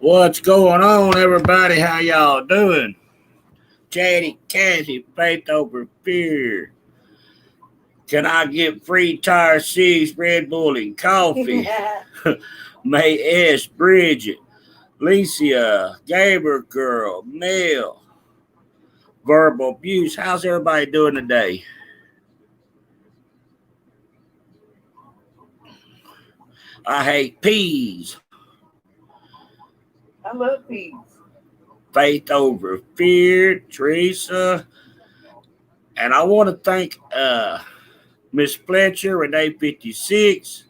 What's going on, everybody? How y'all doing? Chatty Cathy, faith over fear. Can I get free tire, cigs, Red Bull, and coffee? May S. Bridget, Licia, Gamer Girl, Mel, Verbal Abuse. How's everybody doing today? I hate peas. I love peas. Faith over fear, Teresa. And I want to thank Miss Fletcher, Renee 56,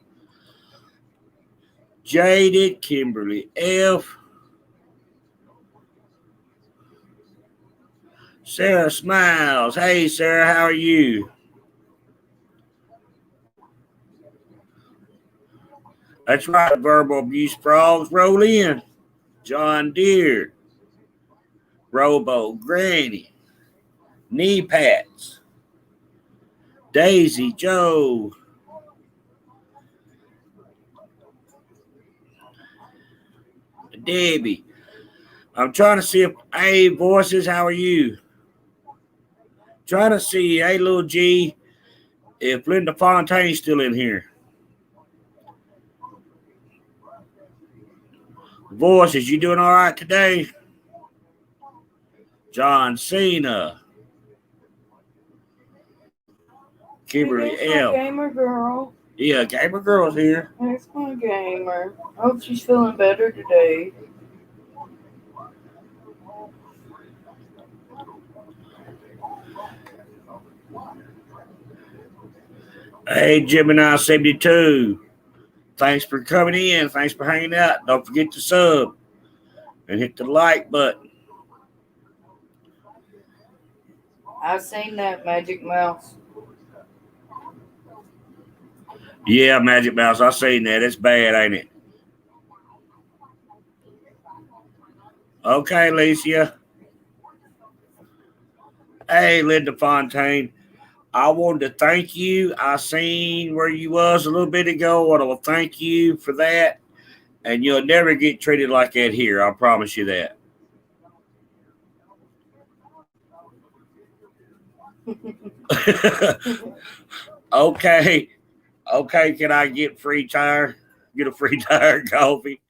Jaded, Kimberly F, Sarah Smiles. Hey, Sarah, how are you? That's right, Verbal Abuse Frogs. Roll in. John Deere, Robo Granny, Knee Pats, Daisy Joe, Debbie. I'm trying to see if, hey, Voices, how are you? Trying to see, hey, little G, if Linda Fontaine's still in here. Voices, you doing all right today? John Cena, Kimberly L. Gamer girl. Yeah, Gamer Girl's here. There's my gamer. Hope she's feeling better today. Hey, Gemini 72. Thanks for coming in. Thanks for hanging out. Don't forget to sub and hit the like button. I've seen that, Magic Mouse. Yeah, Magic Mouse, I seen that. It's bad, ain't it? Okay, Alicia. Hey, Linda Fontaine. I wanted to thank you. I seen where you was a little bit ago, and I will thank you for that. And you'll never get treated like that here. I promise you that. Okay. Okay, can I get free tire? Get a free tire and coffee?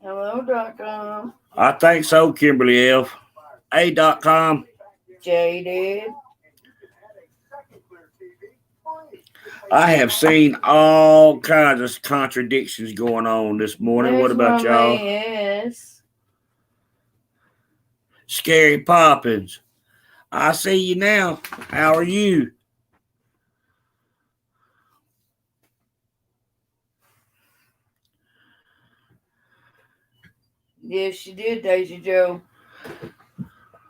Hello.com. I think so, Kimberly F. A.com. Jaded. I have seen all kinds of contradictions going on this morning. There's What about y'all? Yes. Scary Poppins. I see you now. How are you? Yes, she did, Daisy Joe.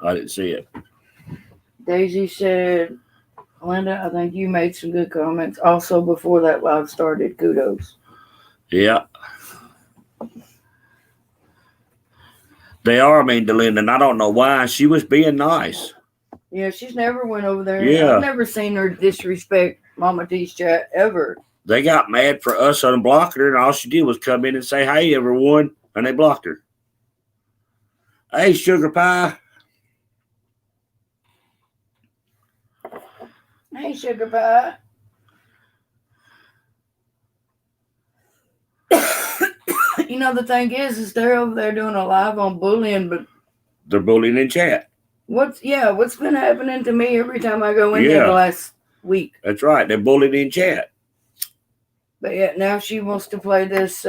I didn't see it. Daisy said, Linda, I think you made some good comments. Also, before that live started, kudos. Yeah. They are mean to Linda, and I don't know why. She was being nice. Yeah, she's never went over there. Yeah. I've never seen her disrespect Mama T's chat ever. They got mad for us unblocking her, and all she did was come in and say, hey, everyone, and they blocked her. Hey, Sugar Pie. Hey, Sugar Pie. You know, the thing is they're over there doing a live on bullying, but they're bullying in chat. What's been happening to me every time I go in there the last week? That's right. They're bullying in chat. But yeah, now she wants to play this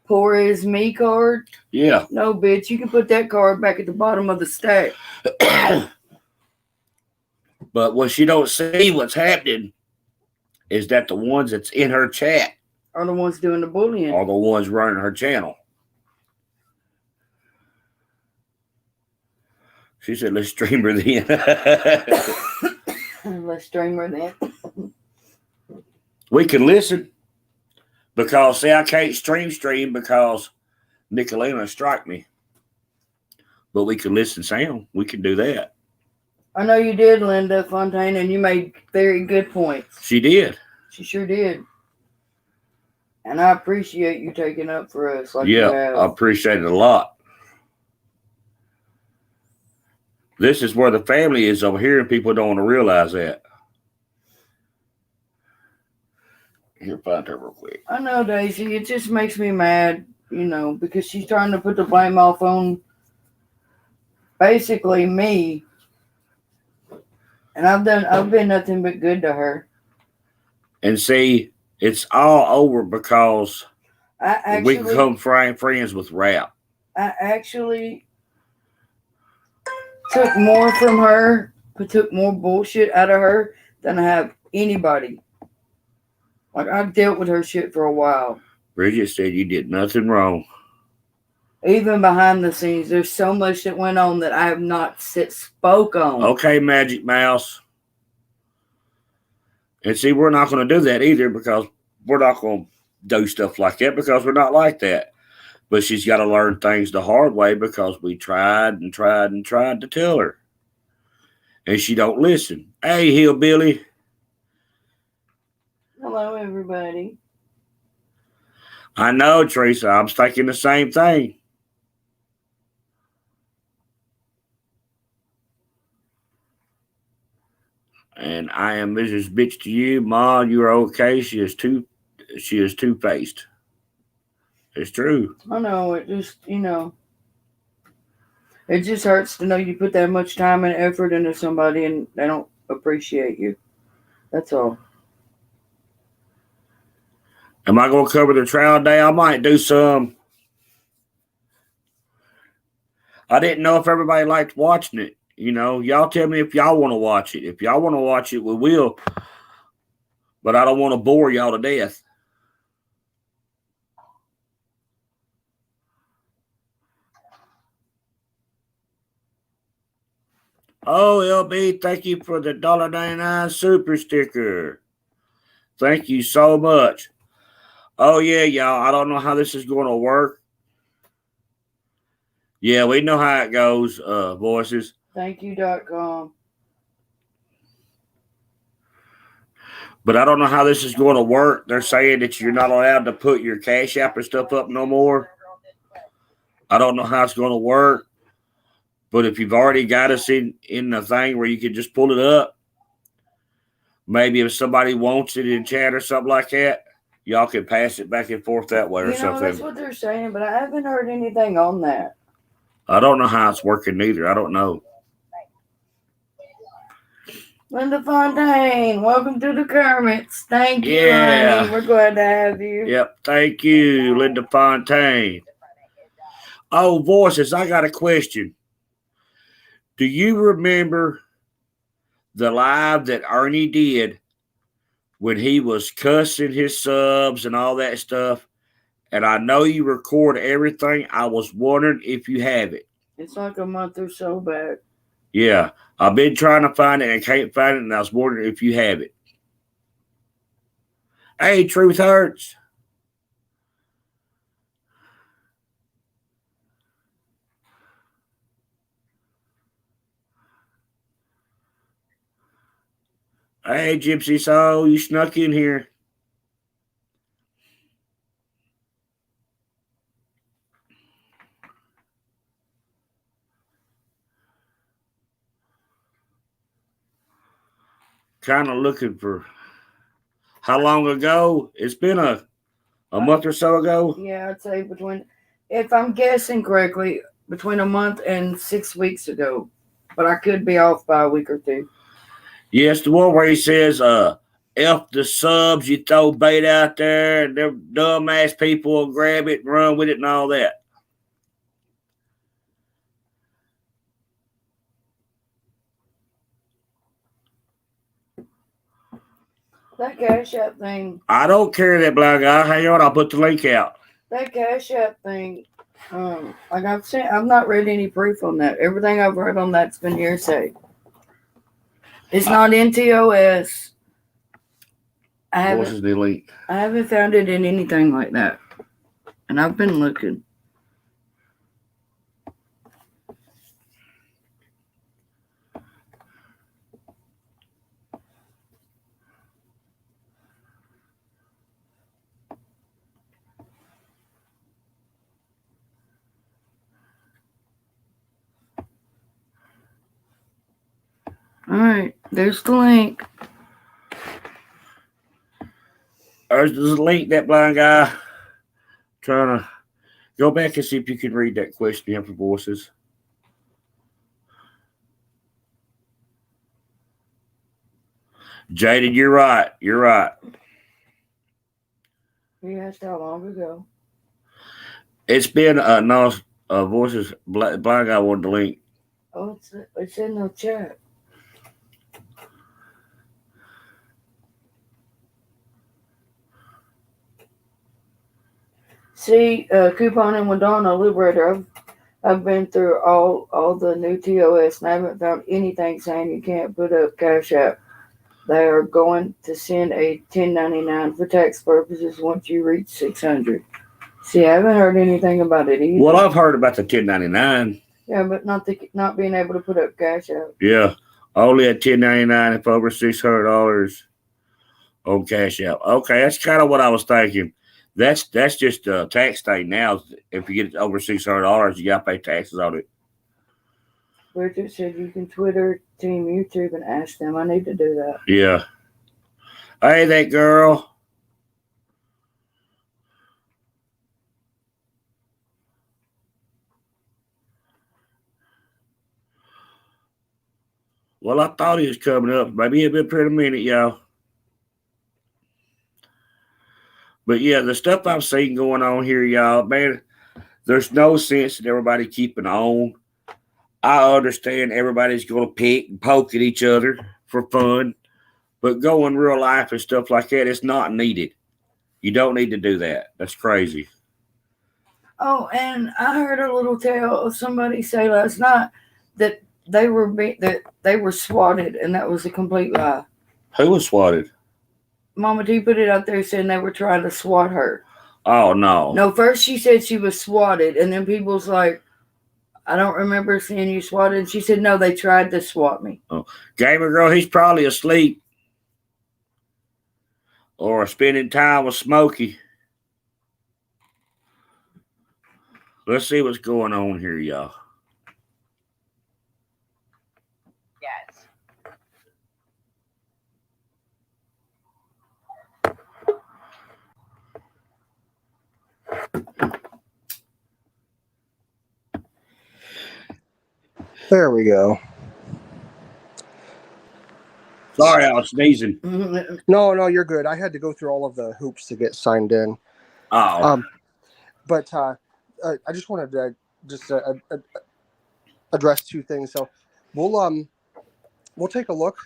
poor as me card. Yeah. No, bitch, you can put that card back at the bottom of the stack. But what she don't see what's happening is that the ones that's in her chat are the ones doing the bullying. Are the ones running her channel. She said, let's stream her then. Let's stream her then. We can listen. Because, see, I can't stream because Nicolina strike me. But we can listen sound. We can do that. I know you did, Linda Fontaine, and you made very good points. She did. She sure did. And I appreciate you taking up for us like you Yeah, have. I appreciate it a lot. This is where the family is over here, and people don't want to realize that. Here, find her real quick. I know, Daisy. It just makes me mad, because she's trying to put the blame off on basically me. And I've been nothing but good to her. And see, it's all over because we become friends with rap. I actually took more from her, but took more bullshit out of her than I have anybody. Like, I've dealt with her shit for a while. Bridget said you did nothing wrong. Even behind the scenes, there's so much that went on that I have not spoke on. Okay, Magic Mouse. And see, we're not going to do that either because we're not going to do stuff like that because we're not like that. But she's got to learn things the hard way because we tried and tried and tried to tell her. And she don't listen. Hey, hillbilly. Hello, everybody. I know, Teresa. I'm thinking the same thing. And I am Mrs. Bitch to you, Ma. You're okay. She is two-faced. It's true. I know. It just, it just hurts to know you put that much time and effort into somebody and they don't appreciate you. That's all. Am I going to cover the trial day? I might do some. I didn't know if everybody liked watching it. Y'all tell me if y'all want to watch it. If y'all want to watch it, we will. But I don't want to bore y'all to death. Oh, LB, thank you for the $1.99 super sticker. Thank you so much. Oh, yeah, y'all. I don't know how this is going to work. Yeah, we know how it goes, voices. Thankyou.com. But I don't know how this is going to work. They're saying that you're not allowed to put your Cash App and stuff up no more. I don't know how it's going to work. But if you've already got us in the thing where you can just pull it up, maybe if somebody wants it in chat or something like that, y'all can pass it back and forth that way or something. That's what they're saying, but I haven't heard anything on that. I don't know how it's working either. I don't know. Linda Fontaine, welcome to the Kermits. Thank you, honey. We're glad to have you. Yep, thank you, Linda Fontaine. Oh, voices, I got a question. Do you remember the live that Ernie did when he was cussing his subs and all that stuff? And I know you record everything. I was wondering if you have it. It's like a month or so back. Yeah, I've been trying to find it and can't find it, and I was wondering if you have it. Hey, Truth Hurts. Hey, Gypsy Soul, you snuck in here. Kind of looking for how long ago? It's been a month or so ago. Yeah, I'd say if I'm guessing correctly, between a month and 6 weeks ago. But I could be off by a week or two. Yes, the one where he says, F the subs, you throw bait out there, and them dumbass people will grab it and run with it and all that. That Cash App thing. I don't care that black guy. Hang on, I'll put the link out. That Cash App thing, like I've not read any proof on that. Everything I've read on that's been hearsay. It's not NTOS. I haven't found it in anything like that. And I've been looking. All right, there's the link. There's the link, that blind guy. Trying to go back and see if you can read that question here for voices. Jaded, you're right. You're right. You asked how long ago. It's been no voices. Blind guy wanted the link. Oh, it's in the chat. See, couponing with Donna Liberator. I've been through all the new TOS and I haven't found anything saying you can't put up Cash App. They are going to send a 1099 for tax purposes once you reach 600. See, I haven't heard anything about it either. Well, I've heard about the 1099. Yeah, but not being able to put up Cash App. Yeah, only at 1099 if over $600 on Cash App. Okay, that's kind of what I was thinking. That's just a tax thing now. If you get over $600, you got to pay taxes on it. Bridget said you can Twitter Team YouTube and ask them. I need to do that. Yeah. Hey, that girl. Well, I thought he was coming up. Maybe he'll be up here in a minute, y'all. But yeah, the stuff I've seen going on here, y'all, man, there's no sense in everybody keeping on. I understand everybody's going to pick and poke at each other for fun, but go in real life and stuff like that, it's not needed. You don't need to do that. That's crazy. Oh, and I heard a little tale of somebody say last night that they were swatted, and that was a complete lie. Who was swatted? Mama T put it out there saying they were trying to swat her. Oh, no. No, first she said she was swatted, and then people was like, I don't remember seeing you swatted. And she said, no, they tried to swat me. Oh. Gamer girl, he's probably asleep or spending time with Smokey. Let's see what's going on here, y'all. Yes. There we go. Sorry, I was sneezing. No, you're good. I had to go through all of the hoops to get signed in. Oh. But I just wanted to address two things. So we'll take a look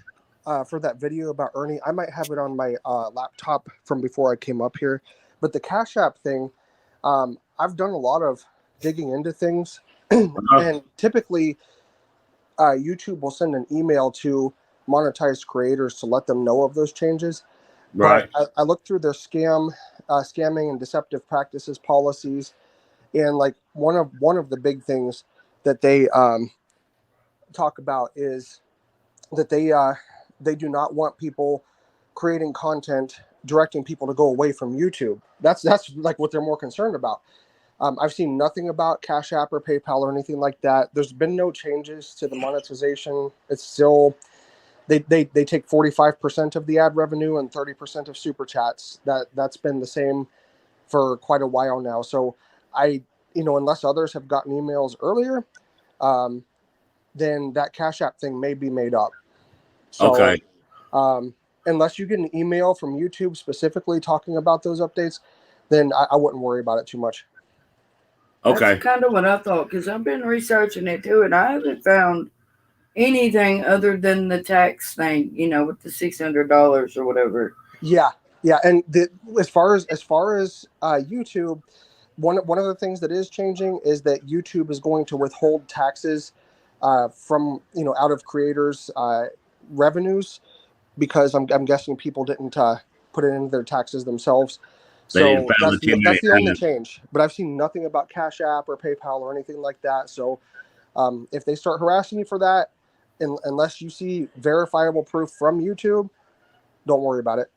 for that video about Ernie. I might have it on my laptop from before I came up here. But the Cash App thing, I've done a lot of digging into things, and typically YouTube will send an email to monetized creators to let them know of those changes. Right. But I looked through their scamming and deceptive practices policies, and like one of the big things that they talk about is that they do not want people creating content directing people to go away from YouTube. That's like what they're more concerned about. I've seen nothing about Cash App or PayPal or anything like that. There's been no changes to the monetization. It's still they take 45% of the ad revenue and 30% of super chats. That's been the same for quite a while now. So unless others have gotten emails earlier, then that Cash App thing may be made up. So, okay. Unless you get an email from YouTube specifically talking about those updates, then I wouldn't worry about it too much. Okay. That's kind of what I thought, because I've been researching it too, and I haven't found anything other than the tax thing, with the $600 or whatever. Yeah, and as far as YouTube, one of the things that is changing is that YouTube is going to withhold taxes from out of creators' revenues, because I'm guessing people didn't put it into their taxes themselves. So that's the only change. But I've seen nothing about Cash App or PayPal or anything like that. So if they start harassing you for that, unless you see verifiable proof from YouTube, don't worry about it.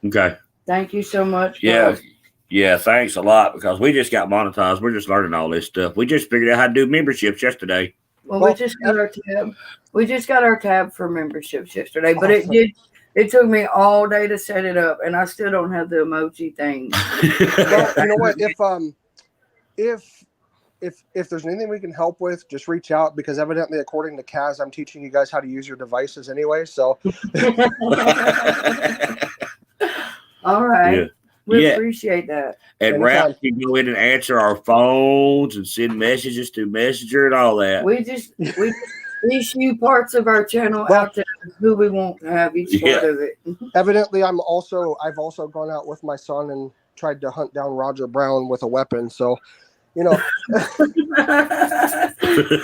Okay. Thank you so much. Yeah. Guys. Yeah, thanks a lot, because we just got monetized. We're just learning all this stuff. We just figured out how to do memberships yesterday. Well, Well, we just got our tab. We just got our tab for memberships yesterday, but Awesome. it took me all day to set it up, and I still don't have the emoji thing. Well, you know what? If there's anything we can help with, just reach out, because evidently, according to Kaz, I'm teaching you guys how to use your devices anyway. So All right. Yeah. We Yeah. appreciate that. And Anytime. Ralph can go in and answer our phones and send messages through Messenger and all that. We just issue parts of our channel out to who we want to have each part of it. evidently, I've also gone out with my son and tried to hunt down Roger Brown with a weapon. So, you know,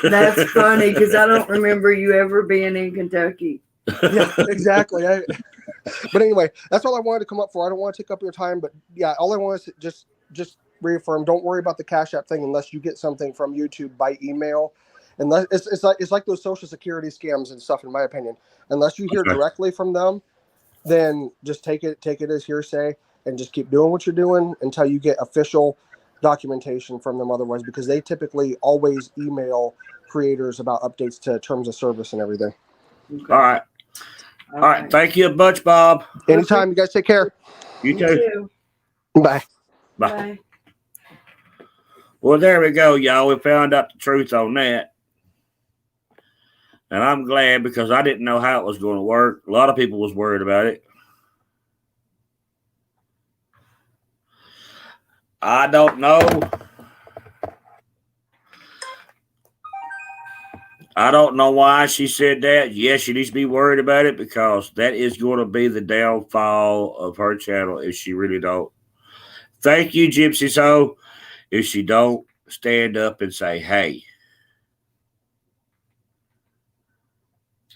That's funny because I don't remember you ever being in Kentucky. yeah, exactly. But anyway, that's all I wanted to come up for. I don't want to take up your time, but yeah, all I want is just reaffirm. Don't worry about the Cash App thing unless you get something from YouTube by email. Unless it's like those Social Security scams and stuff, in my opinion. Unless you hear directly from them, then just take it as hearsay and just keep doing what you're doing until you get official documentation from them. Otherwise, because they typically always email creators about updates to terms of service and everything. Okay. All right. All right. Thank you a bunch, Bob. Anytime. You guys take care. You too. Bye. Bye. Well, there we go, y'all. We found out the truth on that. And I'm glad, because I didn't know how it was going to work. A lot of people was worried about it. I don't know. I don't know why she said that. Yes, she needs to be worried about it, because that is going to be the downfall of her channel if she really don't. Thank you, Gypsy So. If she don't stand up and say, hey.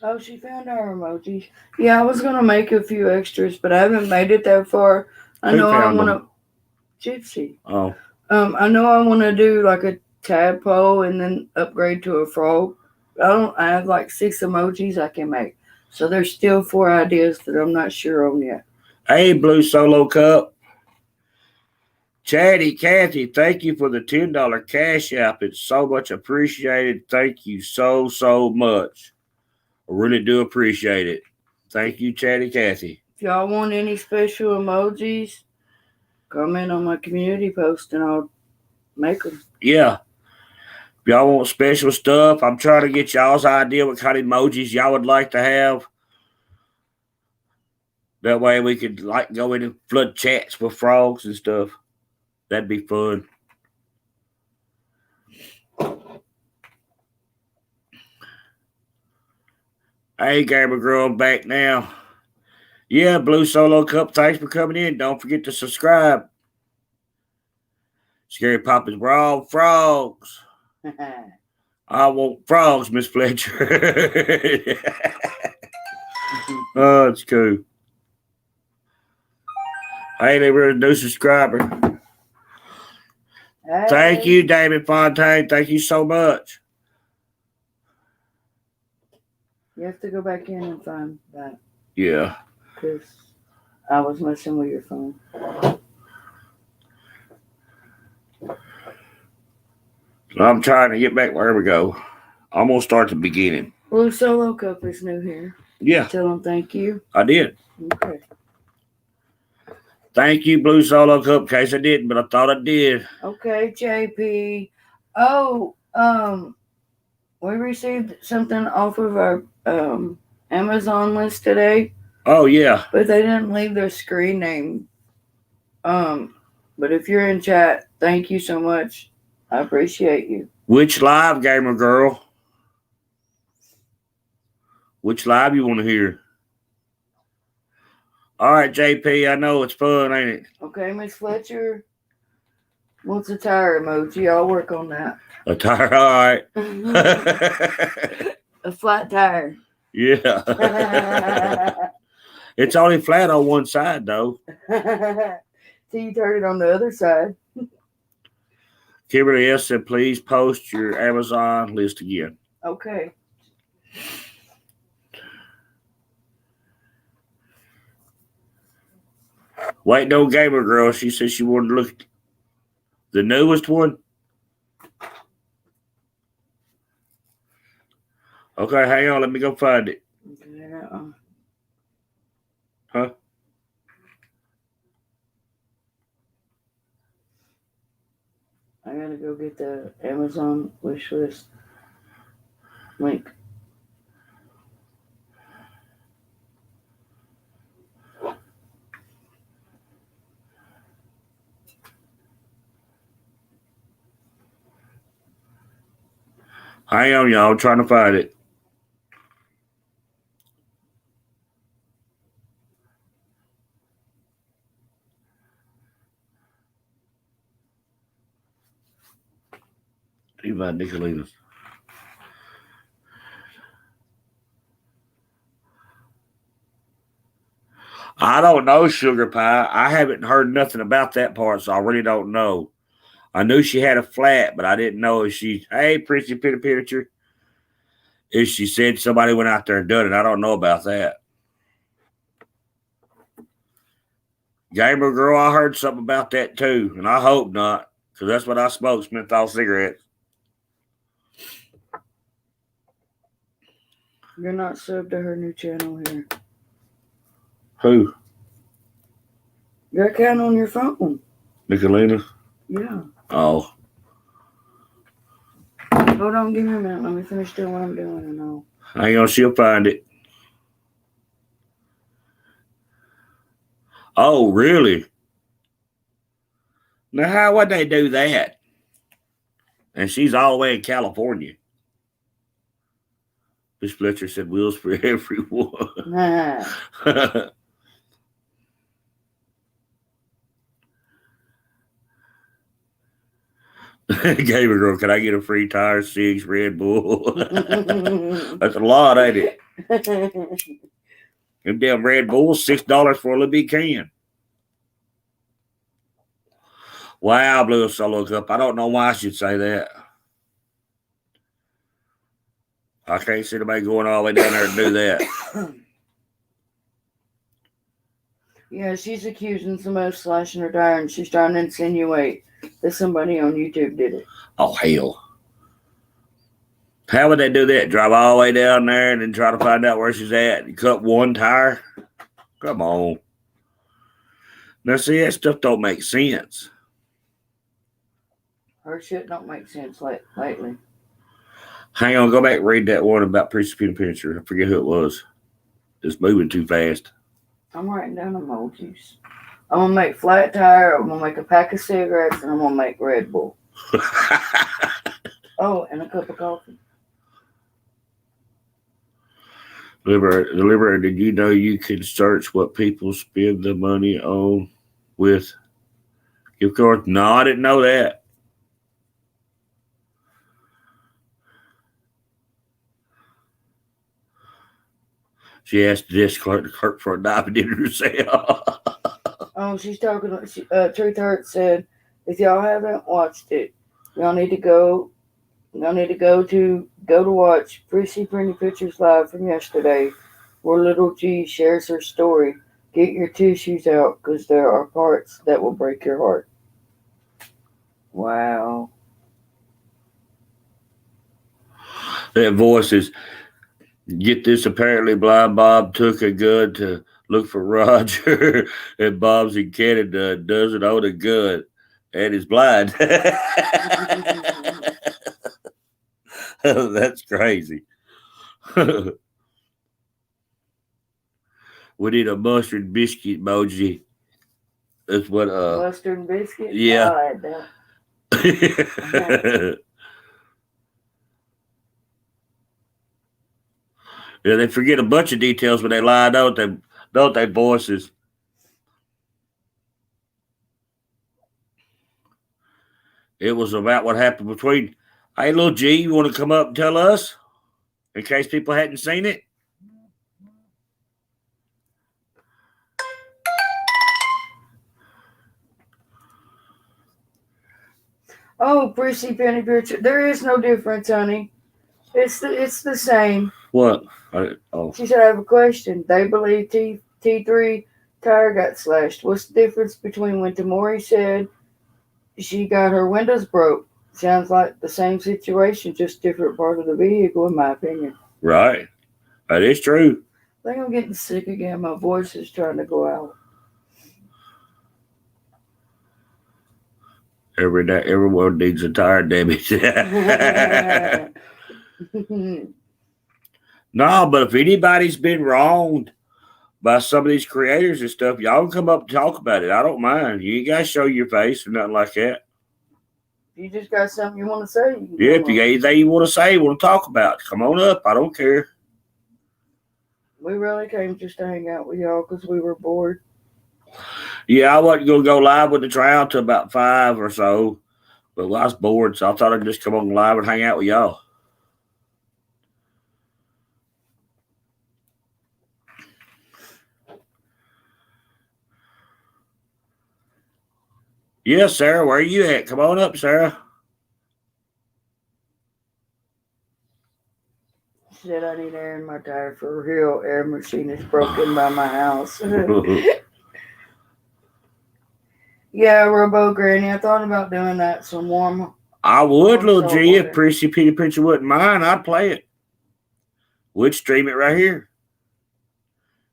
Oh, she found our emoji. Yeah, I was going to make a few extras, but I haven't made it that far. I know I want to... Gypsy. Oh. I know I want to do like a tadpole and then upgrade to a frog. I have like 6 emojis I can make. So there's still 4 ideas that I'm not sure on yet. Hey, Blue Solo Cup. Chatty Cathy, thank you for the $10 Cash App. It's so much appreciated. Thank you so much. I really do appreciate it. Thank you, Chatty Cathy. If y'all want any special emojis, comment on my community post and I'll make them. Yeah. If y'all want special stuff, I'm trying to get y'all's idea what kind of emojis y'all would like to have. That way we could like go in and flood chats with frogs and stuff. That'd be fun. Hey, Gamer Girl, I'm back now. Yeah, Blue Solo Cup, thanks for coming in. Don't forget to subscribe. Scary Poppins, we're all frogs. I want frogs, Miss Fletcher. Oh, it's cool. Hey, they were a new subscriber. Hey. Thank you, David Fontaine. Thank you so much. You have to go back in and find that. Yeah. Because I was messing with your phone. I'm trying to get back. Where we go. I'm going to start the beginning. Blue Solo Cup is new here. Yeah. Tell them thank you. I did. Okay. Thank you, Blue Solo Cup. In case I didn't, but I thought I did. Okay, JP. Oh, we received something off of our Amazon list today. Oh, yeah. But they didn't leave their screen name. But if you're in chat, thank you so much. I appreciate you. Which live, Gamer Girl? Which live you want to hear? All right, JP, I know it's fun, ain't it? Okay, Miss Fletcher wants a tire emoji. I'll work on that. A tire, all right. A flat tire. Yeah. It's only flat on one side, though. Till you turn it on the other side. Kimberly S. said, please post your Amazon list again. Okay. Wait, no, Gamer Girl. She said she wanted to look at the newest one. Okay, hang on. Let me go find it. Yeah. Huh? I gotta go get the Amazon wish list link. Hang on, y'all. I'm trying to find it. Levi Nicoletus. I don't know, Sugar Pie. I haven't heard nothing about that part, so I really don't know. I knew she had a flat, but I didn't know if she, hey, Prissy Picture, if she said somebody went out there and done it. I don't know about that. Gamer Girl, I heard something about that too, and I hope not, because that's what I smoke, menthol cigarettes. You're not subbed to her new channel here. Who? Your account on your phone. Nicolina? Yeah. Oh. Hold on, give me a minute. Let me finish doing what I'm doing and I'll. Hang on, she'll find it. Oh, really? Now, how would they do that? And she's all the way in California. Miss Fletcher said wheels for everyone. Nah. Gamer Girl, can I get a free tire, 6 Red Bull? That's a lot, ain't it? Them damn Red Bulls, $6 for a little bit can. Wow, blew a solo cup. I don't know why I should say that. I can't see anybody going all the way down there to do that. Yeah, she's accusing somebody of slashing her tire and she's trying to insinuate that somebody on YouTube did it. Oh, hell. How would they do that? Drive all the way down there and then try to find out where she's at and cut one tire? Come on. Now, see, that stuff don't make sense. Her shit don't make sense lately. Hang on, go back and read that one about Precipitation Picture. I forget who it was. It's moving too fast. I'm writing down emojis. I'm gonna make flat tire, I'm gonna make a pack of cigarettes, and I'm gonna make Red Bull. Oh, and a cup of coffee. Liberator, did you know you can search what people spend the money on with gift cards? No, I didn't know that. She asked this clerk for a dime and didn't herself. Oh, she's talking. Truth Hurt said, if y'all haven't watched it, y'all need to go. Y'all need to go to watch Prissy Pretty Pictures live from yesterday, where Little G shares her story. Get your tissues out, because there are parts that will break your heart. Wow. That voice is, get this, apparently Blind Bob took a gun to look for Roger, and Bob's in Canada, doesn't own a gun, and is blind. That's crazy. We need a mustard biscuit emoji. That's what Mustard and biscuit? Yeah. I like that. Yeah, they forget a bunch of details when they lie, don't they, voices? It was about what happened between, hey, little G, you want to come up and tell us? In case people hadn't seen it? Oh, Prissy Penny Picture. There is no difference, honey. It's the same. What? She said, I have a question. They believe T3 tire got slashed. What's the difference between when Tamori said she got her windows broke? Sounds like the same situation, just different part of the vehicle, in my opinion. Right. That is true. I think I'm getting sick again. My voice is trying to go out. Every day, everyone needs a tire damage. No, but if anybody's been wronged by some of these creators and stuff, y'all can come up and talk about it. I don't mind. You ain't got to show your face or nothing like that. You just got something you want to say? You Yeah, if you got anything you want to say, want to talk about, come on up. I don't care. We really came just to hang out with y'all because we were bored. Yeah, I wasn't going to go live with the trial till about 5 or so, but I was bored, so I thought I'd just come on live and hang out with y'all. Yeah, Sarah, where are you at? Come on up, Sarah. She said I need air in my tire for real. Air machine is broken by my house. Yeah, Robo Granny. I thought about doing that some warm. I would, little salt G, if water. Prissy Peter Picture wouldn't mind, I'd play it. We'd stream it right here.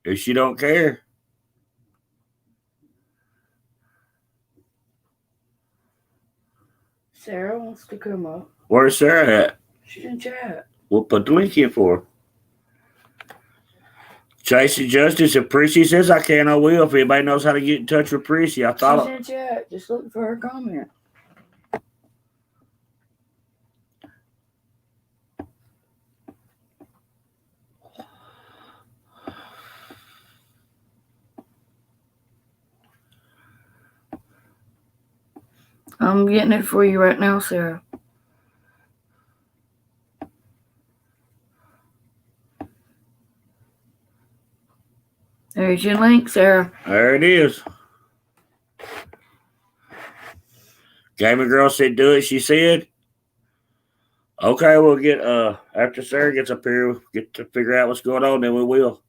If she don't care. Sarah wants to come up. Where's Sarah at? She's in chat. We'll put the link in for her. Chasing Justice, if Prissy says I can, I will. If anybody knows how to get in touch with Prissy, I thought She's in chat. Just looking for her comment. I'm getting it for you right now, Sarah. There's your link, Sarah. there it is. Gamer Girl said do it, she said. Okay, we'll get after Sarah gets up here, we'll get to figure out what's going on, then we will.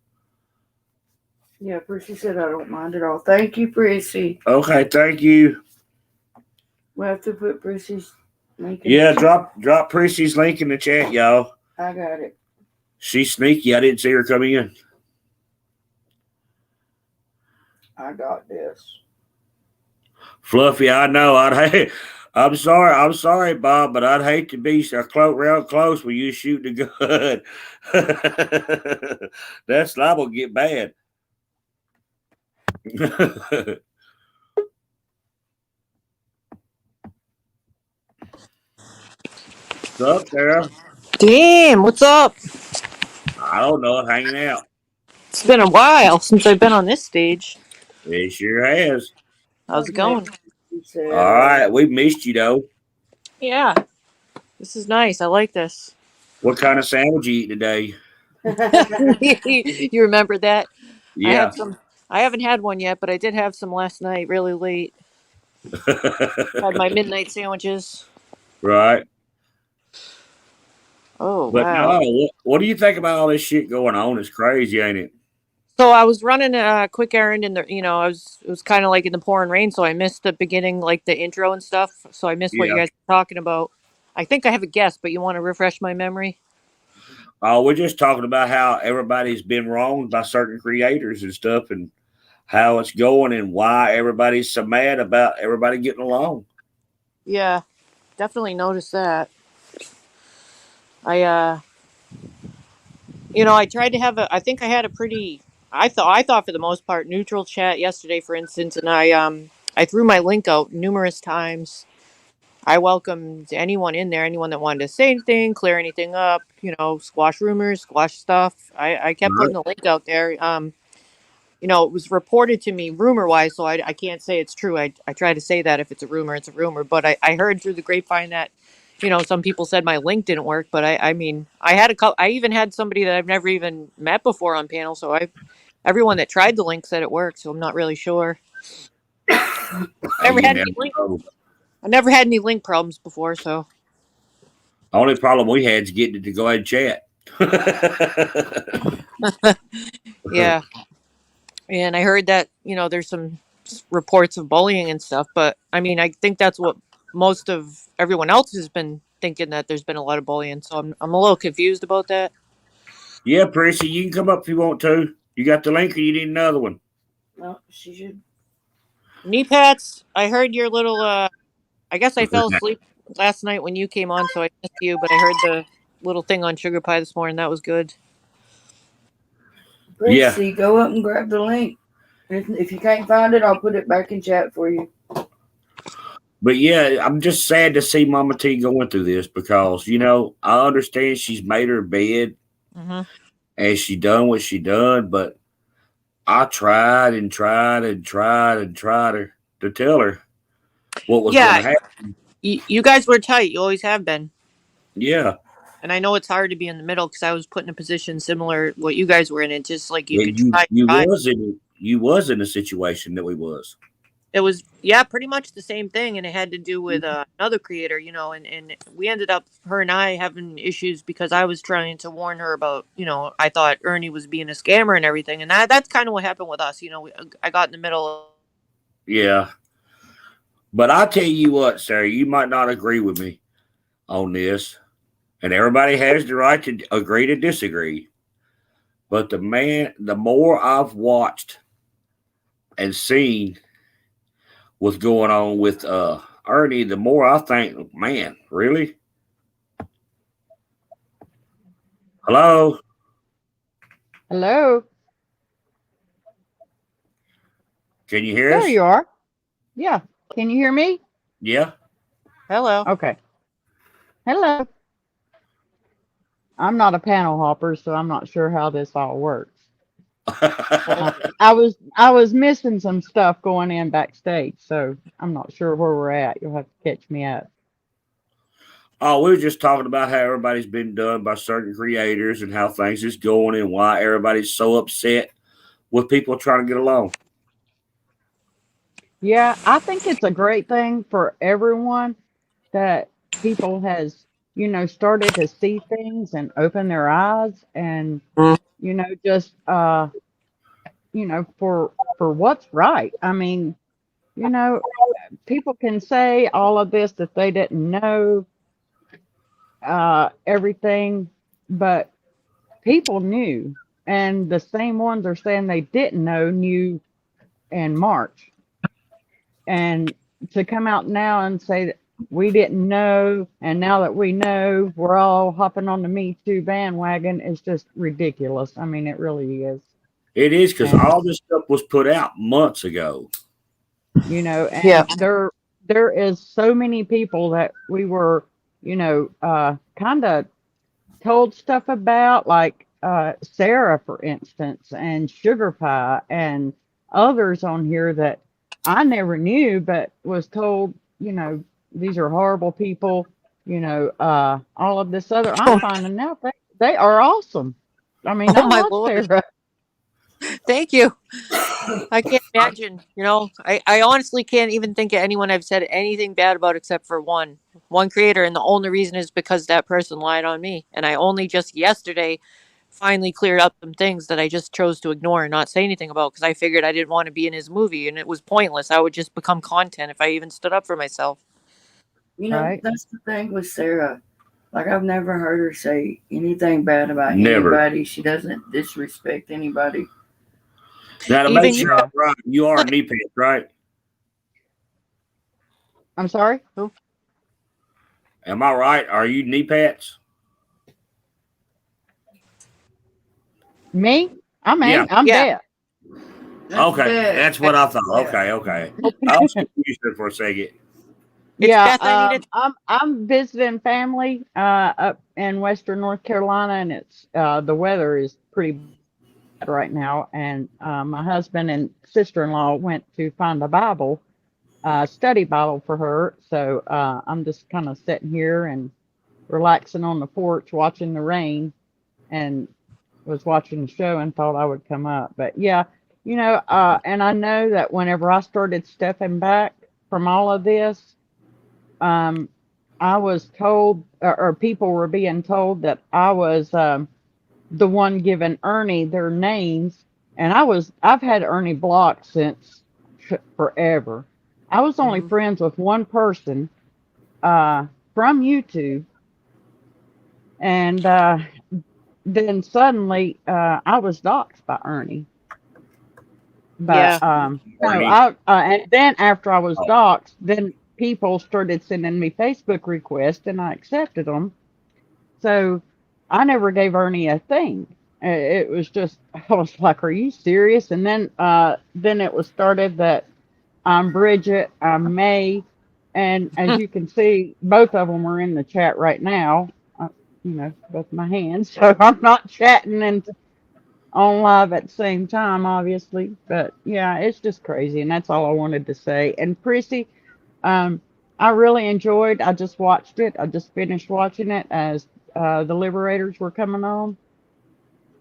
Yeah, Prissy said I don't mind at all. Thank you, Prissy. Okay, thank you. We'll have to put Prissy's link in Yeah, the chat. drop Prissy's link in the chat, y'all. I got it. She's sneaky. I didn't see her coming in. I got this. Fluffy, I know. I'm sorry, Bob, but I'd hate to be real close when you shoot the gun. That's liable to get bad. What's up, Sarah? Damn, what's up? I don't know. Hanging out. It's been a while since I've been on this stage. It sure has. How's it going? She said, All right. We missed you, though. Yeah, this is nice. I like this. What kind of sandwich you eat today? You remember that? I Yeah. had some. I haven't had one yet, but I did have some last night, really late. Had my midnight sandwiches. Right. Oh, But wow. no, what do you think about all this shit going on? It's crazy, ain't it? So I was running a quick errand in the, it was kind of like in the pouring rain, so I missed the beginning, like the intro and stuff. So I missed what you Yeah. guys were talking about. I think I have a guess, but you want to refresh my memory? We're just talking about how everybody's been wronged by certain creators and stuff, and how it's going, and why everybody's so mad about everybody getting along. Yeah, definitely noticed that. I I tried to have I think I had a pretty, I thought for the most part neutral chat yesterday, for instance, and I threw my link out numerous times. I welcomed anyone in there, anyone that wanted to say anything, clear anything up, squash rumors, squash stuff. I kept Right. putting the link out there. It was reported to me rumor wise, so I can't say it's true. I try to say that if it's a rumor, it's a rumor. But I heard through the grapevine that, some people said my link didn't work. But I mean, I had I even had somebody that I've never even met before on panel. So everyone that tried the link said it worked. So I'm not really sure. Never You had never any link. know. I never had any link problems before. So Only problem we had is getting it to go ahead and chat. yeah. And I heard that, there's some reports of bullying and stuff, but I mean, I think that's what most of everyone else has been thinking, that there's been a lot of bullying. So I'm a little confused about that. Yeah, Prissy, you can come up if you want to. You got the link or you need another one? No, she should. Knee pats. I heard your little. I guess I fell asleep last night when you came on, so I missed you. But I heard the little thing on sugar pie this morning. That was good. Yeah. Prissy, go up and grab the link. If you can't find it, I'll put it back in chat for you. But yeah, I'm just sad to see Mama T going through this because, I understand she's made her bed Mm-hmm. and she done what she done, but I tried and tried and tried and tried to tell her what was going Yeah, to happen. you guys were tight. You always have been. Yeah. And I know it's hard to be in the middle because I was put in a position similar what you guys were in. It's just like you Yeah, could you try, you try. was in a situation that we was. It was pretty much the same thing, and it had to do with another creator, and we ended up her and I having issues because I was trying to warn her about, I thought Ernie was being a scammer and everything, and that's kind of what happened with us. I got in the middle. Yeah. But I tell you what, Sarah, you might not agree with me on this, and everybody has the right to agree to disagree. But the more I've watched and seen what's going on with Ernie, the more I think, man, really? Hello? Hello. Can you hear There us? you are. Yeah. Can you hear me? Yeah. Hello. Okay. Hello. I'm not a panel hopper, so I'm not sure how this all works. I was missing some stuff going in backstage, so I'm not sure where we're at. You'll have to catch me up. Oh, we were just talking about how everybody's been done by certain creators and how things is going and why everybody's so upset with people trying to get along. Yeah, I think it's a great thing for everyone that people has, started to see things and open their eyes and, just for what's right. I mean, you know, people can say all of this that they didn't know everything, but people knew, and the same ones are saying they didn't know knew in March, and to come out now and say that we didn't know, and now that we know, we're all hopping on the Me Too bandwagon is just ridiculous. I mean, it really is. It is because And all this stuff was put out months ago. Yeah. and there is so many people that we were, kind of told stuff about, like Sarah, for instance, and Sugar Pie, and others on here that I never knew, but was told, these are horrible people, all of this other. I'm finding out they are awesome. I mean, Oh I my love lord. Sarah. Thank you. I can't imagine. I honestly can't even think of anyone I've said anything bad about except for one creator, and the only reason is because that person lied on me, and I only just yesterday finally cleared up some things that I just chose to ignore and not say anything about because I figured I didn't want to be in his movie, and it was pointless. I would just become content if I even stood up for myself. Right. That's the thing with Sarah. Like, I've never heard her say anything bad about Never. anybody. She doesn't disrespect anybody. Now to make Even you. sure I'm right, you are knee pads, right? I'm sorry. Who? Am I right? Are you knee pads? Me? I'm Yeah. angry. I'm Yeah. dead. That's Okay. bad. That's what I thought. Yeah. Okay. I was confused there for a second. It's Yeah, Beth. I needed. I'm visiting family up in Western North Carolina, and it's the weather is pretty bad right now. And my husband and sister-in-law went to find a Bible, study Bible for her. So I'm just kind of sitting here and relaxing on the porch, watching the rain, and was watching the show and thought I would come up. But yeah, and I know that whenever I started stepping back from all of this, um, I was told, or people were being told that I was the one giving Ernie their names, and I've had Ernie blocked since forever. I was only Mhm. friends with one person from YouTube, and then suddenly I was doxxed by Ernie. Yeah. But no, Ernie. and then after I was Oh, doxxed, then people started sending me Facebook requests, and I accepted them. So I never gave Ernie a thing. It was just I was like, "Are you serious?" And then it was started that I'm Bridget, I'm May, and as you can see, both of them are in the chat right now. Both my hands, so I'm not chatting and on live at the same time, obviously. But yeah, it's just crazy, and that's all I wanted to say. And Prissy, um, I really enjoyed. I just watched it. I just finished watching it as the Liberators were coming on,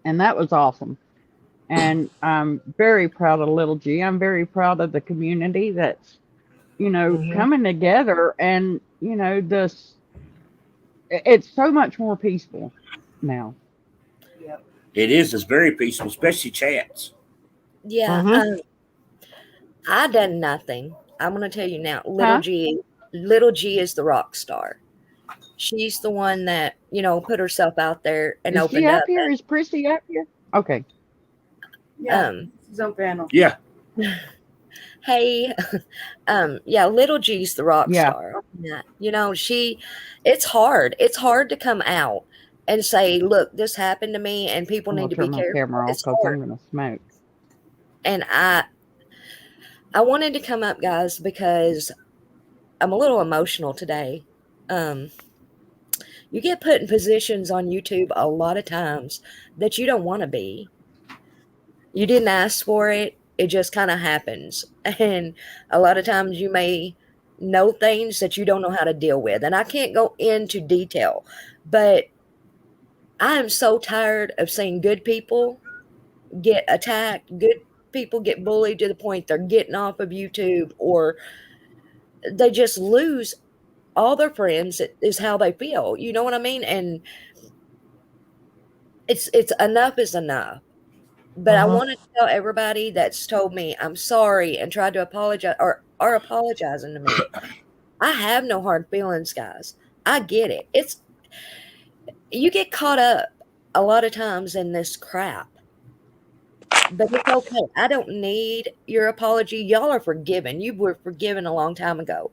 and that was awesome. And I'm very proud of Little G. I'm very proud of the community that's Hmm. coming together, and this it's so much more peaceful now. Yep. it is. It's very peaceful, especially chats. Yeah, Hmm. I done nothing. I'm gonna tell you now. Huh? Little G is the rock star. She's the one that put herself out there and Is she opened up up. here? Is Prissy up here? Okay. Yeah. Um, She's on panel. Yeah. hey, yeah, Little G's the rock Yeah. star. Yeah, it's hard. It's hard to come out and say, "Look, this happened to me, and people I'm need gonna to be turn my careful." camera off It's because hard, I'm gonna smoke. and I wanted to come up, guys, because I'm a little emotional today. Um, you get put in positions on YouTube a lot of times that you don't want to be. You didn't ask for it. It just kind of happens. And a lot of times you may know things that you don't know how to deal with. And I can't go into detail, but I am so tired of seeing good people get attacked, good people get bullied to the point they're getting off of YouTube, or they just lose all their friends is how they feel. You know what I mean? And it's enough is enough. But I Hmm. want to tell everybody that's told me I'm sorry and tried to apologize or are apologizing to me. I have no hard feelings, guys. I get it. It's you get caught up a lot of times in this crap. But it's okay. I don't need your apology. Y'all are forgiven. You were forgiven a long time ago.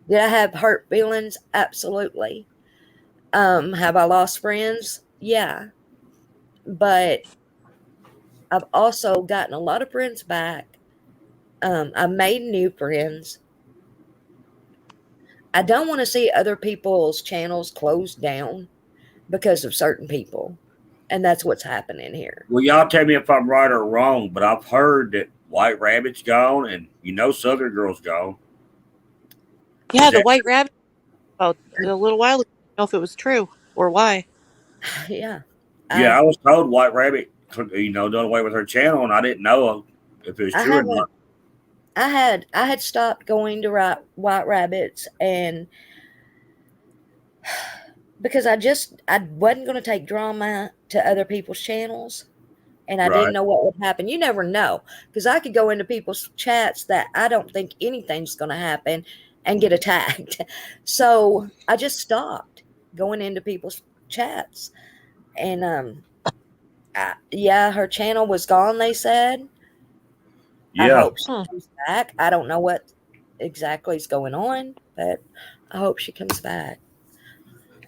Did I have hurt feelings? Absolutely. Have I lost friends? Yeah. But I've also gotten a lot of friends back. I've made new friends. I don't want to see other people's channels closed down because of certain people. And that's what's happening here. Well, y'all tell me if I'm right or wrong, but I've heard that White Rabbit's gone and Southern Girl's gone. Yeah, Is the that white rabbit about a little while ago. I don't know if it was true or why. Yeah. Yeah, I I was told White Rabbit, done away with her channel, and I didn't know if it was I true or haven't not. I had stopped going to White Rabbits, and because I wasn't going to take drama to other people's channels, and I didn't Right. know what would happen. You never know, because I could go into people's chats that I don't think anything's going to happen and get attacked. So I just stopped going into people's chats, and yeah, her channel was gone. They said. I Yeah. hope she Hmm. comes back. I don't know what exactly is going on, but I hope she comes back.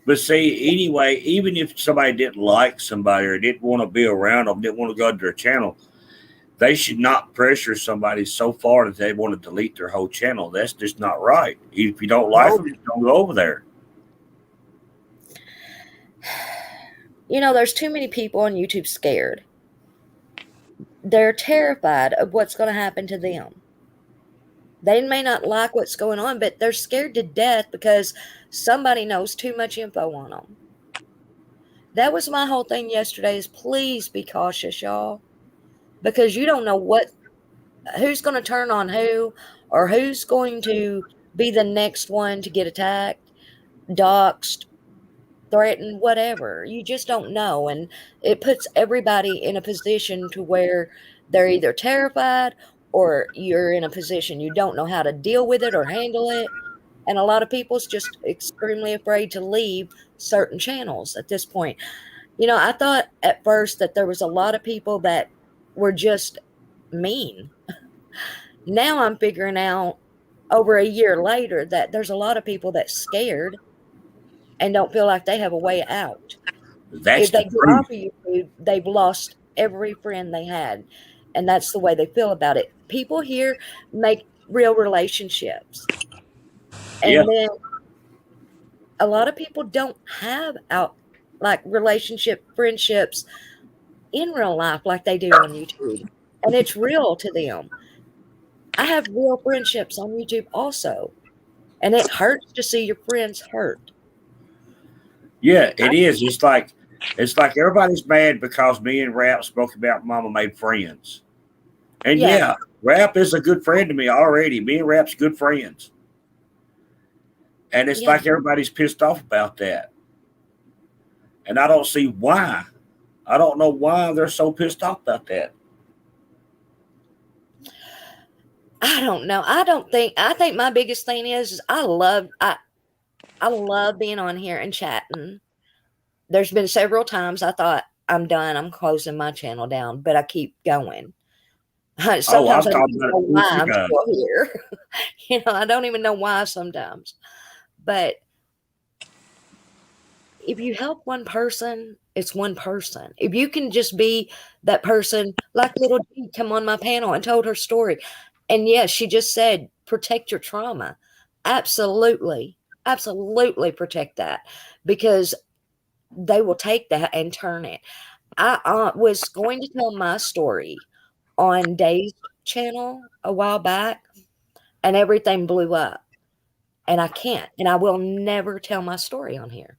But see, anyway, even if somebody didn't like somebody or didn't want to be around them, didn't want to go to their channel, they should not pressure somebody so far that they want to delete their whole channel. That's just not right. If you don't like No, them, just don't go over there. there's too many people on YouTube scared. They're terrified of what's going to happen to them. They may not like what's going on, but they're scared to death because somebody knows too much info on them. That was my whole thing yesterday is please be cautious, y'all, because you don't know who's going to turn on who or who's going to be the next one to get attacked, doxxed, threatened, whatever. You just don't know. And it puts everybody in a position to where they're either terrified or you're in a position you don't know how to deal with it or handle it. And a lot of people's just extremely afraid to leave certain channels at this point. I thought at first that there was a lot of people that were just mean. Now I'm figuring out over a year later that there's a lot of people that's scared and don't feel like they have a way out. That's If the they get truth. off of YouTube, they've lost every friend they had. And that's the way they feel about it. People here make real relationships. Yeah. And then a lot of people don't have like relationship friendships in real life like they do on YouTube. And it's real to them. I have real friendships on YouTube also. And it hurts to see your friends hurt. Yeah, I, it is. It's like everybody's mad because me and Rap spoke about Mama made friends. And yeah, yeah, Rap is a good friend to me already. Me and Rap's good friends. And it's yeah. like everybody's pissed off about that. And I don't see why. I don't know why they're so pissed off about that. I don't know. I think my biggest thing is I love being on here and chatting. There's been several times I thought I'm done, I'm closing my channel down, but I keep going. Oh, Sometimes I've I don't talked even about know it since why you I'm done. still here. I don't even know why sometimes. But if you help one person, it's one person. If you can just be that person, like little G come on my panel and told her story. And yes, she just said, protect your trauma. Absolutely. Absolutely protect that because they will take that and turn it. I was going to tell my story on Dave's channel a while back and everything blew up. And I can't. And I will never tell my story on here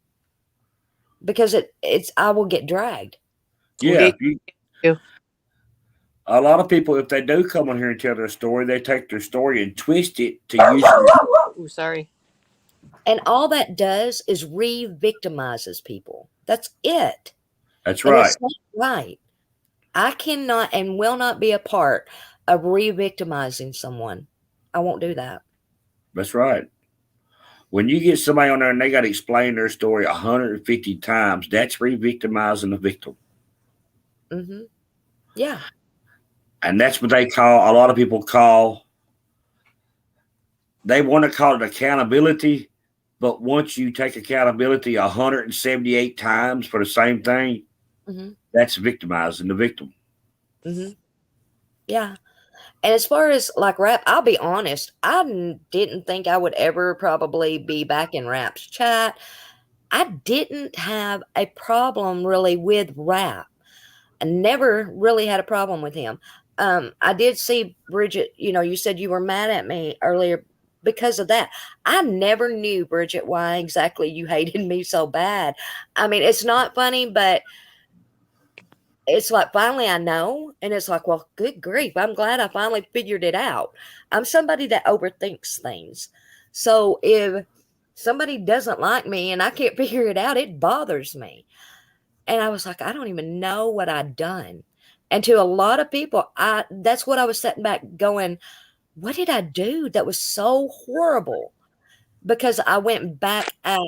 because it's I will get dragged. We'll Yeah, get you. a lot of people, if they do come on here and tell their story, they take their story and twist it to use it. Ooh, sorry. And all that does is re-victimizes people. That's it. That's And right. it's not right. I cannot and will not be a part of re-victimizing someone. I won't do that. That's right. When you get somebody on there and they got to explain their story 150 times, that's re-victimizing the victim. Hmm. Yeah. And that's what they call, a lot of people call, they want to call it accountability. But once you take accountability 178 times for the same thing, Hmm. that's victimizing the victim. Hmm. Yeah. And as far as like rap, I'll be honest, didn't think I would ever probably be back in rap's chat. I didn't have a problem really with rap. I never really had a problem with him. I did see Bridget, you said you were mad at me earlier because of that. I never knew, Bridget, why exactly you hated me so bad. I mean, it's not funny, but it's like finally I know. And it's like, well, good grief. I'm glad I finally figured it out. I'm somebody that overthinks things. So if somebody doesn't like me and I can't figure it out, it bothers me. And I was like, I don't even know what I'd done. And to a lot of people, that's what I was sitting back going, what did I do that was so horrible? Because I went back at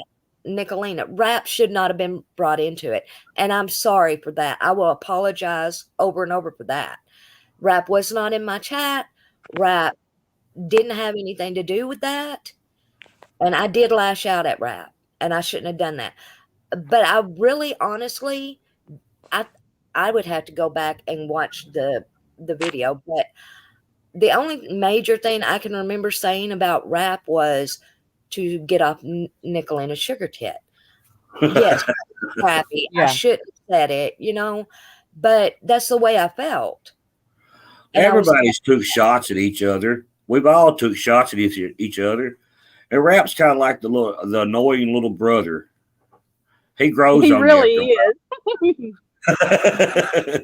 Nicolina. Rap should not have been brought into it. And I'm sorry for that. I will apologize over and over for that. Rap was not in my chat. Rap didn't have anything to do with that. And I did lash out at Rap. And I shouldn't have done that. But I really honestly I I would have to go back and watch the video, but the only major thing I can remember saying about rap was to get off nickel and a sugar tit. Yes, crappy. I Yeah. shouldn't have said it, but that's the way I felt. And I was Everybody's took shots at each other. We've all took shots at each other. And Rap's kind of like the annoying little brother. He grows He on you really after a is. while.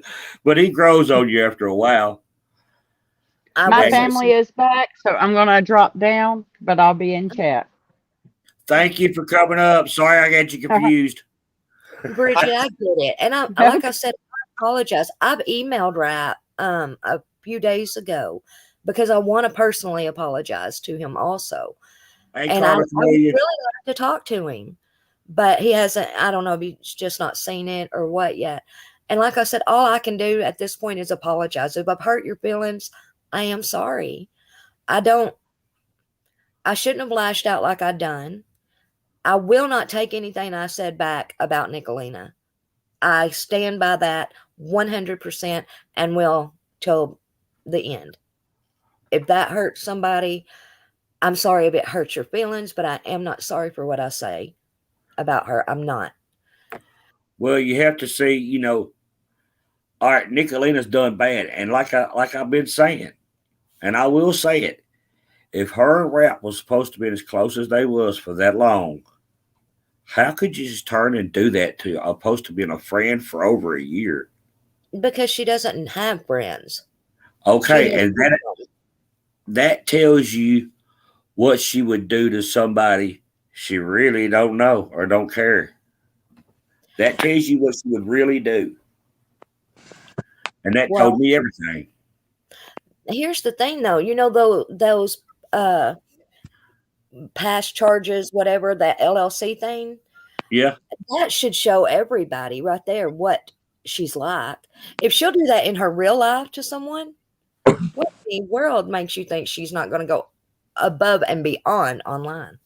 But he grows on you after a while. I My And wasn't family is back, so I'm going to drop down, but I'll be in chat. thank you for coming up. Sorry I got you confused. Bridget, I get it. And like I said, I apologize. I've emailed Rap a few days ago because I want to personally apologize to him also. Hey, And I Carla would Cornelia. really like to talk to him. but he hasn't. I don't know if he's just not seen it or what yet. And like I said, all I can do at this point is apologize. If I've hurt your feelings, I am sorry. I don't. I shouldn't have lashed out like I done. I will not take anything I said back about Nicolina. I stand by that 100% and will till the end. If that hurts somebody, I'm sorry if it hurts your feelings, but I am not sorry for what I say about her. I'm not. Well, you have to see, all right, Nicolina's done bad. And like I've been saying, and I will say it, if her and Rap was supposed to be as close as they was for that long, how could you just turn and do that to opposed to being a friend for over a year? Because she doesn't have friends. Okay, and that tells you what she would do to somebody she really don't know or don't care. That tells you what she would really do. And that Well, told me everything. here's the thing though, those past charges, whatever, that LLC thing, Yeah. that should show everybody right there what she's like. If she'll do that in her real life to someone, what in the world makes you think she's not going to go above and beyond online?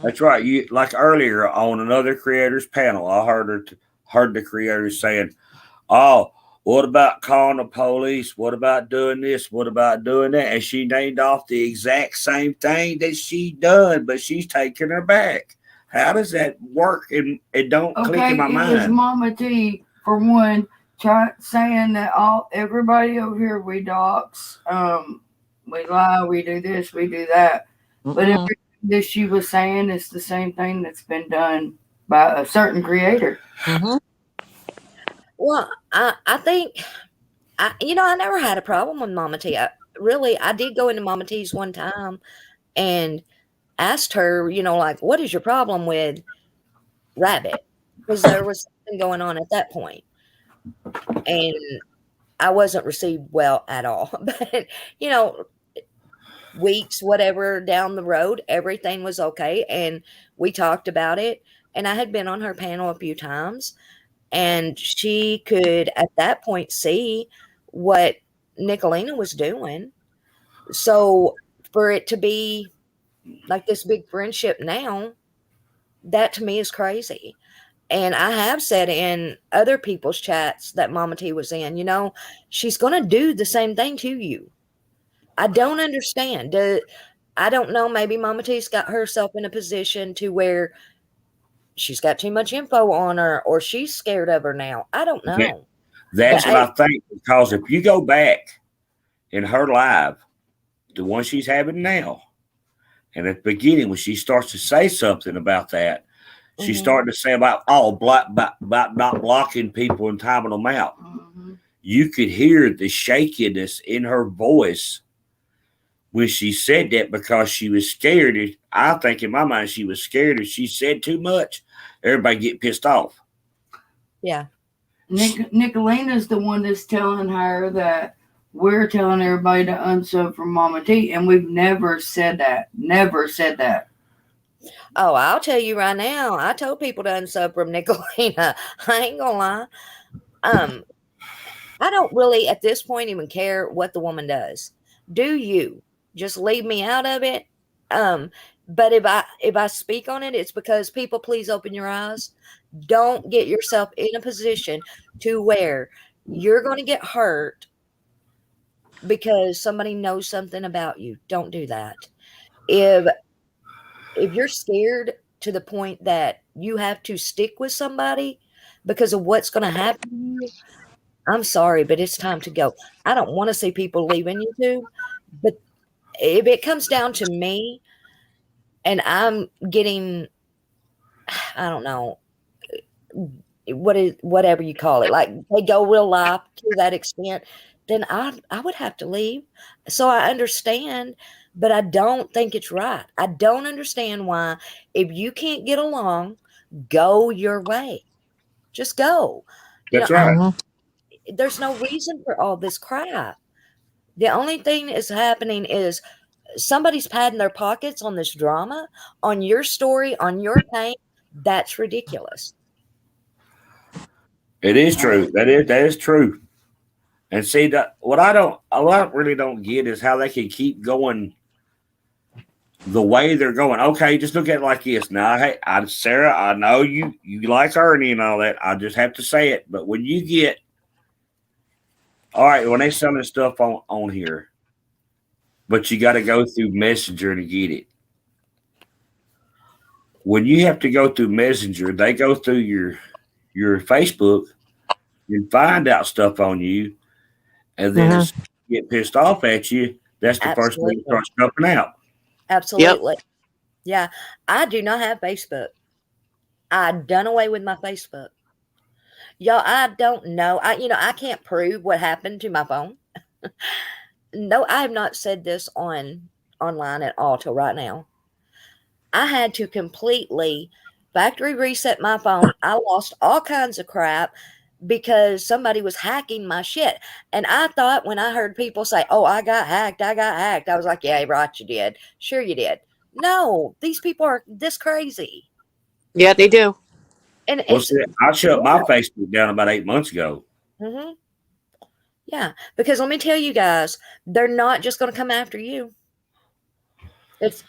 That's right. You like earlier on another creators panel, I heard the creators saying, "Oh, what about calling the police? What about doing this? What about doing that?" And she named off the exact same thing that she done, but she's taking her back. How does that work? It don't click in my it was mind. Mama T for one, saying that everybody over here we dox, we lie, we do this, we do that, but everything that she was saying is the same thing that's been done by a certain creator. Well, I think I never had a problem with Mama T. I did go into Mama T's one time and asked her, like, what is your problem with Rabbit? Because there was something going on at that point, and I wasn't received well at all. But weeks, whatever down the road, everything was okay, and we talked about it. And I had been on her panel a few times, and she could at that point see what Nicolina was doing. So for it to be like this big friendship now, that to me is crazy. And I have said in other people's chats that Mama T was in, she's going to do the same thing to you. I don't understand. I don't know. Maybe Mama T's got herself in a position to where she's got too much info on her or she's scared of her now. I don't know. That's what I think. Because if you go back in her live, the one she's having now, and at the beginning when she starts to say something about that, she's starting to say about about not blocking people and timing them out. You could hear the shakiness in her voice when she said that because she was scared. I think in my mind she was scared if she said too much, everybody get pissed off. Yeah. Nicolina's the one that's telling her that we're telling everybody to unsub from Mama T, and we've never said that. Never said that. Oh, I'll tell you right now. I told people to unsub from Nicolina. I ain't gonna lie. I don't really at this point even care what the woman does. Do you just leave me out of it? But if I speak on it, it's because people, please open your eyes. Don't get yourself in a position to where you're going to get hurt because somebody knows something about you. Don't do that. If you're scared to the point that you have to stick with somebody because of what's going to happen to you, I'm sorry, but it's time to go. I don't want to see people leaving YouTube, but if it comes down to me and I'm getting, I don't know, whatever you call it, like they go real life to that extent, then I would have to leave. So I understand, but I don't think it's right. I don't understand why, if you can't get along, go your way. Just go. That's right. There's no reason for all this crap. The only thing that's happening is somebody's padding their pockets on this drama, on your story, on your pain. That's ridiculous. It is true. That is true. And see that what I really don't get is how they can keep going the way they're going. Okay, just look at it like this. Now, hey, I'm Sarah. I know you like Ernie and all that. I just have to say it. But when you get all right, when they send this stuff on here, but you got to go through Messenger to get it. When you have to go through Messenger, they go through your Facebook and find out stuff on you, and then Mhm. it's get pissed off at you. That's the first thing that Absolutely. starts jumping out. Absolutely. Yeah. I do not have Facebook. I done away with my Facebook. Y'all, I don't know. I can't prove what happened to my phone. No, I have not said this online at all till right now. I had to completely factory reset my phone. I lost all kinds of crap because somebody was hacking my shit. And I thought when I heard people say, "Oh, I got hacked, I was like, "Yeah, right, you did. Sure you did." No, these people are this crazy. Yeah, they do. And Well, it's see, I shut my yeah. Facebook down about 8 months ago. Mhm. Yeah, because let me tell you guys, they're not just going to come after you.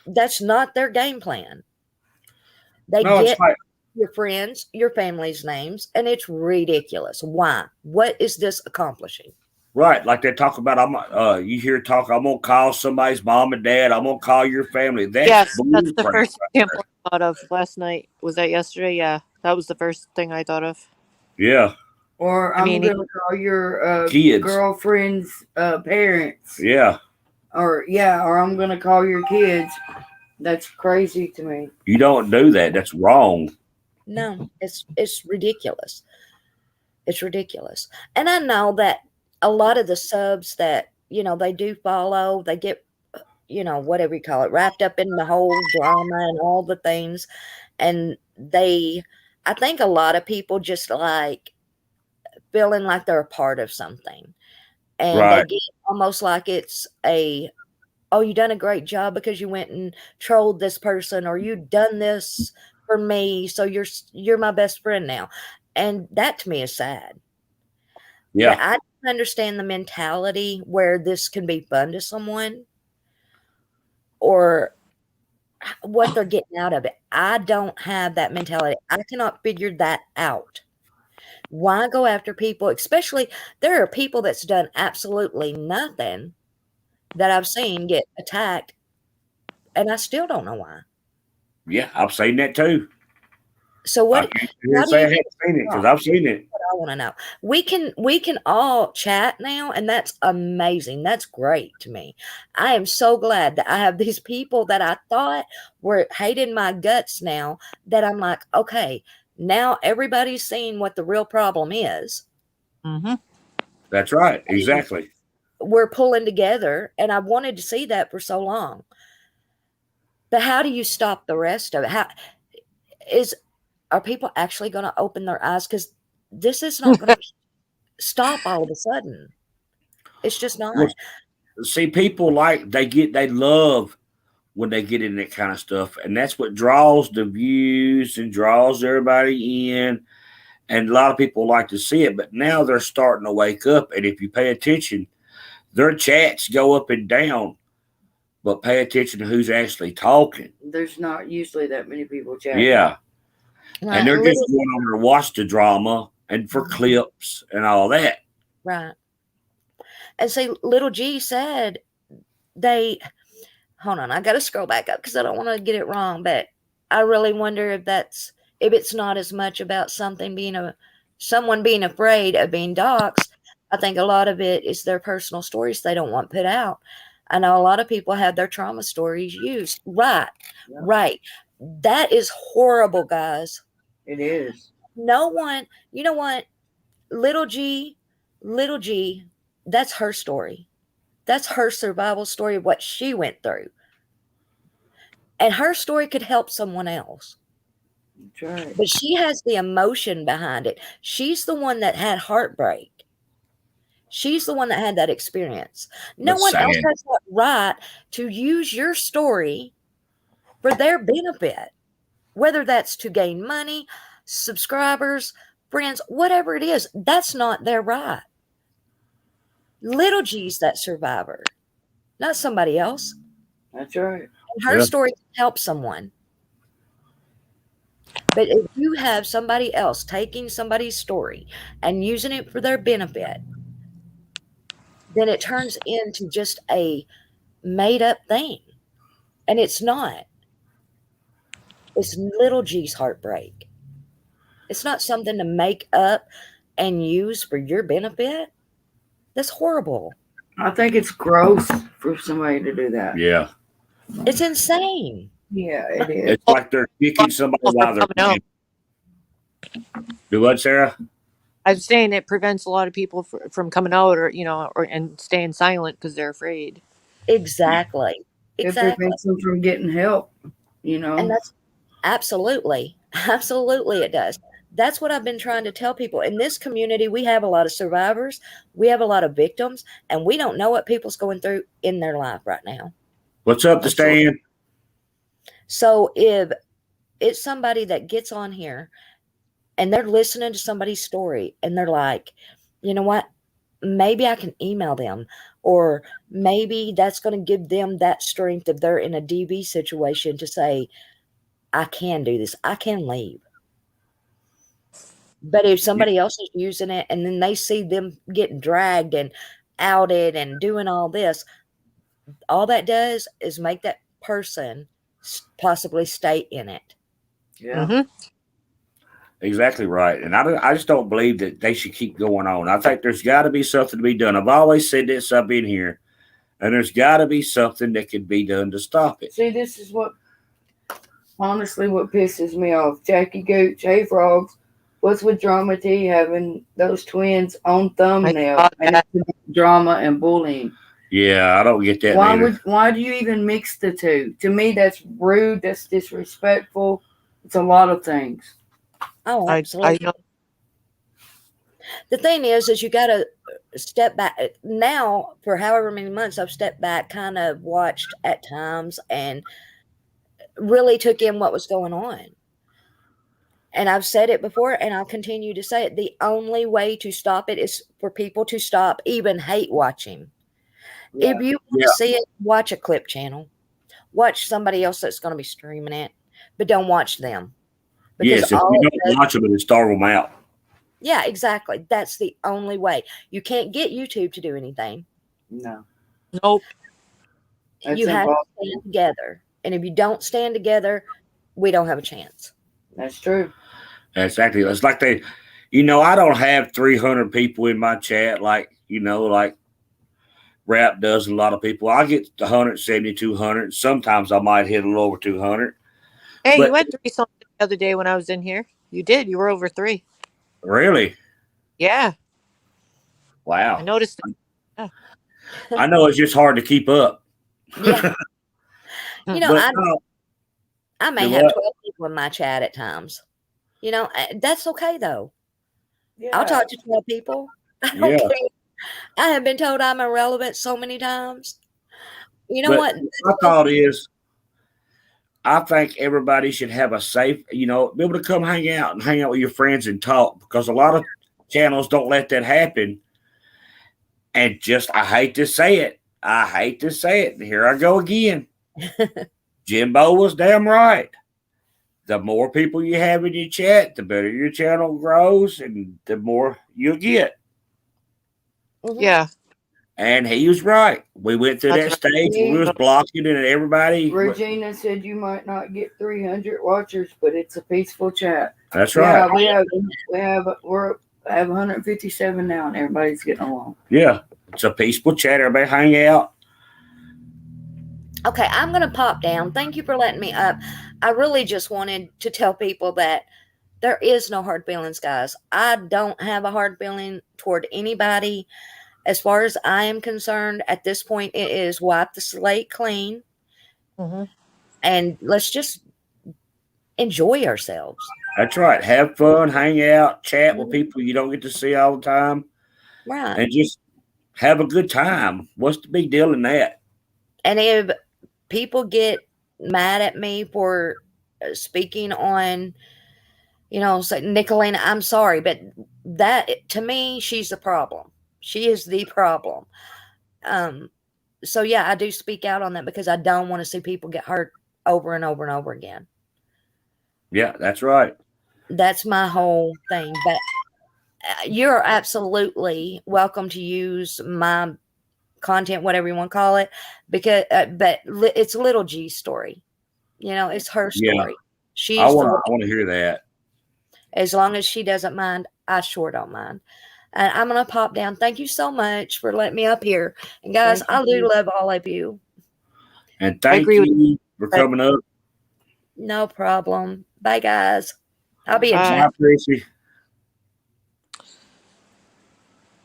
That's not their game plan. They No, it's get like your friends, your family's names, and it's ridiculous. Why? What is this accomplishing? right, like they talk about. You hear talk. I'm gonna call somebody's mom and dad. I'm gonna call your family. That's Yes, that's bull the crap. first example I thought of last night. Was that yesterday? Yeah, that was the first thing I thought of. Yeah, Or I I'm mean, gonna call your kids. girlfriend's parents. Yeah, Or I'm gonna call your kids. That's crazy to me. you don't do that. That's wrong. No, it's ridiculous. It's ridiculous. And I know that a lot of the subs that, they do follow, they get, whatever you call it, wrapped up in the whole drama and all the things. And I think a lot of people just like feeling like they're a part of something. And they Right. get almost like it's oh, you done a great job because you went and trolled this person, or you done this for me, so you're my best friend now. And that to me is sad. But Yeah. I don't understand the mentality where this can be fun to someone or what they're getting out of it. I don't have that mentality. I cannot figure that out. Why go after people? Especially there are people that's done absolutely nothing that I've seen get attacked, and I still don't know why. Yeah, I've seen that too. So I what? can't How do say I you haven't get seen it because wrong? I've seen it. What I want to know. We can all chat now, and that's amazing. That's great to me. I am so glad that I have these people that I thought were hating my guts now that I'm like, okay, now everybody's seeing what the real problem is. mm-hmm. That's right. And Exactly. we're pulling together, and I wanted to see that for so long. But how do you stop the rest of it? How is are people actually going to open their eyes? Because this is not going to stop all of a sudden. It's just Well, not. see, people like they love when they get in that kind of stuff, and that's what draws the views and draws everybody in. And a lot of people like to see it, but now they're starting to wake up. And if you pay attention, their chats go up and down, but pay attention to who's actually talking. There's not usually that many people chatting. Yeah. And Right. they're just going over to watch the drama and for clips and all that. Right. And see, Little G said they, hold on, I got to scroll back up because I don't want to get it wrong, but I really wonder if it's not as much about someone being afraid of being doxxed. I think a lot of it is their personal stories they don't want put out. I know a lot of people have their trauma stories used. Right. Yeah. Right. That is horrible, guys. It is. No one, you know what? Little G, that's her story. That's her survival story of what she went through. And her story could help someone else. That's right. But she has the emotion behind it. She's the one that had heartbreak. She's the one that had that experience. No That's one else sad. has that right to use your story for their benefit. whether that's to gain money, subscribers, friends, whatever it is, that's not their right. Little G's that survivor, not somebody else. That's right. And her Yeah. story can help someone. But if you have somebody else taking somebody's story and using it for their benefit, then it turns into just a made up thing. And it's not. It's little G's heartbreak. It's not something to make up and use for your benefit. That's horrible. I think it's gross for somebody to do that. Yeah. It's insane. Yeah, it is. It's like they're kicking somebody while they're coming out. Do what, Sarah? I was saying it prevents a lot of people from coming out, or and staying silent because they're afraid. Exactly. It Exactly. prevents them from getting help, And that's absolutely it does. That's what I've been trying to tell people. In this community, we have a lot of survivors, we have a lot of victims, and we don't know what people's going through in their life right now. What's up, the stand? So if it's somebody that gets on here and they're listening to somebody's story and they're like, you know what, maybe I can email them, or maybe that's going to give them that strength if they're in a DV situation to say, I can do this, I can leave. But if somebody else is using it and then they see them getting dragged and outed and doing all this, all that does is make that person possibly stay in it. yeah. Mm-hmm. Exactly right. And I just don't believe that they should keep going on. I think there's got to be something to be done. I've always said this up in here, and there's got to be something that can be done to stop it. See, this is what pisses me off. Jackie Gooch, Hey Frogs, what's with Drama T having those twins on thumbnail and it's drama and bullying? Yeah, I don't get that. Why do you even mix the two? To me, that's rude. That's disrespectful. It's a lot of things. Oh, absolutely. I know. The thing is you got to step back. Now, for however many months, I've stepped back, kind of watched at times, and really took in what was going on. And I've said it before, and I'll continue to say it. The only way to stop it is for people to stop even hate watching. Yeah. If you want to see it, watch a clip channel. Watch somebody else that's going to be streaming it, but don't watch them. Yes, if you don't watch them, it'll starve them out. Yeah, exactly. That's the only way. You can't get YouTube to do anything. No. Nope. You have to stand together. And if you don't stand together, we don't have a chance. That's true. Exactly. It's like I don't have 300 people in my chat like Rap does a lot of people. I get 170, 200. Sometimes I might hit a little over 200. Hey, you had 3 something the other day when I was in here. You did. You were over 3. Really? Yeah. Wow. I noticed. Yeah. I know it's just hard to keep up. Yeah. I may have 12 people in my chat at times. That's okay, though. Yeah. I'll talk to 12 people. I don't care. I have been told I'm irrelevant so many times. What? My thought is, I think everybody should have a safe, be able to come hang out with your friends and talk, because a lot of channels don't let that happen. And I hate to say it. Here I go again. Jimbo was damn right. The more people you have in your chat, the better your channel grows and the more you'll get. Yeah. And he was right. We went through that stage where we was blocking and everyevery. Regina said you might not get 300 watchers, but it's a peaceful chat. That's right. Yeah, we have 157 now, and everybody's getting along. Yeah, it's a peaceful chat. Everybody hang out. Okay, I'm gonna pop down. Thank you for letting me up. I really just wanted to tell people that there is no hard feelings, guys. I don't have a hard feeling toward anybody. As far as I am concerned, at this point, it is wipe the slate clean. Mm-hmm. And let's just enjoy ourselves. That's right. Have fun, hang out, chat with people you don't get to see all the time. Right. And just have a good time. What's the big deal in that? And if people get mad at me for speaking on, so Nicolina, I'm sorry, but that to me, she's the problem. She is the problem. So yeah, I do speak out on that because I don't want to see people get hurt over and over and over again. Yeah, that's right. That's my whole thing. But you're absolutely welcome to use my content, whatever you want to call it, because but it's little G's story. It's her Yeah. story. I She's the one. want to hear that. As long as she doesn't mind, I sure don't mind. And I'm gonna pop down. Thank you so much for letting me up here. And guys, I do love all of you. And thank you for coming up. No problem. Bye, guys. I'll be in Bye, chat. Tracy.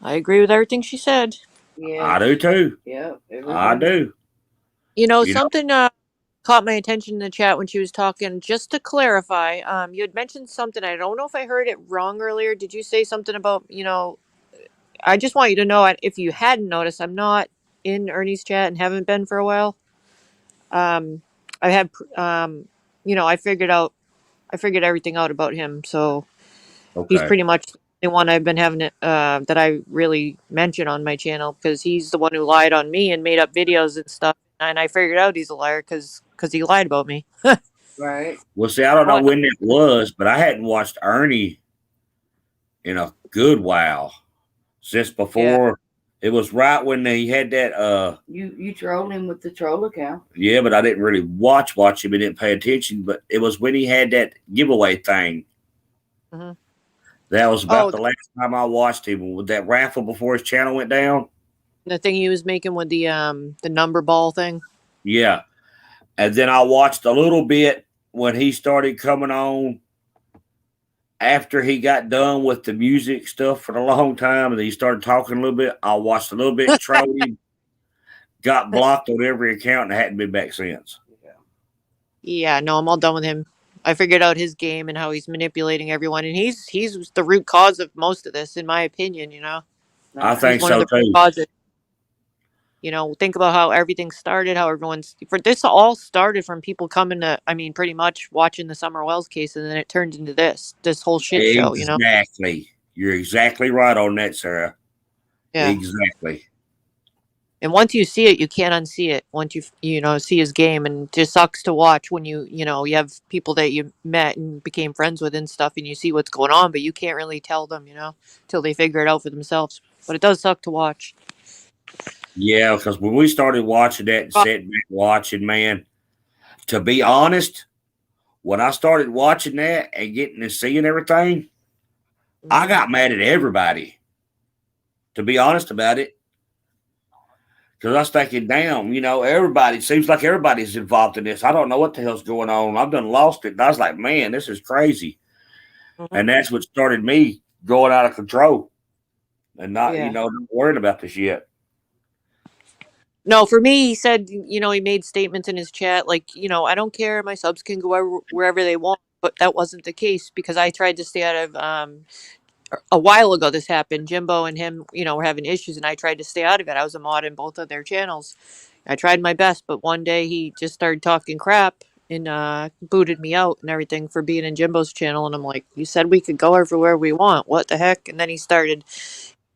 I agree with everything she said. Yeah. I do too. Yeah. I do. Something caught my attention in the chat when she was talking. Just to clarify, you had mentioned something. I don't know if I heard it wrong earlier. Did you say something about, I just want you to know, if you hadn't noticed, I'm not in Ernie's chat and haven't been for a while. I have, I figured everything out about him. So he's pretty much the one I've been having that I really mention on my channel, because he's the one who lied on me and made up videos and stuff. And I figured out he's a liar because he lied about me. Right. Well, see, I don't know when it was, but I hadn't watched Ernie in a good while since before. It was right when he had that. You trolled him with the troll account. Yeah, but I didn't really watch him. I didn't pay attention. But it was when he had that giveaway thing. Mm-hmm. That was about the last time I watched him, with that raffle before his channel went down. The thing he was making with the number ball thing. Yeah, and then I watched a little bit when he started coming on. After he got done with the music stuff for a long time, and he started talking a little bit, I watched a little bit, trolled him, got blocked on every account, and I hadn't been back since. Yeah, no, I'm all done with him. I figured out his game and how he's manipulating everyone, and he's the root cause of most of this, in my opinion. I think so too. Think about how everything started, how this all started from people coming to, pretty much watching the Summer Wells case, and then it turned into this whole shit show, Exactly. You're exactly right on that, Sarah. Yeah. Exactly. And once you see it, you can't unsee it. Once you see his game, and it just sucks to watch when you have people that you met and became friends with and stuff, and you see what's going on, but you can't really tell them, till they figure it out for themselves. But it does suck to watch. Yeah, because when we started watching that and sitting back watching, man, to be honest, when I started watching that and getting to seeing everything, I got mad at everybody, to be honest about it. Because I was thinking, damn, everybody, seems like everybody's involved in this. I don't know what the hell's going on. I've done lost it. And I was like, man, this is crazy. Mm-hmm. And that's what started me going out of control and not, not worrying about this yet. No, for me, he said, he made statements in his chat like, I don't care. My subs can go wherever they want. But that wasn't the case, because I tried to stay out of, a while ago this happened. Jimbo and him, were having issues, and I tried to stay out of it. I was a mod in both of their channels. I tried my best, but one day he just started talking crap and booted me out and everything for being in Jimbo's channel. And I'm like, you said we could go everywhere we want. What the heck? And then he started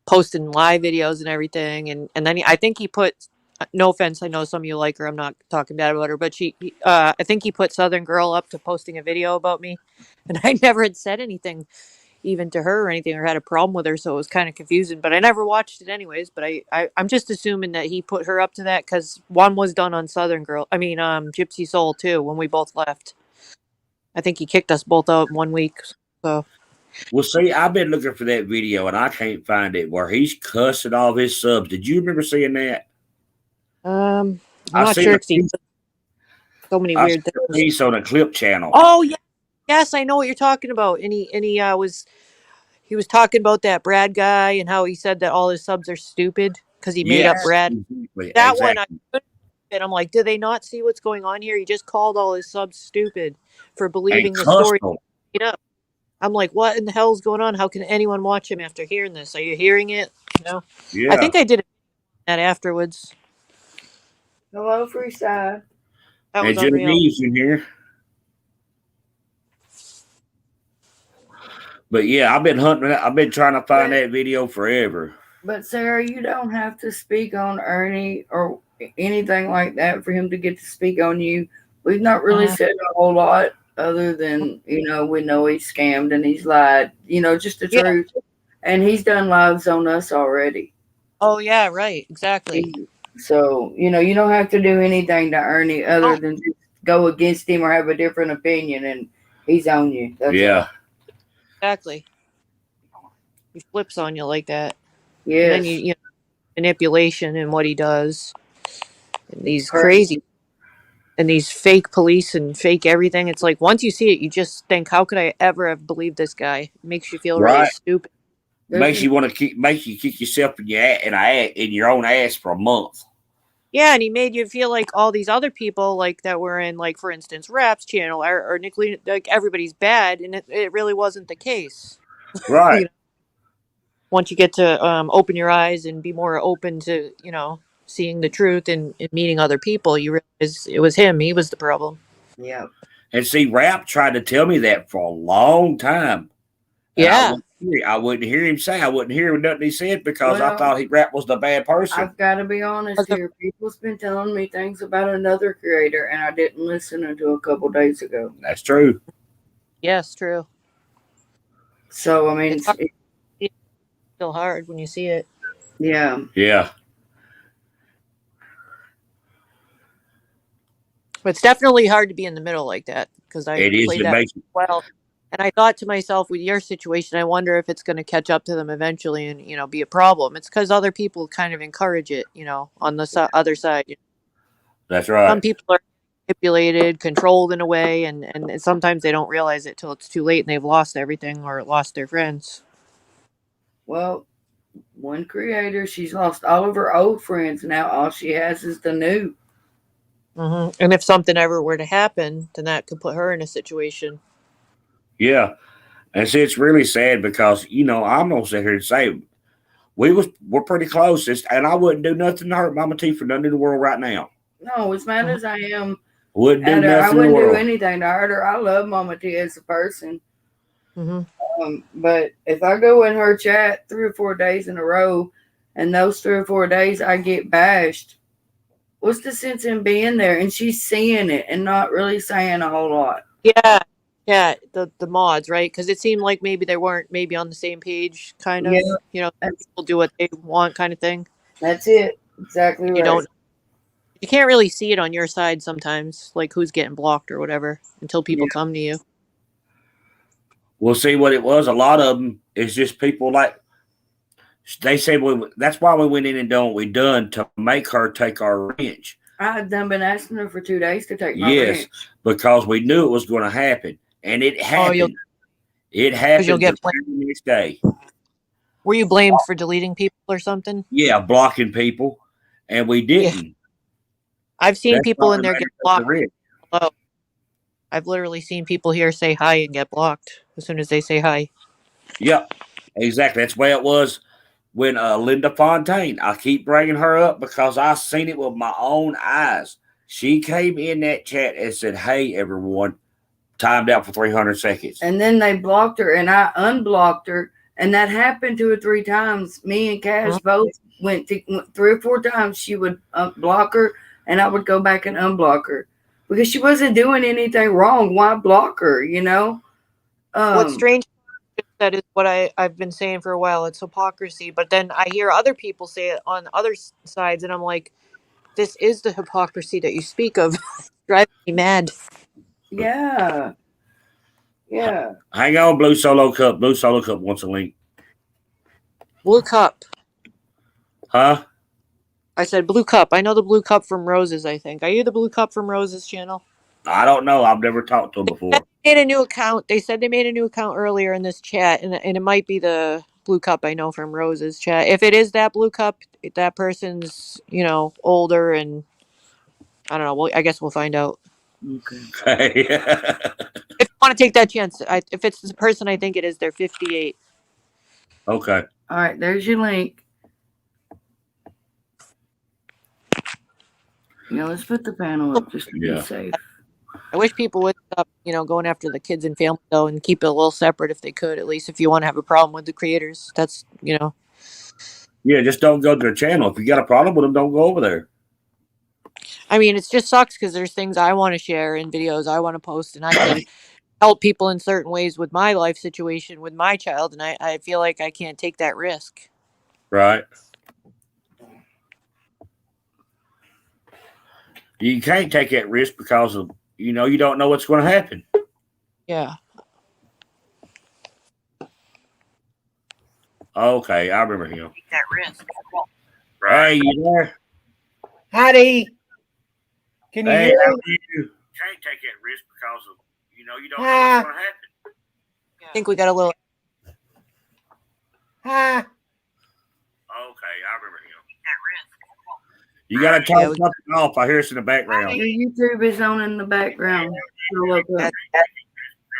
posting live videos and everything. And then I think he put, no offense, I know some of you like her, I'm not talking bad about her, but I think he put Southern Girl up to posting a video about me. And I never had said anything even to her or anything, or had a problem with her, so it was kind of confusing, but I never watched it anyways. But I'm just assuming that he put her up to that, because one was done on Southern Girl, Gypsy Soul too, when we both left. I think he kicked us both out in 1 week. So, well, see, I've been looking for that video and I can't find it, where he's cussing all his subs. Did you remember seeing that? I'm not sure, because so many weird things. He's on a clip channel. Oh yeah, yes, I know what you're talking about. And he was talking about that Brad guy and how he said that all his subs are stupid because he made up Brad. Exactly, that one, I'm like, do they not see what's going on here? He just called all his subs stupid for believing the story. I'm like, what in the hell is going on? How can anyone watch him after hearing this? Are you hearing it? Yeah. I think I did that afterwards. Hello, Freestyle. That was unreal. In here. But yeah, I've been hunting. I've been trying to find that video forever. But Sarah, you don't have to speak on Ernie or anything like that for him to get to speak on you. We've not really said a whole lot other than, we know he's scammed and he's lied, just the Yeah. truth. And he's done lives on us already. Oh yeah, right, exactly. So, you don't have to do anything to Ernie other Oh. than just go against him or have a different opinion and he's on you. That's Yeah. all. Exactly. He flips on you like that. Yes. And then you know, manipulation and what he does. And these crazy and these fake police and fake everything. It's like once you see it, you just think, how could I ever have believed this guy? It makes you feel really Right. stupid. Makes you want to makes you kick yourself in your own ass for a month. Yeah, and he made you feel like all these other people, like that were in, like for instance, Rap's channel or Nicolina, like everybody's bad, and it really wasn't the case. Right. You know, once you get to open your eyes and be more open to seeing the truth and meeting other people, you realize it was him. He was the problem. Yeah. And see, Rap tried to tell me that for a long time. And Yeah. I wouldn't hear him say. I wouldn't hear nothing he said because I thought Rap was the bad person. I've got to be honest here. People's been telling me things about another creator, and I didn't listen until a couple days ago. That's true. Yes, true. So I mean, it's still hard when you see it. Yeah. Yeah. But it's definitely hard to be in the middle like that because I played that well. And I thought to myself, with your situation, I wonder if it's going to catch up to them eventually and, be a problem. It's because other people kind of encourage it, on the other side. That's right. Some people are manipulated, controlled in a way, and sometimes they don't realize it till it's too late and they've lost everything or lost their friends. Well, one creator, she's lost all of her old friends. Now all she has is the new. Mm-hmm. And if something ever were to happen, then that could put her in a situation. Yeah. And see, it's really sad because, I'm going to sit here and say we're pretty close. And I wouldn't do nothing to hurt Mama T for nothing in the world right now. No, as mad as I am, wouldn't do nothing I wouldn't in the world. do anything to hurt her. I love Mama T as a person. Mm-hmm. But if I go in her chat 3 or 4 days in a row, and those 3 or 4 days I get bashed, what's the sense in being there? And she's seeing it and not really saying a whole lot. Yeah, the mods, right? Because it seemed like maybe they weren't maybe on the same page, kind of. Yeah, people do what they want, kind of thing. That's it. Exactly right. You can't really see it on your side sometimes, like who's getting blocked or whatever, until people come to you. We'll see what it was. A lot of them is just people like they say. That's why we went in and done what we done to make her take our revenge. I had done been asking her for 2 days to take my revenge. Because we knew it was going to happen, and it happened. It happened you'll get the very next day. Were you blamed for deleting people or something? Yeah, blocking people, and we didn't. Yeah. I've seen people in there get blocked. Hello. I've literally seen people here say hi and get blocked as soon as they say hi. Yep, exactly. That's the way it was when Linda Fontaine. I keep bringing her up because I seen it with my own eyes. She came in that chat and said, "Hey, everyone, timed out for 300 seconds." And then they blocked her, and I unblocked her. And that happened 2 or 3 times. Me and Cash both went 3 or 4 times. She would block her, and I would go back and unblock her. Because she wasn't doing anything wrong. Why block her, What's strange that is what I've been saying for a while. It's hypocrisy. But then I hear other people say it on other sides, and I'm like, this is the hypocrisy that you speak of. Driving me mad. Yeah. Yeah. Hang on, Blue Solo Cup. Blue Solo Cup wants a link. Blue Cup. Huh? I said Blue Cup. I know the Blue Cup from Roses, I think. Are you the Blue Cup from Roses channel? I don't know. I've never talked to them before. They made a new account. They said they made a new account earlier in this chat, and it might be the Blue Cup I know from Roses chat. If it is that Blue Cup, that person's, older, and I don't know. Well, I guess we'll find out. Okay. If you want to take that chance, if it's the person I think it is, they're 58. Okay. All right, there's your link. Let's put the panel up just to be safe. I wish people would stop, going after the kids and family though, and keep it a little separate if they could. At least if you want to have a problem with the creators, that's Yeah, just don't go to their channel. If you got a problem with them, don't go over there. I mean, it just sucks because there's things I want to share and videos I want to post, and I could help people in certain ways with my life situation with my child, and I feel like I can't take that risk. Right. You can't take that risk because of, you don't know what's going to happen. Yeah. Okay, I remember him. That risk. Hey, you there? Howdy. Can you Hey, hear how me? are you? Can't take that risk because of, you don't know what's going to happen. I think we got a little. Hi. Okay, I remember him. You got to turn something off. I hear us in the background. Your YouTube is on in the background. So look up.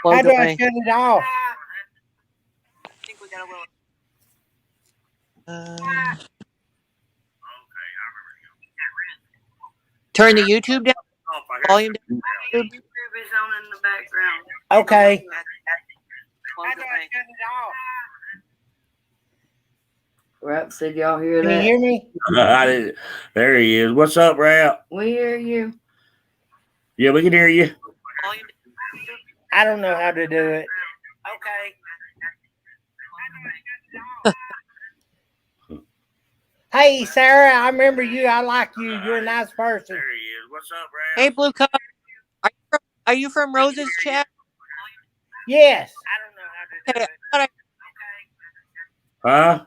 How do I shut it off? I think we got a little. Turn the YouTube down. Volume down. YouTube is on in the background. Okay. How do I shut it off? Rap said, y'all hear Can you that? hear me? I didn't. There he is. What's up, Rap? We hear you. Yeah, we can hear you. I don't know how to do it. Okay. Hey, Sarah, I remember you. I like you. You're a nice person. There he is. What's up, Rap? Hey, Blue Cup. Are you from Rose's chat? Yes. I don't know how to do it. Huh?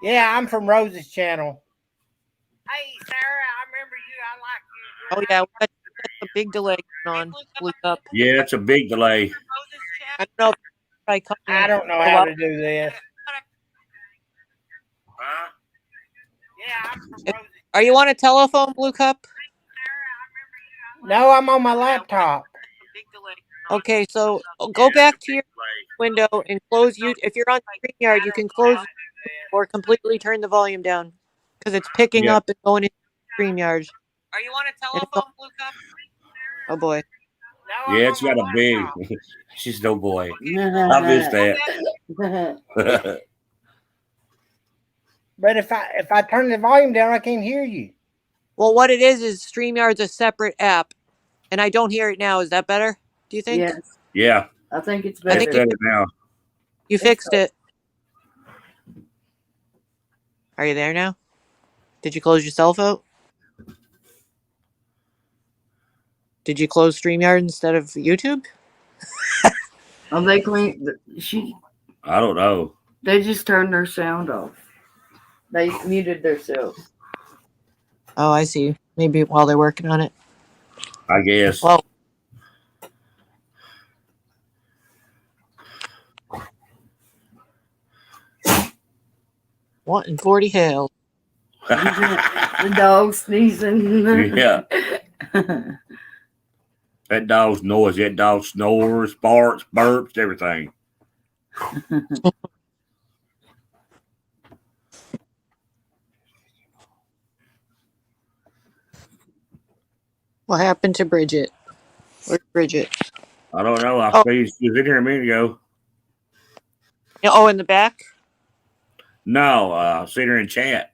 Yeah, I'm from Rose's channel. Hey, Sarah, I remember you. I like you. Oh yeah, that's a big delay going on, Blue Cup. Yeah, it's a big delay. I don't know. If I don't know how to do this. Huh? Yeah, I'm from Rose's. Are you on a telephone, Blue Cup? No, I'm on my laptop. Okay, so go back to your window and close you. If you're on StreamYard, you can close or completely turn the volume down because it's picking up and going into StreamYard. Are you on a telephone, Blue Cup? Oh boy. Yeah, it's got a big. She's no boy. I missed that. But if I turn the volume down, I can't hear you. Well, what it is StreamYard's a separate app, and I don't hear it now. Is that better? Do you think? Yes. Yeah. I think it's It's better. better now. You fixed it. Are you there now? Did you close yourself out? Did you close StreamYard instead of YouTube? Oh, they clean. I don't know. They just turned their sound off. They muted themselves. Oh, I see. Maybe while they're working on it. I guess. Well, what in 40 hell? The dog sneezing. Yeah. That dog's noisy. That dog snores, farts, burps, everything. What happened to Bridget? Where's Bridget? I don't know. I see she was in here a minute ago. Oh, in the back? No, I seen her in chat.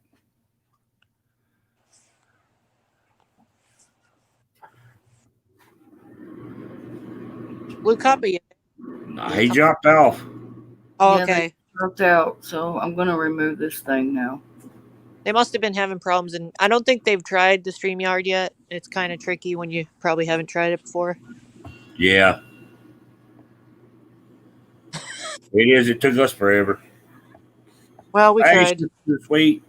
Blue Copy. No, he dropped off. Oh, Yeah, okay. Dropped out, so I'm gonna remove this thing now. They must have been having problems, and I don't think they've tried the StreamYard yet. It's kind of tricky when you probably haven't tried it before. Yeah. It is. It took us forever. Well, we tried. Sweet.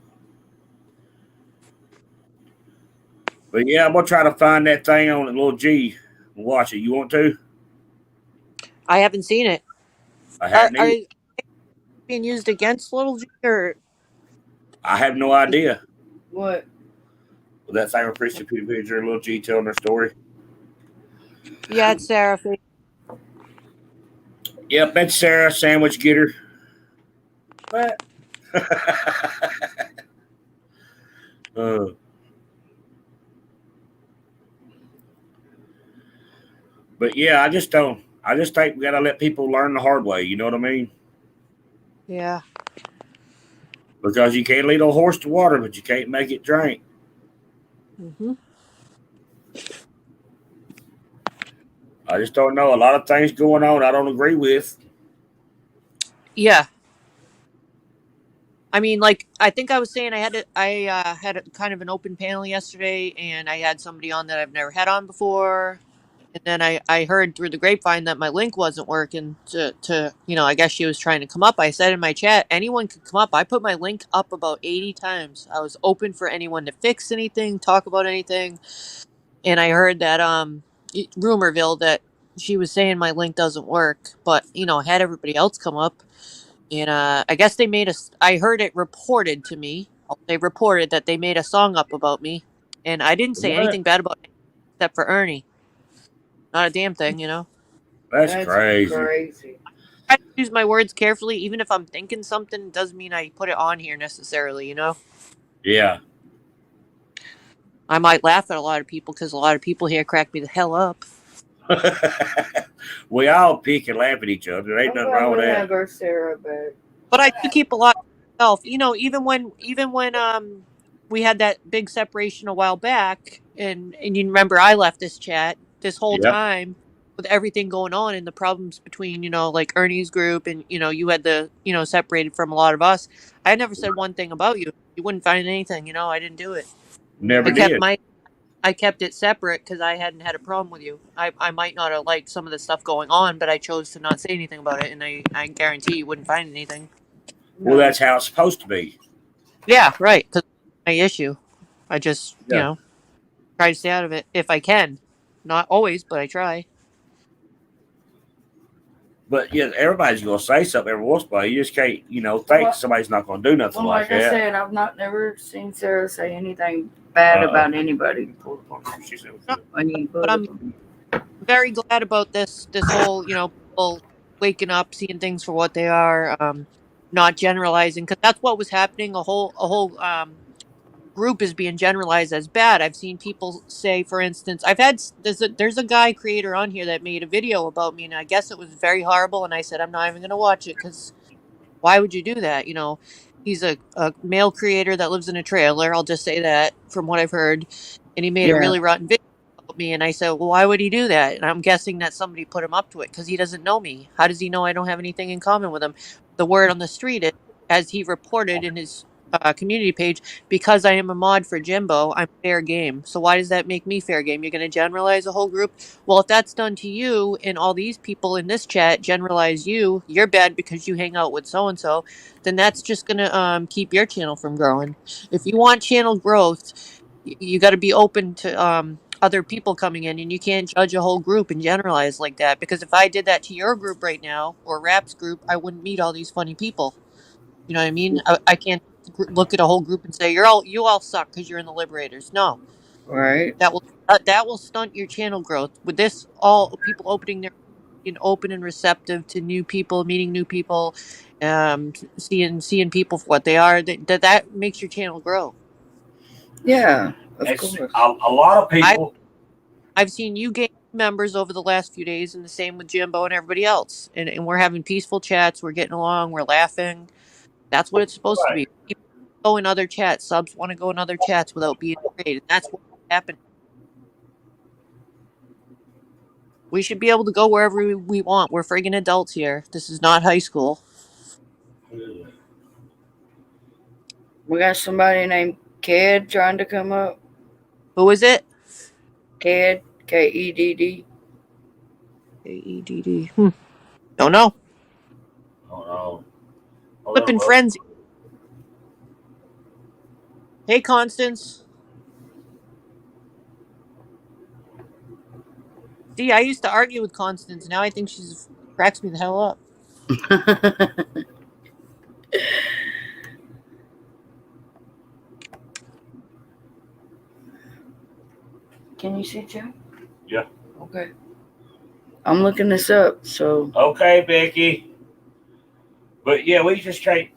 But yeah, I'm gonna try to find that thing on the little G and watch it. You want to? I haven't seen it. I haven't. Are they being used against Little G, or I have no idea. What? Well, that thing with Christian picture, little G telling their story. yeah, it's Sarah. Yep, that's Sarah, sandwich getter. What? But yeah, I just don't. I just think we got to let people learn the hard way. You know what I mean? Yeah. Because you can't lead a horse to water, but you can't make it drink. Mm-hmm. I just don't know. A lot of things going on I don't agree with. Yeah. I mean, like I think I was saying, I had a, kind of an open panel yesterday, and I had somebody on that I've never had on before. And then I heard through the grapevine that my link wasn't working to I guess she was trying to come up. I said in my chat, anyone could come up. I put my link up about 80 times. I was open for anyone to fix anything, talk about anything. And I heard that Rumorville that she was saying my link doesn't work, but I had everybody else come up. And I guess they made I heard it reported to me. They reported that they made a song up about me. And I didn't say What? anything bad about it except for Ernie. Not a damn thing. That's That's crazy. crazy. I choose my words carefully. Even if I'm thinking something, doesn't mean I put it on here necessarily. Yeah. I might laugh at a lot of people because a lot of people here crack me the hell up. We all pick and laugh at each other. There ain't I'm nothing glad wrong with we that. have our Sarah back. But I do keep a lot to myself. Even when we had that big separation a while back, and you remember I left this chat this whole Yep. time with everything going on and the problems between like Ernie's group and you had the separated from a lot of us. I never said one thing about you. You wouldn't find anything. I didn't do it. Never I kept did. my I kept it separate because I hadn't had a problem with you. I might not have liked some of the stuff going on, but I chose to not say anything about it, and I guarantee you wouldn't find anything. Well, No. that's how it's supposed to be. Yeah, right. Because my issue. I just Yeah. try to stay out of it if I can. Not always, but I try. But yeah, everybody's gonna say something every once in a while. You just can't, think Well, somebody's not gonna do nothing well, like like I that. said, I've never seen Sarah say anything bad about anybody. No, When you put but it, I'm very glad about this whole people waking up, seeing things for what they are, not generalizing because that's what was happening. A whole group is being generalized as bad. I've seen people say, for instance, there's a guy creator on here that made a video about me, and I guess it was very horrible. And I said I'm not even going to watch it because why would you do that? He's a male creator that lives in a trailer. I'll just say that from what I've heard, and he made a yeah, really rotten video about me. And I said, well, why would he do that? And I'm guessing that somebody put him up to it because he doesn't know me. How does he know I don't have anything in common with him? The word on the street is, as he reported in his community page, because I am a mod for Jimbo, I'm fair game. So why does that make me fair game? You're going to generalize a whole group? Well, if that's done to you and all these people in this chat generalize you're bad because you hang out with so and so, then that's just going to keep your channel from growing. If you want channel growth, you got to be open to other people coming in, and you can't judge a whole group and generalize like that, because if I did that to your group right now or Rap's group, I wouldn't meet all these funny people. You know what I mean? I can't look at a whole group and say you all suck because you're in the Liberators. No, right. that will stunt your channel growth. With this, all people opening their being open and receptive to new people, meeting new people, seeing people for what they are. That makes your channel grow. Yeah, of It's course. a lot of I people. I've seen you gain members over the last few days, and the same with Jimbo and everybody else. And we're having peaceful chats. We're getting along. We're laughing. That's what it's supposed to Right. be. People go in other chats. Subs want to go in other chats without being afraid. And that's what's happening. We should be able to go wherever we want. We're friggin' adults here. This is not high school. We got somebody named Ked trying to come up. Who is it? Ked, Kedd. AEDD. Don't know. Oh no. Flipping frenzy. Hey, Constance. See, I used to argue with Constance. Now I think she's cracks me the hell up. Can you see Joe? Yeah. Okay. I'm looking this up, so. Okay, Becky. But yeah, we just can't.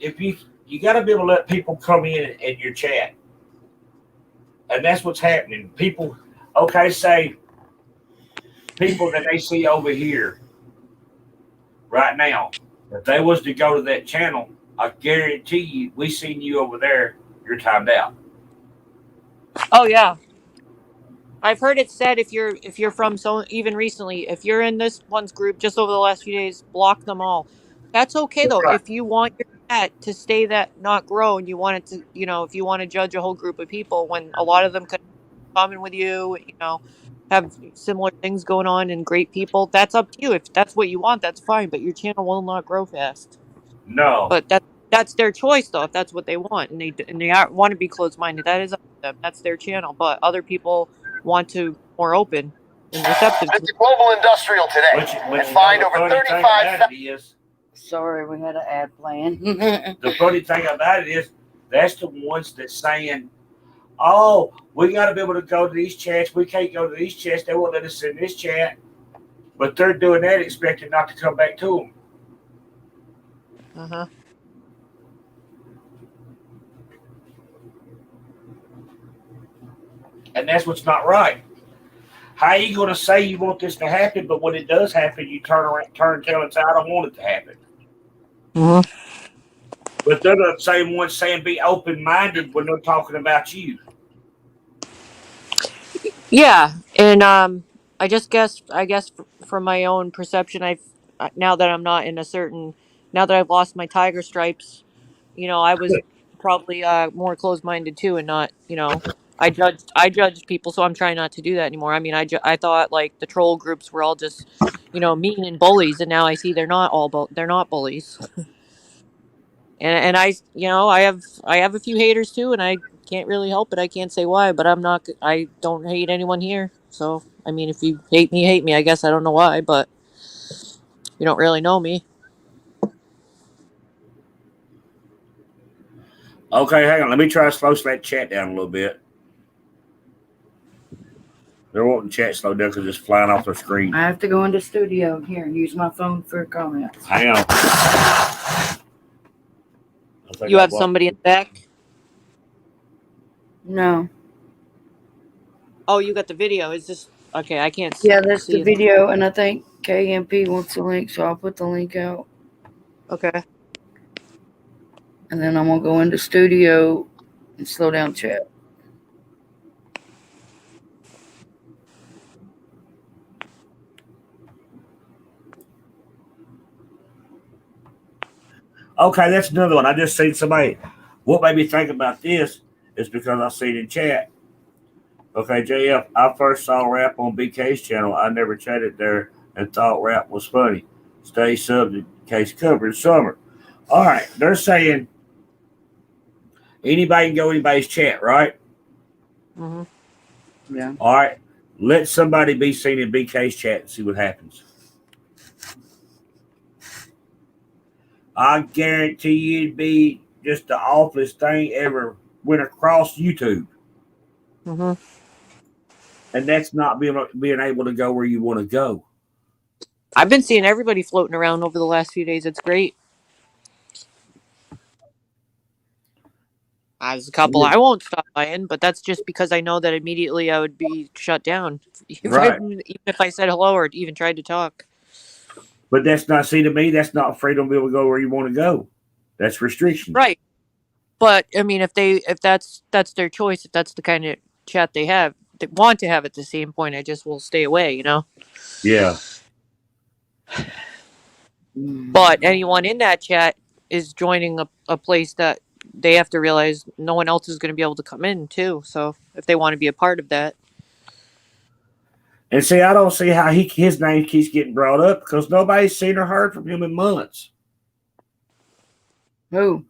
If you got to be able to let people come in your chat, and that's what's happening. People, okay, say people that they see over here right now, if they was to go to that channel, I guarantee you, we seen you over there, you're timed out. Oh yeah. I've heard it said if you're from so even recently, if you're in this one's group just over the last few days, block them all. That's okay That's though. right. If you want your chat to stay that not grow and you want it to, if you want to judge a whole group of people when a lot of them could common with you, have similar things going on and great people, that's up to you. If that's what you want, that's fine, but your channel will not grow fast. No. But that's their choice though, if that's what they want and they want to be closed minded. That is up to them. That's their channel. But other people want to be more open and receptive to It's global industrial today. But And find over funny thing 35,000. about it is, Sorry, we had an ad plan. the funny thing about it is, that's the ones that's saying, oh, we got to be able to go to these chats. We can't go to these chats. They won't let us in this chat. But they're doing that expecting not to come back to them. Uh-huh. And that's what's not right. How are you going to say you want this to happen, but when it does happen, you turn and tell it, I don't want it to happen. Mm-hmm. But they're the same ones saying be open-minded when they're talking about you. Yeah, and I guess from my own perception, now that I'm not in now that I've lost my tiger stripes, I was probably more closed-minded too, and not, I judged people, so I'm trying not to do that anymore. I mean, I thought like the troll groups were all just, mean and bullies, and now I see they're not they're not bullies. And I have a few haters too, and I can't really help it. I can't say why, but I don't hate anyone here. So I mean, if you hate me. I guess I don't know why, but you don't really know me. Okay, hang on. Let me try to slow that chat down a little bit. They're wanting chat slowed down because it's flying off their screen. I have to go into studio here and use my phone for comments. Hang on. You have somebody in the back? No. Oh, you got the video. Is this okay? I can't see. Yeah, that's the video, and I think KMP wants the link, so I'll put the link out. Okay. And then I'm going to go into studio and slow down chat. Okay, that's another one. I just seen somebody. What made me think about this is because I seen in chat. Okay, JF, I first saw rap on BK's channel. I never chatted there and thought rap was funny. Stay subbed in case covered summer. All right, they're saying anybody can go anybody's chat, right? Mm-hmm. Yeah. All right, let somebody be seen in BK's chat and see what happens. I guarantee you it'd be just the awfulest thing ever went across YouTube. Mm-hmm. And that's not being able to go where you want to go. I've been seeing everybody floating around over the last few days. It's great. There's a couple I won't stop buying, but that's just because I know that immediately I would be shut down. Right. Even if I said hello or even tried to talk. But that's not, see, to me, that's not freedom to be able to go where you want to go. That's restriction. Right. But I mean, if that's their choice, if that's the kind of chat they want to have at the same point, I just will stay away, Yeah. But anyone in that chat is joining a place that they have to realize no one else is going to be able to come in too. So if they want to be a part of that. And see, I don't see how his name keeps getting brought up because nobody's seen or heard from him in months. Who?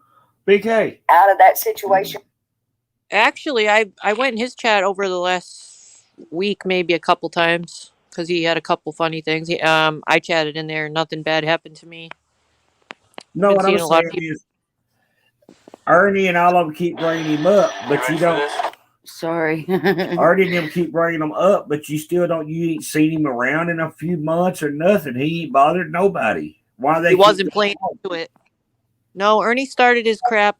BK. Out of that situation. Actually, I went in his chat over the last week, maybe a couple times, because he had a couple funny things. I chatted in there, nothing bad happened to me. No, what I'm saying is Ernie and all of them keep bringing him up, but you don't. Sorry. Ernie and them keep bringing him up, but you still don't. You ain't seen him around in a few months or nothing. He ain't bothered nobody. Why they? He wasn't playing into it. No, Ernie started his crap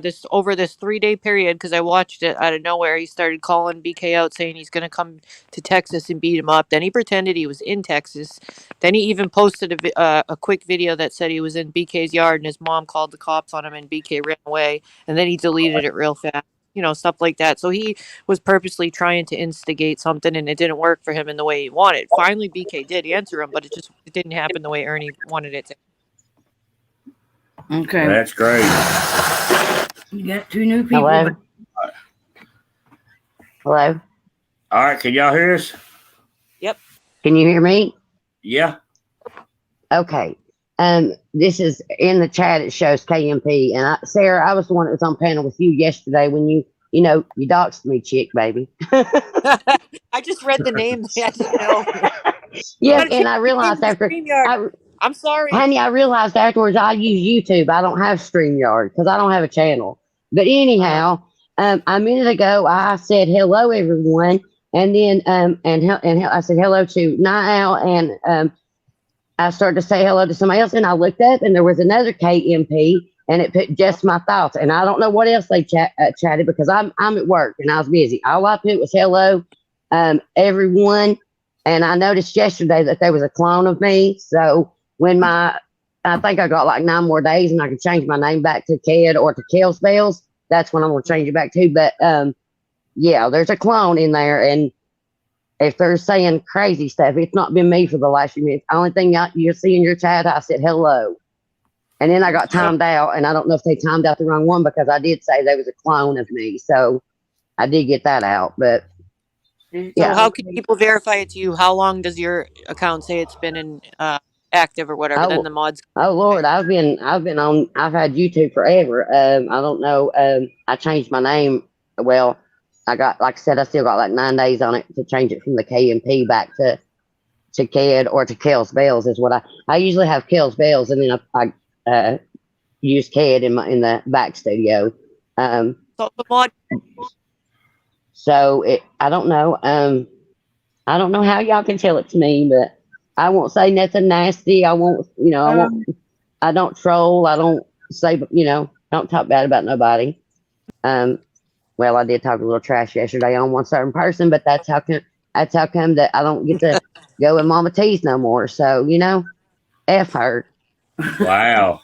this over this 3-day period, because I watched it out of nowhere. He started calling BK out saying he's going to come to Texas and beat him up. Then he pretended he was in Texas. Then he even posted a quick video that said he was in BK's yard and his mom called the cops on him and BK ran away. And then he deleted it real fast. Stuff like that. So he was purposely trying to instigate something, and it didn't work for him in the way he wanted. Finally, BK did answer him, but it didn't happen the way Ernie wanted it to. Okay. That's great. You got 2 new people. Hello. Hello. All right, can y'all hear us? Yep. Can you hear me? Yeah. Okay. This is in the chat. It shows KMP, and Sarah, I was the one that was on panel with you yesterday when you doxed me, chick, baby. I just read the name. I didn't know. Yes, and I realized after. I'm sorry, honey. I realized afterwards I use YouTube. I don't have StreamYard because I don't have a channel. But anyhow, a minute ago I said hello everyone, and then I said hello to Niall, and I started to say hello to somebody else, and I looked up and there was another KMP, and it put just my thoughts, and I don't know what else they chatted because I'm at work and I was busy. All I put was hello, everyone, and I noticed yesterday that there was a clone of me. So when I think I got like 9 more days and I could change my name back to Ked or to Kels Bells, that's when I'm gonna change it back to. But yeah, there's a clone in there, and if they're saying crazy stuff, it's not been me for the last few minutes. Only thing you see in your chat, I said hello. And then I got timed out, and I don't know if they timed out the wrong one because I did say there was a clone of me. So I did get that out. But yeah. So how can people verify it to you? How long does your account say it's been in active or whatever? Then the mods. Oh Lord, I've had YouTube forever. I don't know. I changed my name. Well, I got, like I said, I still got like 9 days on it to change it from the KMP back to Ked or to Kels Bells is what I usually have Kels Bells, and then I use Ked in the back studio. So the mod. So I don't know. I don't know how y'all can tell it to me, but I won't say nothing nasty. I won't. I don't troll. I don't say. Don't talk bad about nobody. Well, I did talk a little trash yesterday on one certain person, but that's how come that I don't get to go with Mama T's no more. So F her. Wow.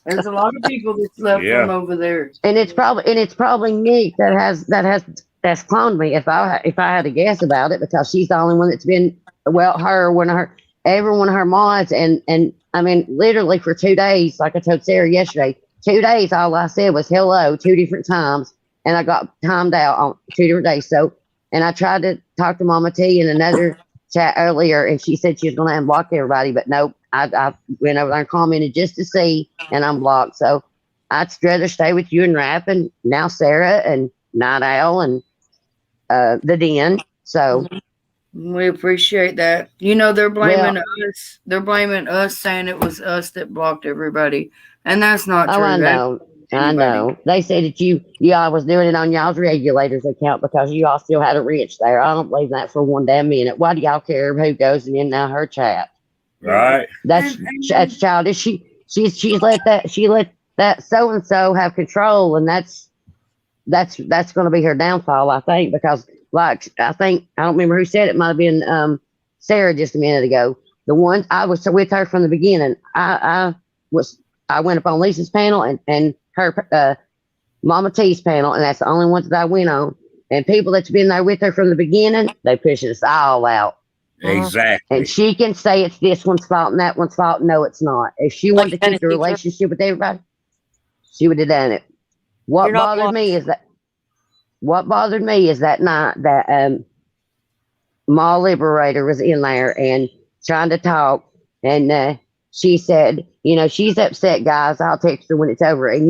There's a lot of people that's left from over there, and it's probably Nick that's cloned me. If I had to guess about it, because she's the only one that's been every one of her mods, and I mean literally for 2 days, like I told Sarah yesterday, 2 days all I said was hello 2 different times. And I got timed out on 2 different days. So, and I tried to talk to Mama T in another chat earlier, and she said she was going to unblock everybody, but nope. I went over there and commented just to see, and I'm blocked. So I'd rather stay with you and Rap, and now Sarah and Night Owl and the Den. So we appreciate that. They're blaming us. They're blaming us, saying it was us that blocked everybody, and that's not true. I know. I know. They said that y'all was doing it on y'all's regulators account because y'all still had a rich there. I don't believe that for one damn minute. Why do y'all care who goes in now her chat? Right. That's childish. She let that so and so have control, and that's going to be her downfall, I think, because I don't remember who said it. Might have been Sarah just a minute ago. The one I was with her from the beginning. I went up on Lisa's panel and her Mama T's panel, and that's the only ones that I went on. And people that's been there with her from the beginning, they push us all out. Exactly. And she can say it's this one's fault and that one's fault. No, it's not. If she wanted to keep the relationship with everybody, she would have done it. What bothered me is that night that Mall Liberator was in there and trying to talk, and she said, she's upset, guys. I'll text her when it's over. And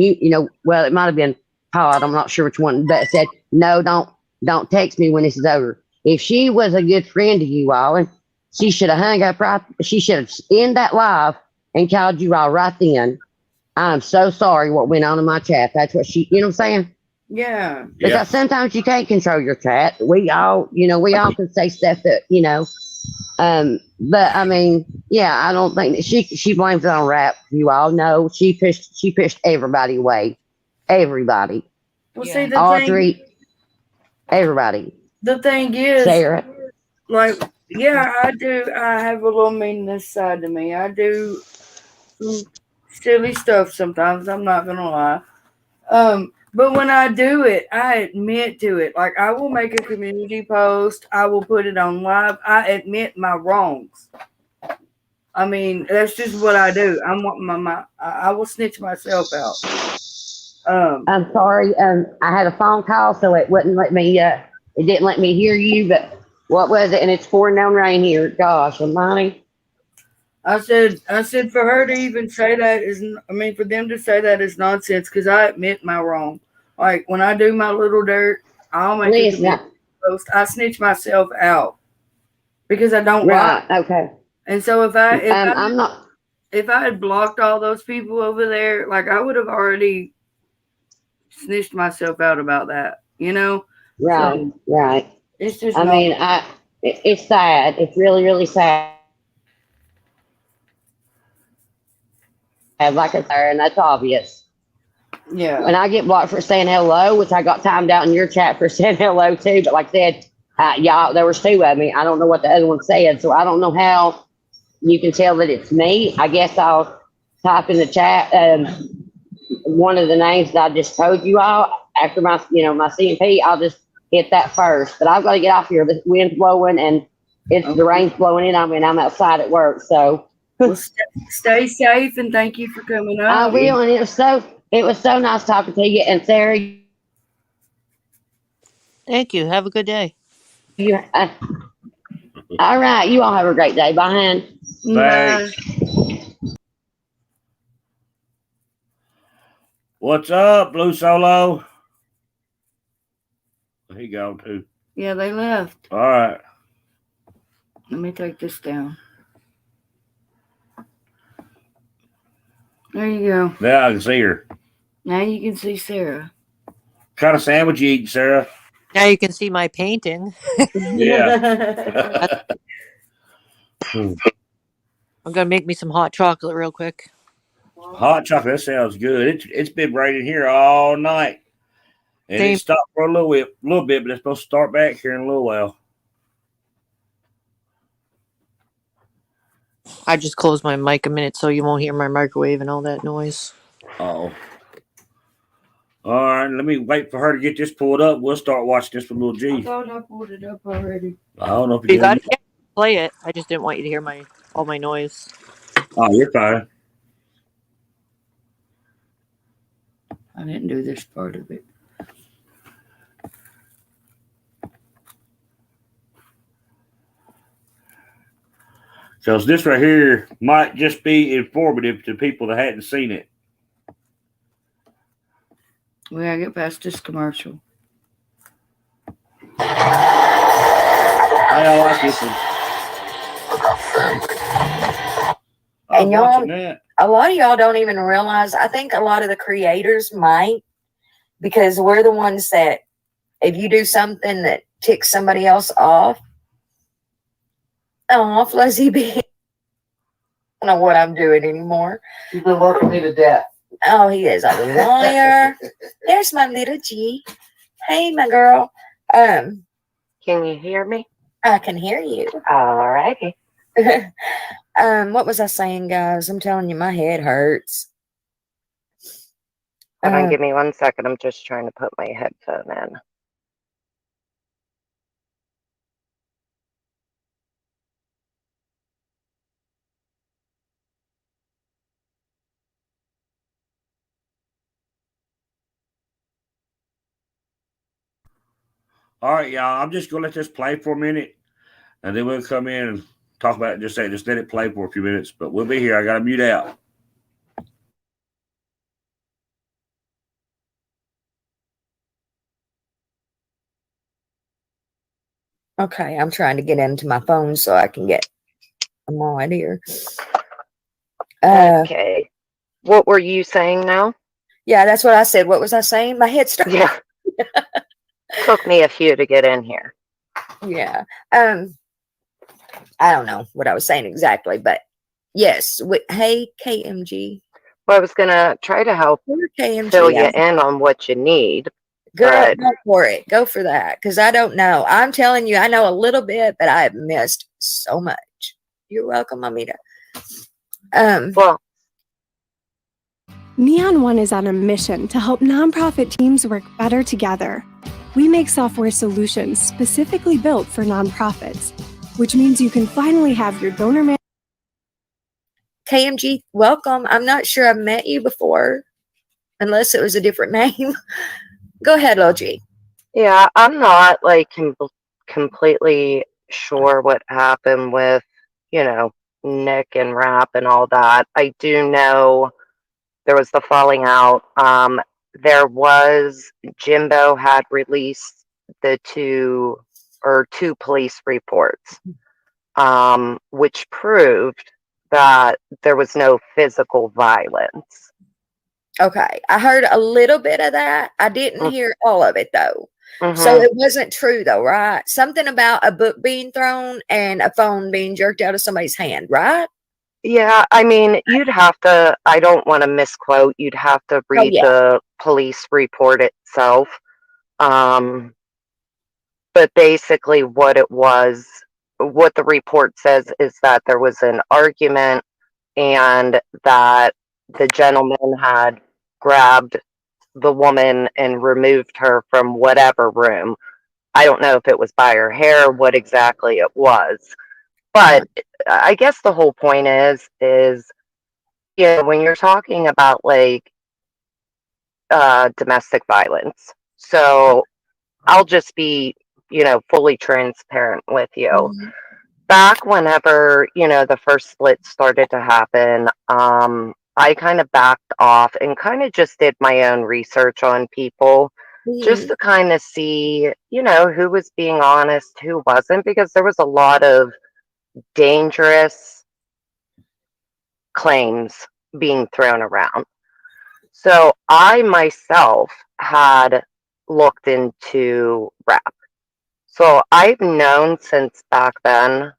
well, it might have been Todd. I'm not sure which one, but said, no, don't text me when this is over. If she was a good friend to you all, and she should have hung up right, she should have ended that live and called you all right then. I'm so sorry what went on in my chat. That's what she, you know what I'm saying? Yeah. Because sometimes you can't control your chat. We all can say stuff that, but I mean, yeah, I don't think that she blames it on Rap. You all know she pushed everybody away. Everybody. Well, Yeah. see, the Audrey. Everybody. thing is, Sarah. like, yeah, I do. I have a little meanness side to me. I do some silly stuff sometimes. I'm not gonna lie. But when I do it, I admit to it. Like, I will make a community post. I will put it on live. I admit my wrongs. I mean, that's just what I do. I will snitch myself out. I'm sorry. I had a phone call, so it wouldn't let me. It didn't let me hear you. But what was it? And it's pouring down rain here. Gosh, Almighty. I said for her to even say that is, I mean, for them to say that is nonsense because I admit my wrong. Like when I do my little dirt, I'll make a Listen. community post. I snitch myself out because I don't lie. Right. Okay. And so I'm not. if I had blocked all those people over there, like I would have already snitched myself out about that. You know. Right. So Right. it's just I not. mean, it's sad. It's really, really sad. Like it's there, and that's obvious. Yeah. When I get blocked for saying hello, which I got timed out in your chat for saying hello too, but like I said, y'all, there was two of me. I don't know what the other one said, so I don't know how you can tell that it's me. I guess I'll type in the chat one of the names that I just told you all after my, my CMP. I'll just hit that first. But I've got to get off here. The wind's blowing and the rain's blowing in. I mean, I'm outside at work, so. Well, stay safe and thank you for coming up. I will, and it was so nice talking to you. And Sarah, Thank you. Have a good day. you. All right, you all have a great day. Bye, hon. Bye. What's up, Blue Solo? He gone too. Yeah, they left. All right. Let me take this down. There you go. Now I can see her. Now you can see Sarah. What kind of sandwich you eating, Sarah? Now you can see my painting. Yeah. I'm gonna make me some hot chocolate real quick. Hot chocolate, that sounds good. It's been raining here all night. And Same. it stopped for a little bit, but it's supposed to start back here in a little while. I just closed my mic a minute so you won't hear my microwave and all that noise. Oh. All right, let me wait for her to get this pulled up. We'll start watching this with little G. I thought I pulled it up already. I don't know if You got it? Yeah, play it. I just didn't want you to hear all my noise. Oh, you're fine. I didn't do this part of it. Because this right here might just be informative to people that hadn't seen it. We gotta get past this commercial. I like this one. And y'all, that. a lot of y'all don't even realize, I think a lot of the creators might, because we're the ones that, if you do something that ticks somebody else off, oh, Fuzzy B, I don't know what I'm doing anymore. You've been working me to death. Oh, he is a liar. There's my little G. Hey, my girl. Can you hear me? I can hear you. All righty. What was I saying, guys? I'm telling you, my head hurts. Hold on, give me 1 second. I'm just trying to put my headphone in. All right, y'all. I'm just going to let this play for a minute, and then we'll come in and talk about it. Just let it play for a few minutes, but we'll be here. I got to mute out. Okay, I'm trying to get into my phone so I can get a mod here. Okay. What were you saying now? Yeah, that's what I said. What was I saying? My head started. Yeah. Took me a few to get in here. Yeah. I don't know what I was saying exactly, but yes. Hey, KMG. Well, I was gonna try to help Poor fill you KMG. in on what you need, Girl, but go for it. Go for that. Because I don't know. I'm telling you, I know a little bit, but I have missed so much. You're welcome, Amita. well, Neon One is on a mission to help nonprofit teams work better together. We make software solutions specifically built for nonprofits, which means you can finally have your donor KMG, welcome. I'm not sure I've met you before, unless it was a different name. Go ahead, LG. yeah, I'm not like completely sure what happened with, Nick and Rap and all that. I do know there was the falling out. There was Jimbo had released the two police reports, which proved that there was no physical violence. Okay. I heard a little bit of that. I didn't hear all of it, though. So it wasn't true, though, right? Something about a book being thrown and a phone being jerked out of somebody's hand, right? Yeah, I mean, you'd have to, I don't want to misquote, you'd have to read yeah. the police report itself. But basically, what the report says is that there was an argument and that the gentleman had grabbed the woman and removed her from whatever room. I don't know if it was by her hair, what exactly it was. But I guess the whole point is, when you're talking about like domestic violence, so I'll just be, fully transparent with you. Mhm. Back whenever, the first split started to happen, I kind of backed off and kind of just did my own research on people just to kind of see, who was being honest, who wasn't, because there was a lot of dangerous claims being thrown around. So I myself had looked into rap. So I've known since back then,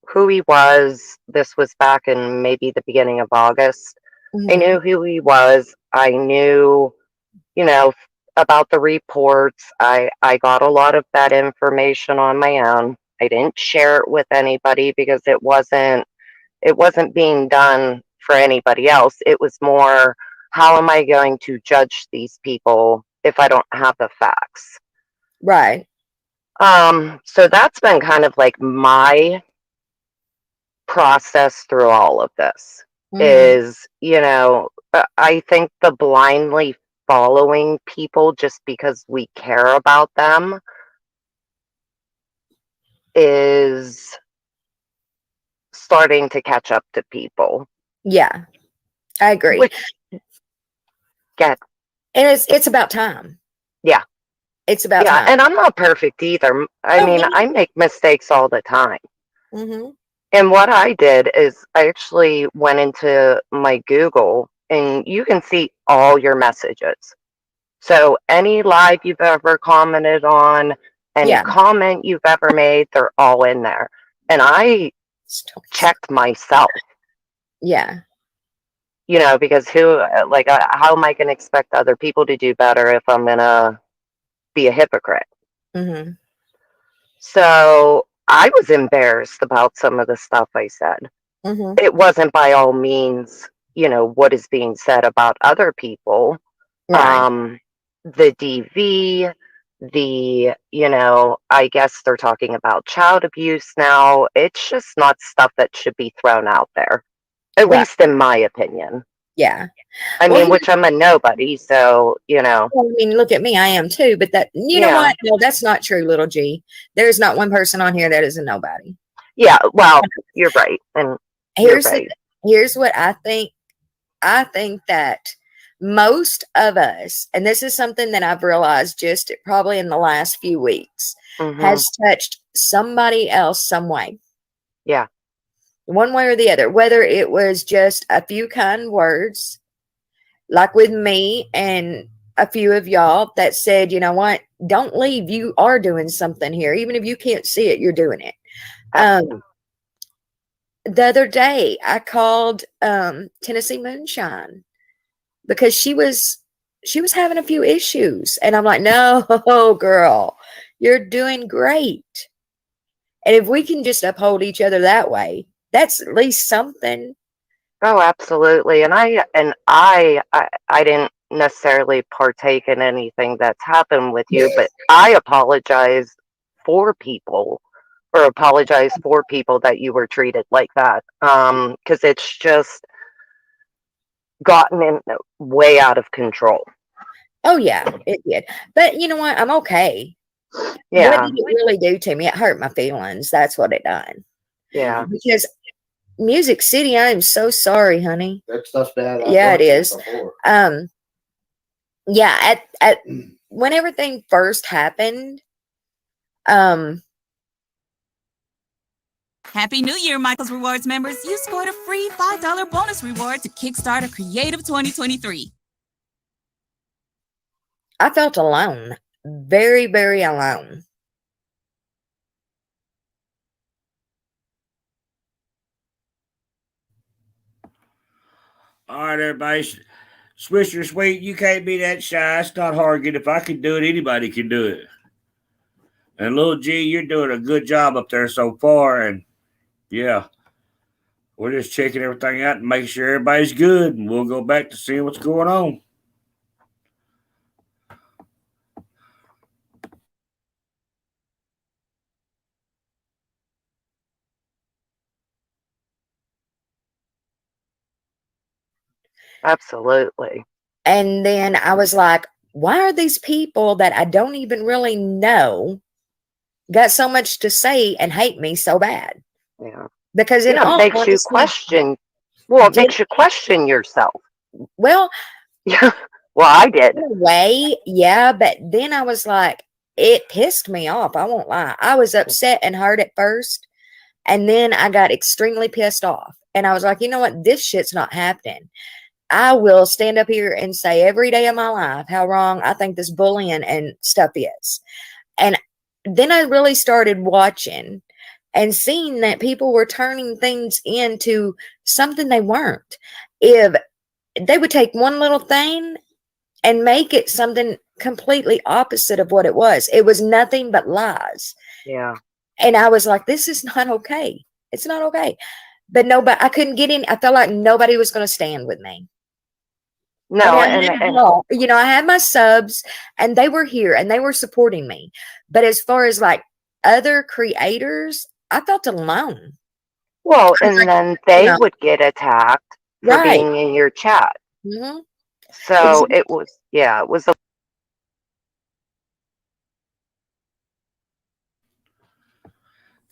who he was. This was back in maybe the beginning of August. I knew who he was. I knew, about the reports. I got a lot of that information on my own. I didn't share it with anybody because it wasn't being done for anybody else. It was more, how am I going to judge these people if I don't have the facts? Right. So that's been kind of like my process through all of this is, I think the blindly following people just because we care about them is starting to catch up to people. Yeah, I agree. And it's about time. Yeah. It's about time. And I'm not perfect either. I mean, I make mistakes all the time. And what I did is I actually went into my Google and you can see all your messages. So any live you've ever commented on, any comment you've ever made, they're all in there. And I checked myself. Yeah. Because how am I going to expect other people to do better if I'm going to be a hypocrite? So I was embarrassed about some of the stuff I said. It wasn't by all means, what is being said about other people. Right. The DV, I guess they're talking about child abuse now. It's just not stuff that should be thrown out there, at least in my opinion. Yeah. I mean, which I'm a nobody, so, Well, I mean, look at me. I am too. But that, know what? No, that's not true, little G. There's not one person on here that is a nobody. Yeah, well, you're right. And here's what I think. I think that most of us, and this is something that I've realized just probably in the last few weeks, has touched somebody else some way. Yeah. One way or the other, whether it was just a few kind words, like with me and a few of y'all that said, you know what, don't leave. You are doing something here. Even if you can't see it, you're doing it. the other day I called Tennessee Moonshine because she was having a few issues, and I'm like, no, girl, you're doing great. And if we can just uphold each other that way, that's at least something. Oh, absolutely. And I didn't necessarily partake in anything that's happened with you, but I apologize for people or apologize for people that you were treated like that. Because it's just gotten in way out of control. Oh yeah, it did. But you know what? I'm okay. What Yeah. did it really do to me? It hurt my feelings. That's what it done. Yeah. Because Music City, I am so sorry, honey. That stuff's bad. Yeah, it is. Yeah, at when everything first happened, Happy New Year, Michael's Rewards members. You scored a free $5 bonus reward to kickstart a creative 2023. I felt alone. Very, very alone. All right, everybody. Swisher Sweet, you can't be that shy. It's not hard. If I can do it, anybody can do it. And Lil G, you're doing a good job up there so far. And yeah, we're just checking everything out and making sure everybody's good. And we'll go back to seeing what's going on. Absolutely. And then I was like, why are these people that I don't even really know got so much to say and hate me so bad? Yeah. Because it makes you question. Well, it makes you question yourself. Well, yeah. Well, I did. In a way, yeah, but then I was like, it pissed me off. I won't lie. I was upset and hurt at first, and then I got extremely pissed off. And I was like, you know what? This shit's not happening. I will stand up here and say every day of my life how wrong I think this bullying and stuff is. And then I really started watching and seeing that people were turning things into something they weren't. If they would take one little thing and make it something completely opposite of what it was nothing but lies. Yeah. And I was like, this is not okay. It's not okay. But nobody, I couldn't get in. I felt like nobody was going to stand with me. No, I had my subs and they were here and they were supporting me. But as far as like other creators, I felt alone. Well, and then they would get attacked for being in your chat. Mm-hmm. So it was a.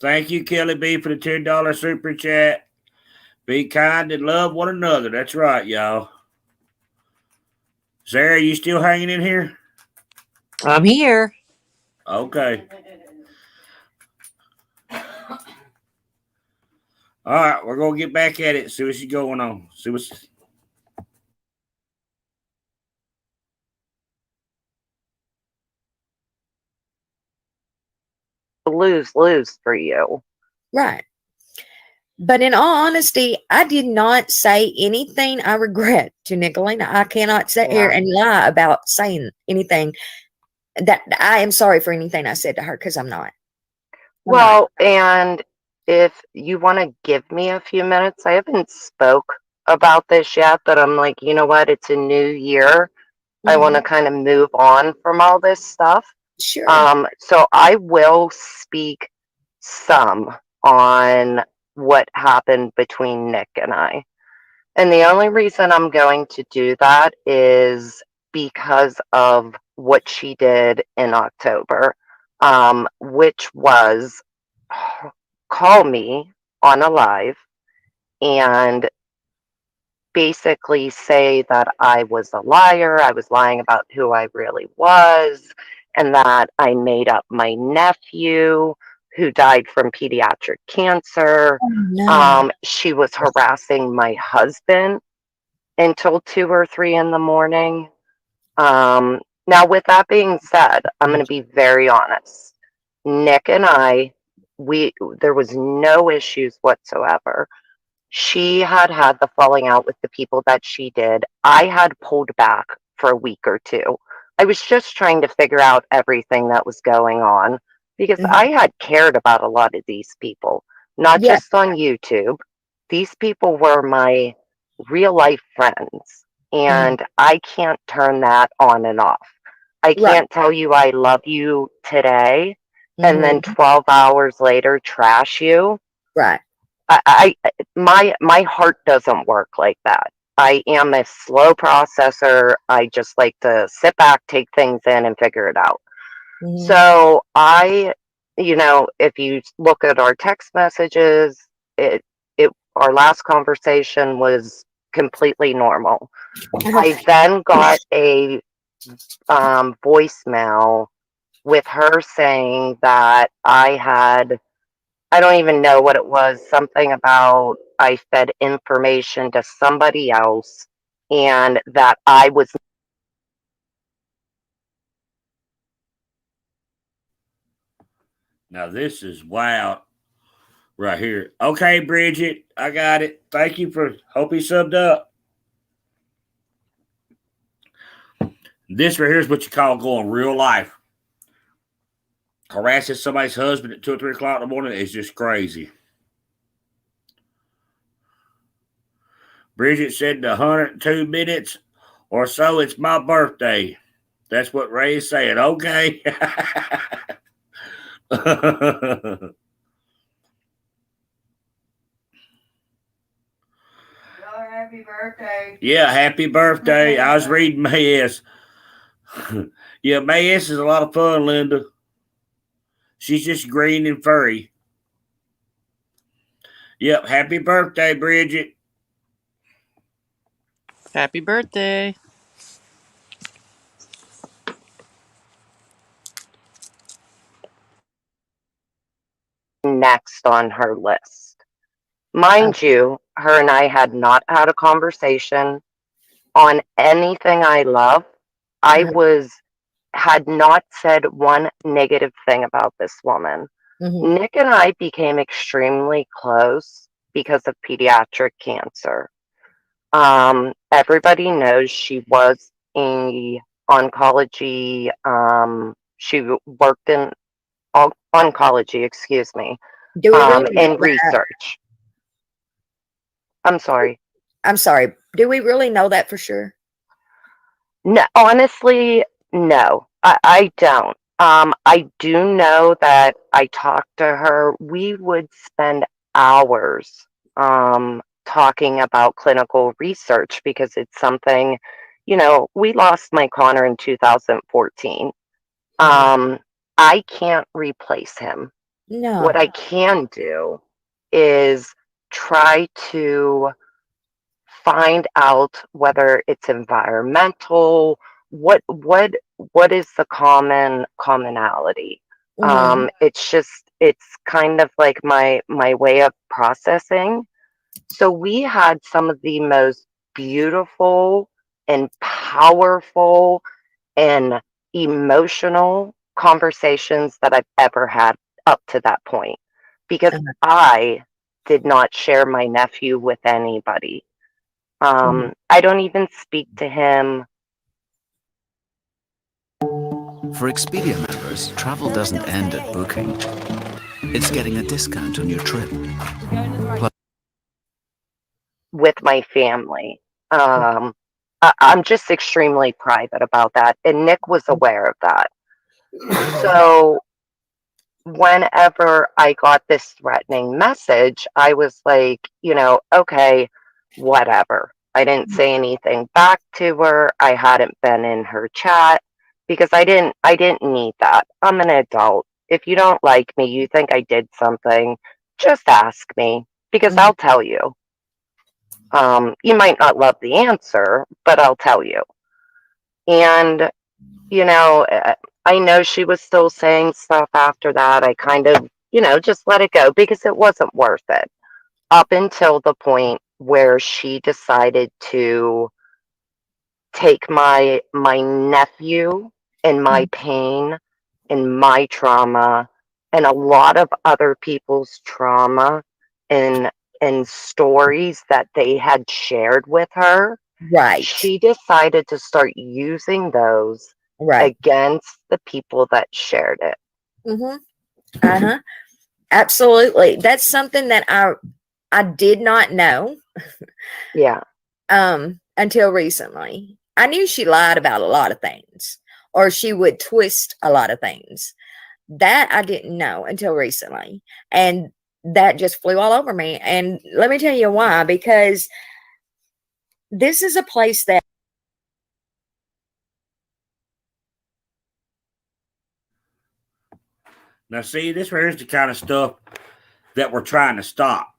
Thank you, Kelly B, for the $10 super chat. Be kind and love one another. That's right, y'all. Sarah, you still hanging in here? I'm here. Okay. All right, we're gonna get back at it. See what's going on. See what's. Lose for you. Right. But in all honesty, I did not say anything I regret to Nicolina. I cannot sit here and lie about saying anything that I am sorry for anything I said to her, because I'm not. Well, and if you want to give me a few minutes, I haven't spoke about this yet, but I'm like, you know what? It's a new year. Mm-hmm. I want to kind of move on from all this stuff. Sure. So I will speak some on what happened between Nick and I. And the only reason I'm going to do that is because of what she did in October, which was call me on a live and basically say that I was a liar. I was lying about who I really was, and that I made up my nephew who died from pediatric cancer. Oh, no. She was harassing my husband until 2 or 3 in the morning. Now, with that being said, I'm going to be very honest. Nick and I, there was no issues whatsoever. She had had the falling out with the people that she did. I had pulled back for a week or two. I was just trying to figure out everything that was going on because Mhm. I had cared about a lot of these people, not Yeah. just on YouTube. These people were my real life friends, Mhm. and I can't turn that on and off. I Right. can't tell you I love you today and then Mhm. 12 hours later trash you. Right. My heart doesn't work like that. I am a slow processor. I just like to sit back, take things in, and figure it out. Mhm. So if you look at our text messages, it our last conversation was completely normal. I then got a voicemail with her saying that I don't even know what it was, something about I fed information to somebody else and that I was. Now this is wild right here. Okay, Bridget, I got it. Thank you for. Hope he subbed up. This right here is what you call going real life. Harassing somebody's husband at 2 or 3 o'clock in the morning is just crazy. Bridget said in 102 minutes or so, it's my birthday. That's what Ray is saying. Okay. Happy birthday. Yeah, happy birthday. I was reading Mayes. Yeah, Mayes is a lot of fun, Linda. She's just green and furry. Yep, happy birthday, Bridget. Happy birthday. Next on her list. Mind you, her and I had not had a conversation on anything I love. I had not said one negative thing about this woman. Mhm. Nick and I became extremely close because of pediatric cancer. Everybody knows she was in oncology. She worked in oncology, excuse me, Do we really know in that? research. I'm sorry. I'm sorry. Do we really know that for sure? No, honestly, no, I don't. I do know that I talked to her. We would spend hours talking about clinical research because it's something, we lost my Connor in 2014. I can't replace him. What No. I can do is try to find out whether it's environmental, what is the commonality. Mhm. It's kind of like my way of processing. So we had some of the most beautiful and powerful and emotional conversations that I've ever had up to that point because I did not share my nephew with anybody. I don't even speak to him. For Expedia members, travel doesn't end at booking. It's getting a discount on your trip. With my family. I'm just extremely private about that. And Nick was aware of that. So whenever I got this threatening message, I was like, okay, whatever. I didn't say anything back to her. I hadn't been in her chat because I didn't need that. I'm an adult. If you don't like me, you think I did something, just ask me because I'll tell you. You might not love the answer, but I'll tell you. And, I know she was still saying stuff after that. I kind of, just let it go because it wasn't worth it up until the point where she decided to take my nephew and my pain and my trauma and a lot of other people's trauma and and stories that they had shared with her, Right. she decided to start using those Right. against the people that shared it. Uh-huh. Absolutely. That's something that I did not know. Yeah. Until recently. I knew she lied about a lot of things, or she would twist a lot of things. That I didn't know until recently. And that just flew all over me. And let me tell you why, because this is a place that Now, see, this right here's the kind of stuff that we're trying to stop.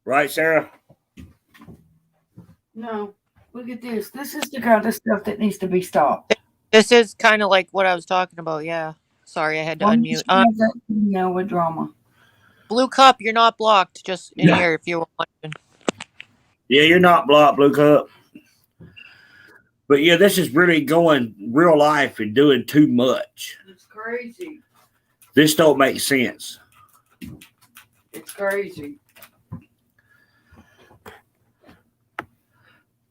Right, Sarah? No, look at this. This is the kind of stuff that needs to be stopped. This is kind of like what I was talking about. Yeah. Sorry, I had to unmute. With drama. Blue Cup, you're not blocked. Just in here if you were wondering. Yeah, you're not blocked, Blue Cup. But yeah, this is really going real life and doing too much. It's crazy. This don't make sense. It's crazy.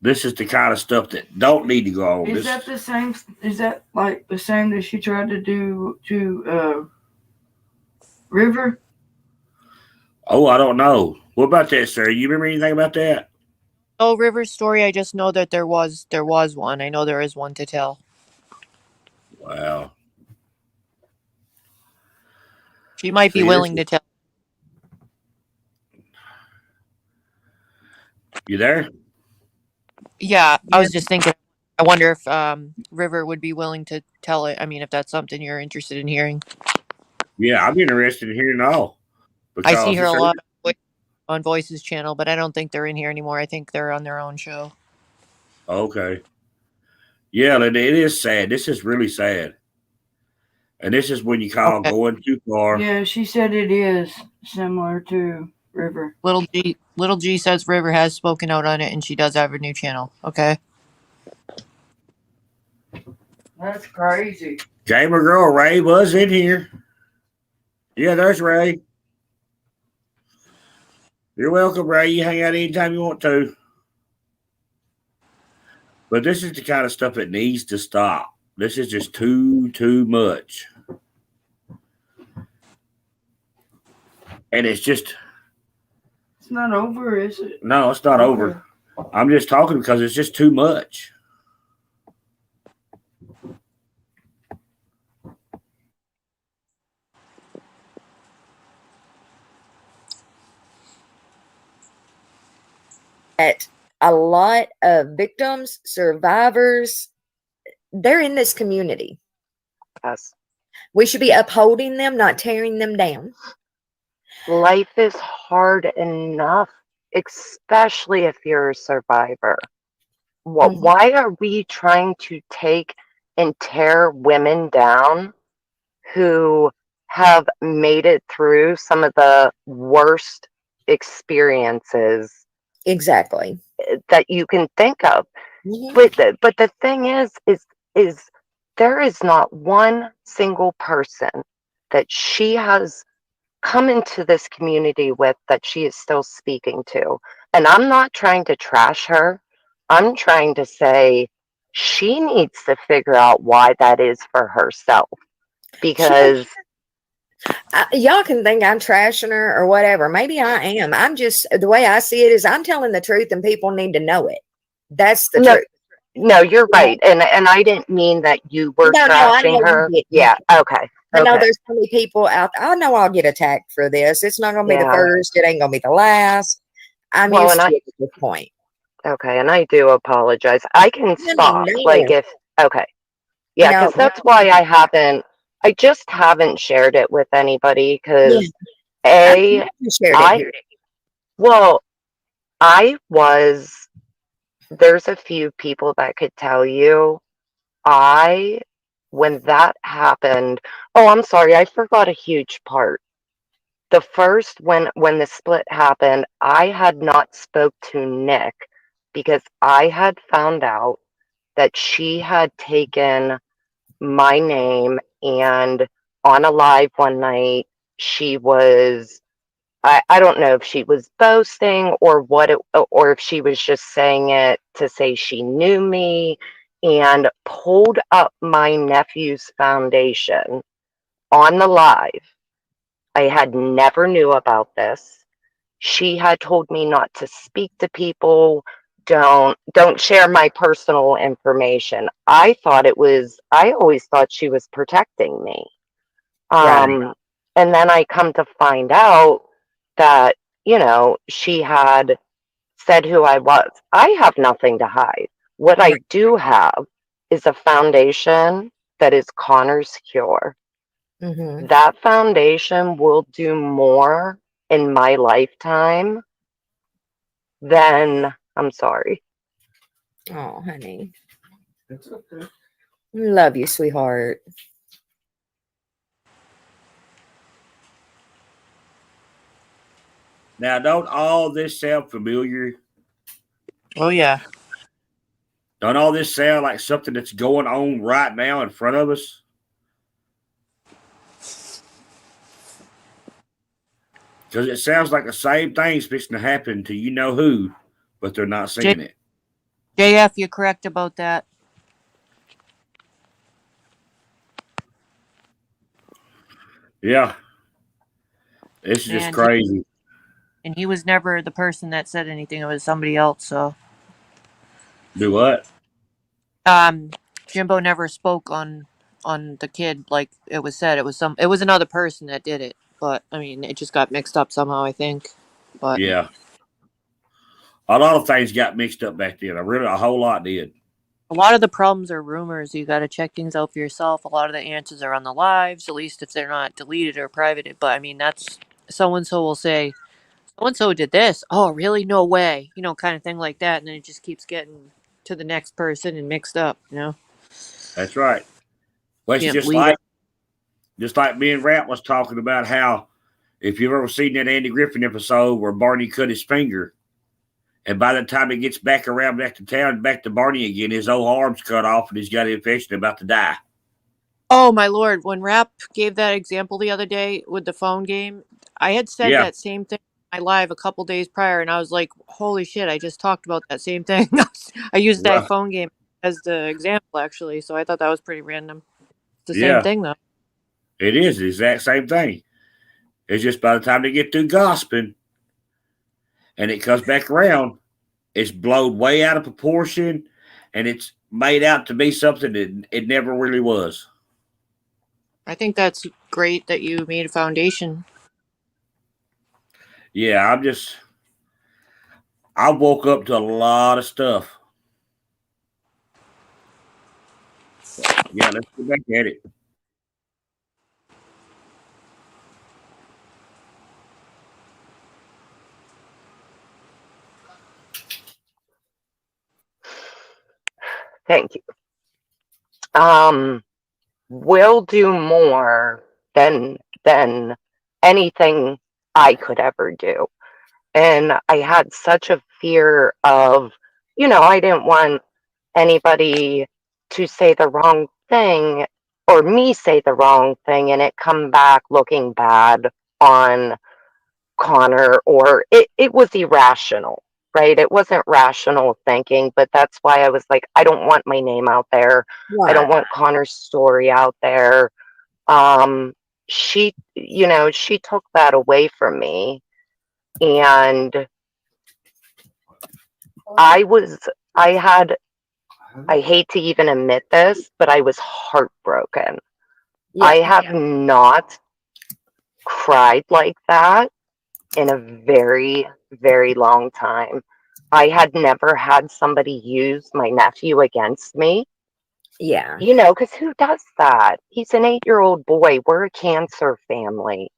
This is the kind of stuff that don't need to go on. Is that the same? Is that like the same that she tried to do to River? Oh, I don't know. What about that, Sarah? You remember anything about that? Oh, River's story. I just know that there was one. I know there is one to tell. Wow. She might be willing to tell. You there? Yeah, I was just thinking. I wonder if River would be willing to tell it. I mean, if that's something you're interested in hearing. Yeah, I'm interested in hearing all. I see her a lot on Voices channel, but I don't think they're in here anymore. I think they're on their own show. Okay. Yeah, it is sad. This is really sad. And this is when you call going too far. Yeah, she said it is similar to River. Little G says River has spoken out on it, and she does have a new channel. Okay. That's crazy. Gamer girl Ray was in here. Yeah, there's Ray. You're welcome, Ray. You hang out anytime you want to. But this is the kind of stuff that needs to stop. This is just too much. And it's just... It's not over, is it? No, it's not over. I'm just talking because it's just too much. That a lot of victims, survivors, they're in this community. Yes. We should be upholding them, not tearing them down. Life is hard enough, especially if you're a survivor. Why are we trying to take and tear women down who have made it through some of the worst experiences exactly that you can think of? But the thing is there is not one single person that she has come into this community with that she is still speaking to. And I'm not trying to trash her. I'm trying to say she needs to figure out why that is for herself. Because y'all can think I'm trashing her or whatever. Maybe I am. I'm just, the way I see it is I'm telling the truth and people need to know it. That's the truth. No, you're right. And I didn't mean that you were trashing her. Yeah, okay. I know there's so many people out there. I know I'll get attacked for this. It's not going to be the first. It ain't going to be the last. I'm used to it at this point. Okay, and I do apologize. I can stop. Like if, okay. Yeah, because that's why I just haven't shared it with anybody because there's a few people that could tell you when that happened, I'm sorry, I forgot a huge part. The first, when the split happened, I had not spoke to Nick because I had found out that she had taken my name and on a live one night, she was I don't know if she was boasting or or if she was just saying it to say she knew me, and pulled up my nephew's foundation on the live. I had never knew about this. She had told me not to speak to people, don't share my personal information. I always thought she was protecting me. Right. And then I come to find out that, she had said who I was. I have nothing to hide. What I do have is a foundation that is Connor's Cure. Mm-hmm. That foundation will do more in my lifetime than, I'm sorry. Oh, honey. It's okay. Love you, sweetheart. Now, don't all this sound familiar? Oh yeah. Don't all this sound like something that's going on right now in front of us? Because it sounds like the same thing's fixing to happen to you know who, but they're not seeing it. JF, you're correct about that. Yeah. This is just And crazy. he was never the person that said anything. It was somebody else. So Do what? Jimbo never spoke on the kid like it was said. It was another person that did it. But I mean, it just got mixed up somehow, I think. But Yeah. A lot of things got mixed up back then. A whole lot did. a lot of the problems are rumors. You got to check things out for yourself. A lot of the answers are on the lives, at least if they're not deleted or privated. But I mean, that's so and so will say, so and so did this. Oh, really? No way. Kind of thing like that. And then it just keeps getting to the next person and mixed up, That's right. Well, it's Can't just believe like it. me and Rat was talking about how if you've ever seen that Andy Griffin episode where Barney cut his finger, and by the time he gets back around back to town, back to Barney again, his whole arm's cut off and he's got an infection about to die. Oh, my Lord. When Rap gave that example the other day with the phone game, I had said Yeah. that same thing in my live a couple days prior, and I was like, holy shit, I just talked about that same thing. I used that Right. phone game as the example, actually, so I thought that was pretty random. It's the same Yeah. thing, though. It is the exact same thing. It's just by the time they get through gossiping and it comes back around, it's blown way out of proportion and it's made out to be something that it never really was. I think that's great that you made a foundation. Yeah, I woke up to a lot of stuff. Yeah, let's get back at it. Thank you. Will do more than anything I could ever do. And I had such a fear of, I didn't want anybody to say the wrong thing or me say the wrong thing and it come back looking bad on Connor, or it was irrational, right? It wasn't rational thinking, but that's why I was like, I don't want my name out there. I don't Right. want Connor's story out there. She took that away from me, and I was, I had, I hate to even admit this, but I was heartbroken. I Yeah. have not cried like that in a very, very long time. I had never had somebody use my nephew against me, Yeah. because who does that? He's an 8-year-old boy. We're a cancer family.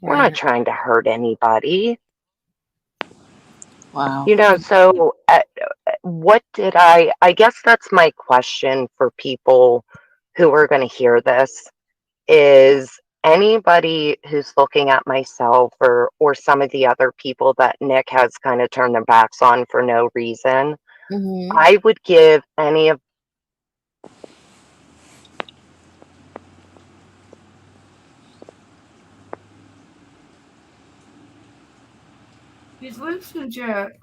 We're not Right. trying to hurt anybody. Wow. So what did I guess that's my question for people who are going to hear this is anybody who's looking at myself or some of the other people that Nick has kind of turned their backs on for no reason, Mm-hmm. I would give any of Is Lips in chat?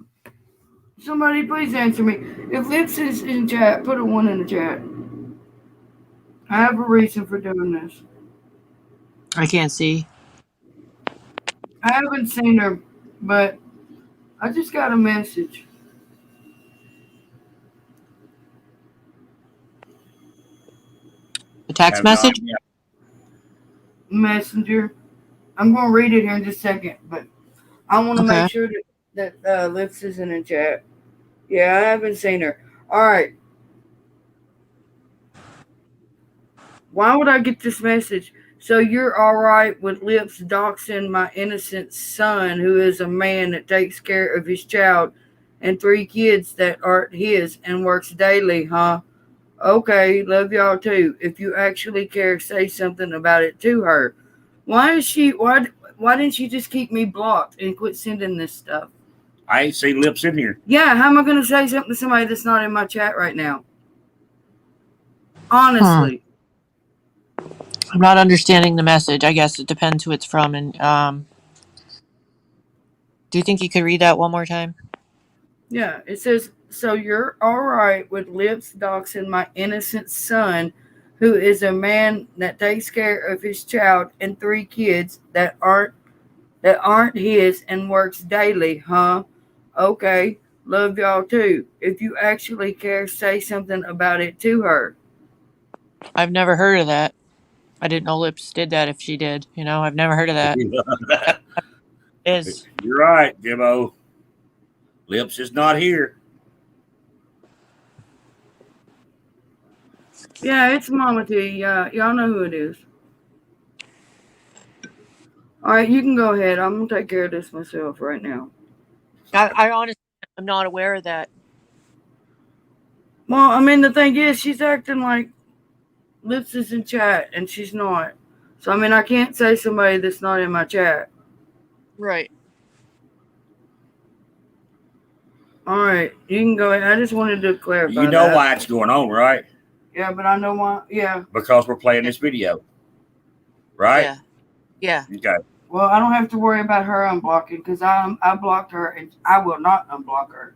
Somebody please answer me. If Lips is in chat, put a 1 in the chat. I have a reason for doing this. I can't see. I haven't seen her, but I just got a message. A text message? Messenger. I'm going to read it here in just a second, but I want to make sure that Lips isn't in chat. Yeah, I haven't seen her. All right. Why would I get this message? So you're all right with Lips doxing my innocent son, who is a man that takes care of his child and 3 kids that aren't his and works daily, huh? Okay, love y'all too. If you actually care, say something about it to her. Why didn't she just keep me blocked and quit sending this stuff? I ain't seen Lips in here. Yeah, how am I going to say something to somebody that's not in my chat right now? Honestly. I'm not understanding the message. I guess it depends who it's from. And do you think you could read that one more time? Yeah, it says, so you're all right with Lips doxing my innocent son, who is a man that takes care of his child and 3 kids that aren't his and works daily, huh? Okay, love y'all too. If you actually care, say something about it to her. I've never heard of that. I didn't know Lips did that if she did. I've never heard of that. You're right, Jimbo. Lips is not here. Yeah, it's Mama T. Yeah, y'all know who it is. All right, you can go ahead. I'm going to take care of this myself right now. I honestly am not aware of that. Well, I mean, the thing is, she's acting like Lips is in chat, and she's not. So, I mean, I can't say somebody that's not in my chat. Right. All right, you can go ahead. I just wanted to clarify. You know why it's going on, right? Yeah, but I know why. Yeah. Because we're playing this video. Right? Yeah. Okay. Well, I don't have to worry about her unblocking because I blocked her and I will not unblock her.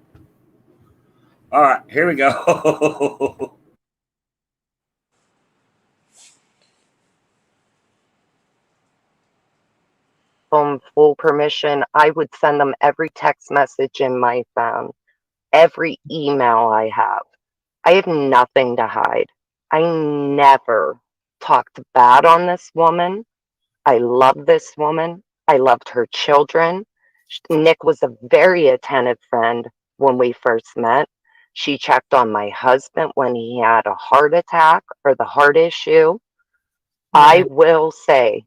All right, here we go. Full permission, I would send them every text message in my phone, every email I have. I have nothing to hide. I never talked bad on this woman. I love this woman. I loved her children. Nick was a very attentive friend when we first met. She checked on my husband when he had a heart attack or the heart issue. I will say,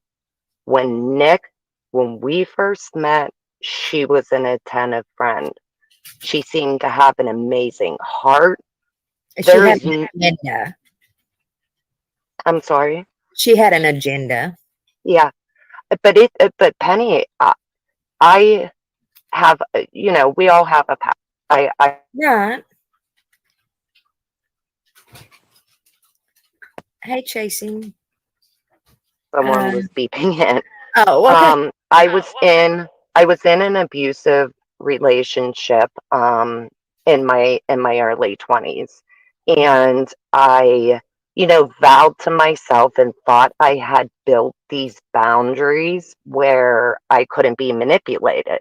when we first met, she was an attentive friend. She seemed to have an amazing heart. She had an agenda. I'm sorry? She had an agenda. Yeah. But Penny, I have, we all have a past. Right. Hey, Chasing. Someone was beeping in. Oh, okay. I was in an abusive relationship in my early 20s, and I vowed to myself and thought I had built these boundaries where I couldn't be manipulated.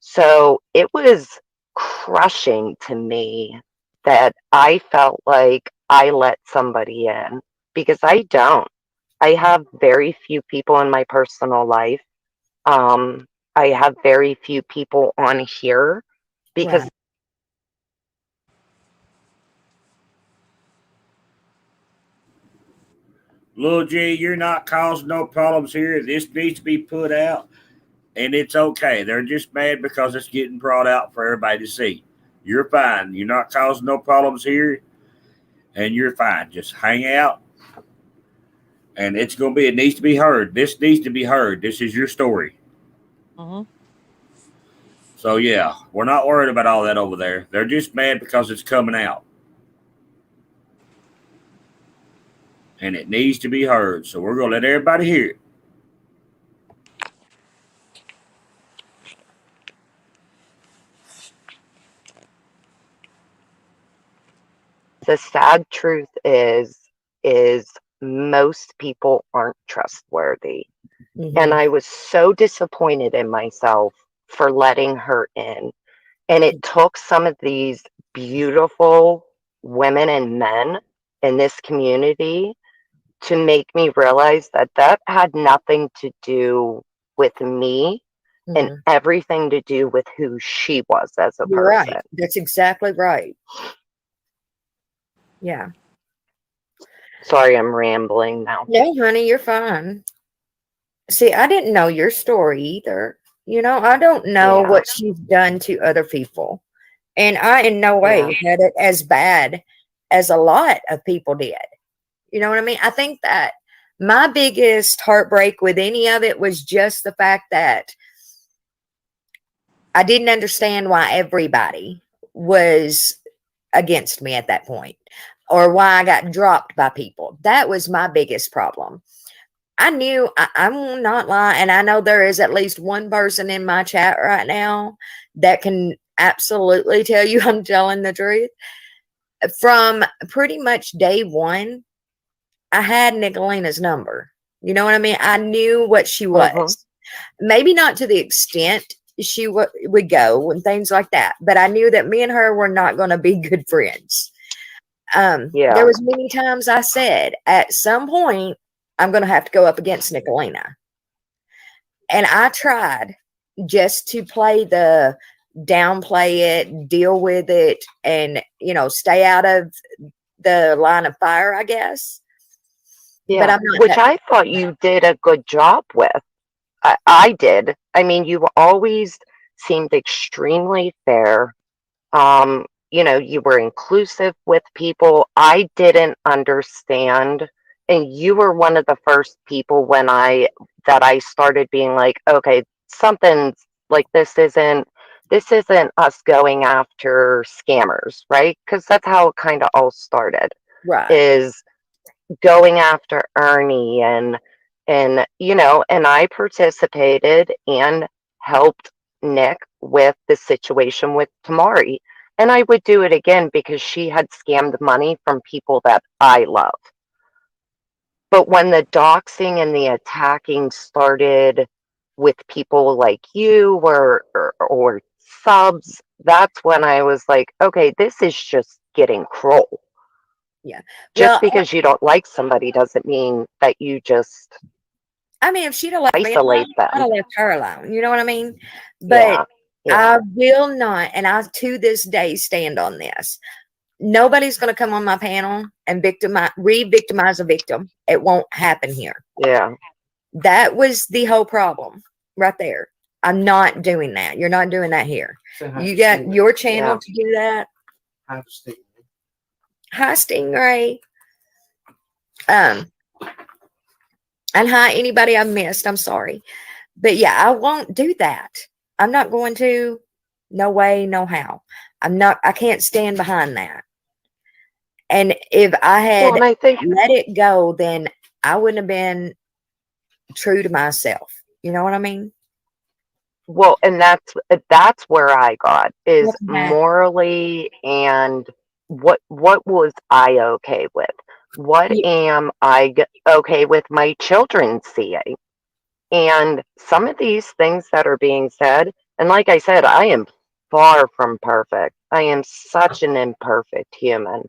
So it was crushing to me that I felt like I let somebody in, because I don't. I have very few people in my personal life. I have very few people on here because Lil G, you're not causing no problems here. This needs to be put out, and it's okay. They're just mad because it's getting brought out for everybody to see. You're fine. You're not causing no problems here, and you're fine. Just hang out, and it needs to be heard. This needs to be heard. This is your story. So, yeah, we're not worried about all that over there. They're just mad because it's coming out. And it needs to be heard. So we're going to let everybody hear it. the sad truth is most people aren't trustworthy. And I was so disappointed in myself for letting her in. And it took some of these beautiful women and men in this community to make me realize that that had nothing to do with me and everything to do with who she was as a You're person. right. That's exactly right. Yeah. Sorry, I'm rambling now. No, honey, you're fine. See, I didn't know your story either. You know, I don't know what she's done to other people. And I in no way had it as bad as a lot of people did. You know what I mean? I think that my biggest heartbreak with any of it was just the fact that I didn't understand why everybody was against me at that point, or why I got dropped by people. That was my biggest problem. I knew, I'm not lying, and I know there is at least one person in my chat right now that can absolutely tell you I'm telling the truth. From pretty much day one, I had Nicolina's number. You know what I mean? I knew what she was. Maybe not to the extent she would go and things like that, but I knew that me and her were not going to be good friends. There was many times I said, at some point, I'm going to have to go up against Nicolina. And I tried just to downplay it, deal with it, and, you know, stay out of the line of fire, I guess. Yeah, but I'm not which I thought you did a good job with. I did. I mean, you always seemed extremely fair. You know, you were inclusive with people. I didn't understand, and you were one of the first people that I started being like, okay, something's like this isn't us going after scammers, right? Because that's how it kind of all started. Right. Is going after Ernie and you know, and I participated and helped Nick with the situation with Tamari. And I would do it again because she had scammed money from people that I love. But when the doxing and the attacking started with people like you or subs, that's when I was like, okay, this is just getting cruel. Yeah. Just because you don't like somebody doesn't mean that you just I mean, if she'd have left me isolate alone, them. I'd have left her alone. You know what I mean? But I will not, and I to this day stand on this. Nobody's going to come on my panel and re-victimize a victim. It won't happen here. Yeah. That was the whole problem right there. I'm not doing that. You're not doing that here. You got your channel to do that. Hi, Stingray. And hi, anybody I missed. I'm sorry. But yeah, I won't do that. I'm not going to. No way, no how. I can't stand behind that. And if I had let it go, then I wouldn't have been true to myself. You know what I mean? Well, and that's where I got is morally, and what was I okay with? What am I okay with my children seeing? And some of these things that are being said, and like I said, I am far from perfect. I am such an imperfect human.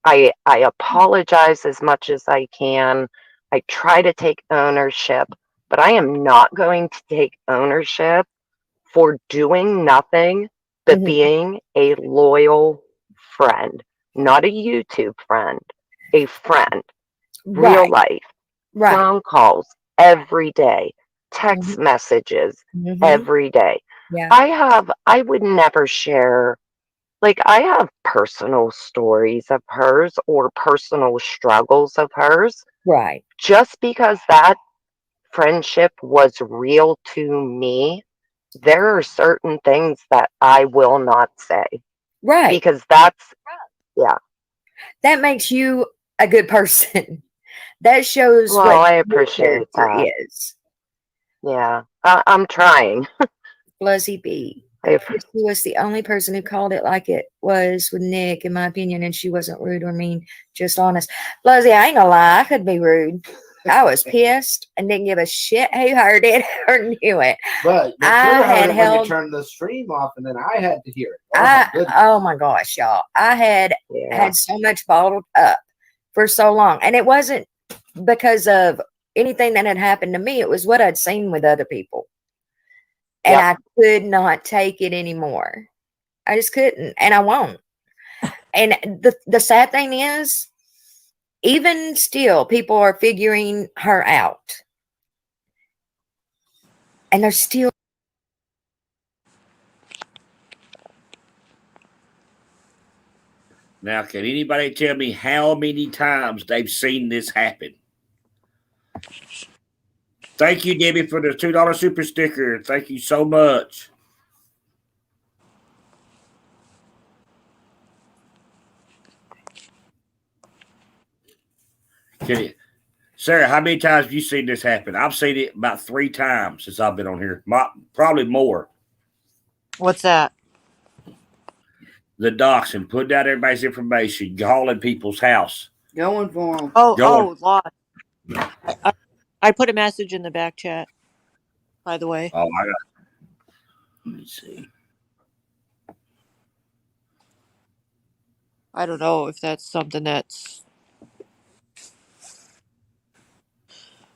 I apologize as much as I can. I try to take ownership, but I am not going to take ownership for doing nothing but being a loyal friend, not a YouTube friend, a friend, real life, phone calls every day, text messages every day. Yeah. I would never share, like, I have personal stories of hers or personal struggles of hers. Right. Just because that friendship was real to me, there are certain things that I will not say. Right. Because that makes you a good person. That shows well, what I appreciate your that. is. Yeah, I'm trying. Fluzzy B. She was the only person who called it like it was with Nick, in my opinion, and she wasn't rude or mean, just honest. Lizzie, I ain't gonna lie, I could be rude. I was pissed and didn't give a shit who heard it or knew it. But you heard it when you turned the stream off, and then I had to hear it. Oh my gosh, y'all! I had so much bottled up for so long, and it wasn't because of anything that had happened to me. It was what I'd seen with other people, and I could not take it anymore. I just couldn't, and I won't. And the sad thing is, even still, people are figuring her out, and they're still. Now, can anybody tell me how many times they've seen this happen? Thank you, Debbie, for the $2 super sticker. Thank you so much. Sarah, how many times have you seen this happen? I've seen it about 3 times since I've been on here. Probably more. What's that? The doxing, putting out everybody's information, calling people's house. Going for them. Lost. I put a message in the back chat, by the way. Oh, I got. Let me see. I don't know if that's something that's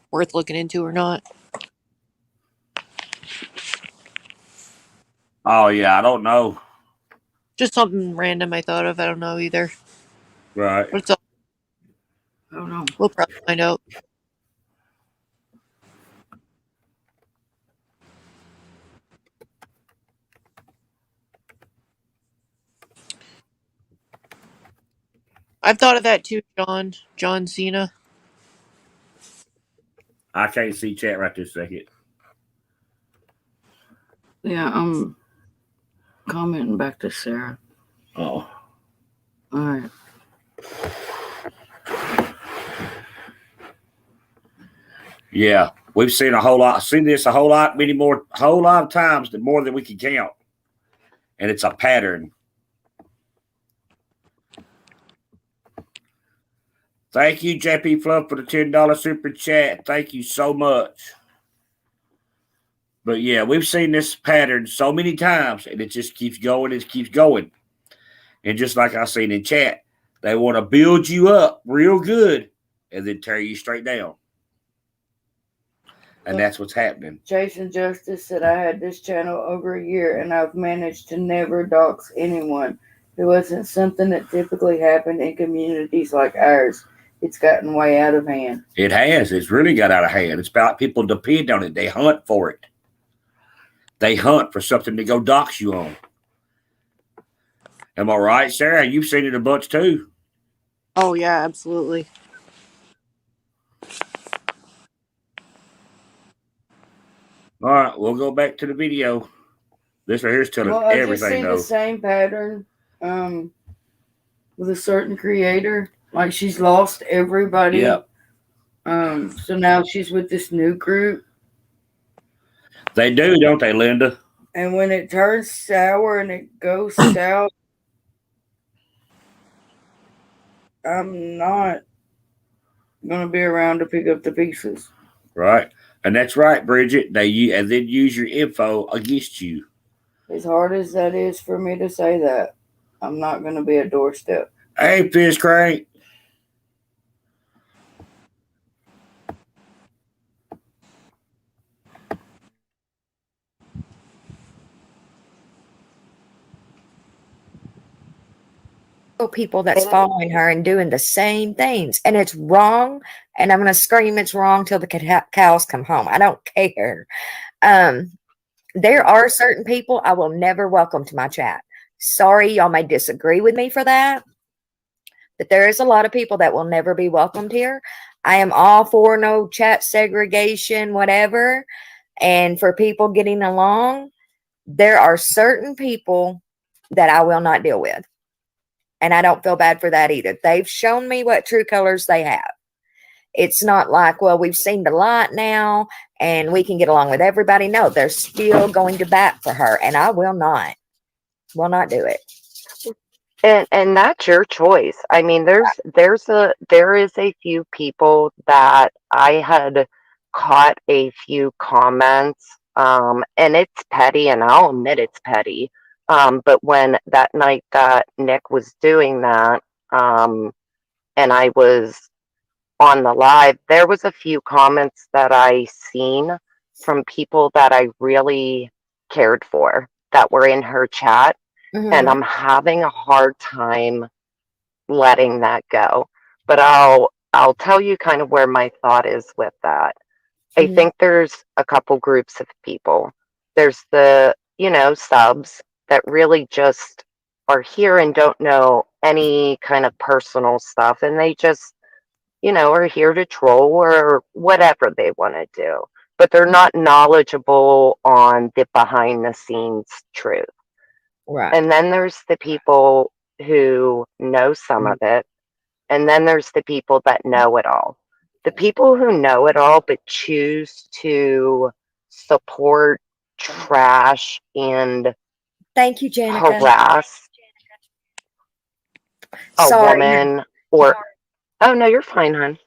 worth looking into or not. Oh, yeah, I don't know. Just something random I thought of. I don't know either. Right. What's up? I don't know. We'll probably find out. I've thought of that too, John Cena. I can't see chat right this second. Yeah, I'm commenting back to Sarah. Oh. All right. Yeah, we've seen a whole lot. Seen this a whole lot, whole lot of times, more than we can count. And it's a pattern. Thank you, JP Fluff, for the $10 super chat. Thank you so much. But yeah, we've seen this pattern so many times, and it just keeps going. It keeps going. And just like I seen in chat, they want to build you up real good and then tear you straight down. And that's what's happening. Jason Justice said, I had this channel over a year, and I've managed to never dox anyone. It wasn't something that typically happened in communities like ours. It's gotten way out of hand. It has. It's really got out of hand. It's about people depend on it. They hunt for it. They hunt for something to go dox you on. Am I right, Sarah? You've seen it a bunch too. Oh, yeah, absolutely. All right, we'll go back to the video. This right here is telling everything. I just seen the same pattern with a certain creator. Like, she's lost everybody. Yep. So now she's with this new group. They do, don't they, Linda? And when it turns sour and it goes south, I'm not going to be around to pick up the pieces. Right. And that's right, Bridget. And then use your info against you. As hard as that is for me to say that, I'm not going to be a doorstep. Hey, Fish Crank. People that's following her and doing the same things, and it's wrong, and I'm going to scream it's wrong till the cows come home. I don't care. There are certain people I will never welcome to my chat. Sorry, y'all may disagree with me for that, but there is a lot of people that will never be welcomed here. I am all for no chat segregation, whatever, and for people getting along. There are certain people that I will not deal with. And I don't feel bad for that either. They've shown me what true colors they have. It's not like, well, we've seen the light now and we can get along with everybody. No, they're still going to bat for her, and I will not do it. And that's your choice. I mean, there is a few people that I had caught a few comments, and it's petty, and I'll admit it's petty. But when that night that Nick was doing that, and I was on the live, there was a few comments that I seen from people that I really cared for that were in her chat, and I'm having a hard time letting that go. But I'll tell you kind of where my thought is with that. I think there's a couple groups of people. There's the, subs that really just are here and don't know any kind of personal stuff, and they just, are here to troll or whatever they want to do. But they're not knowledgeable on the behind the scenes truth. Right. And then there's the people who know some of it. And then there's the people that know it all. The people who know it all but choose to support, trash, and thank you, Janica, harass a woman or, oh no, you're fine, hon.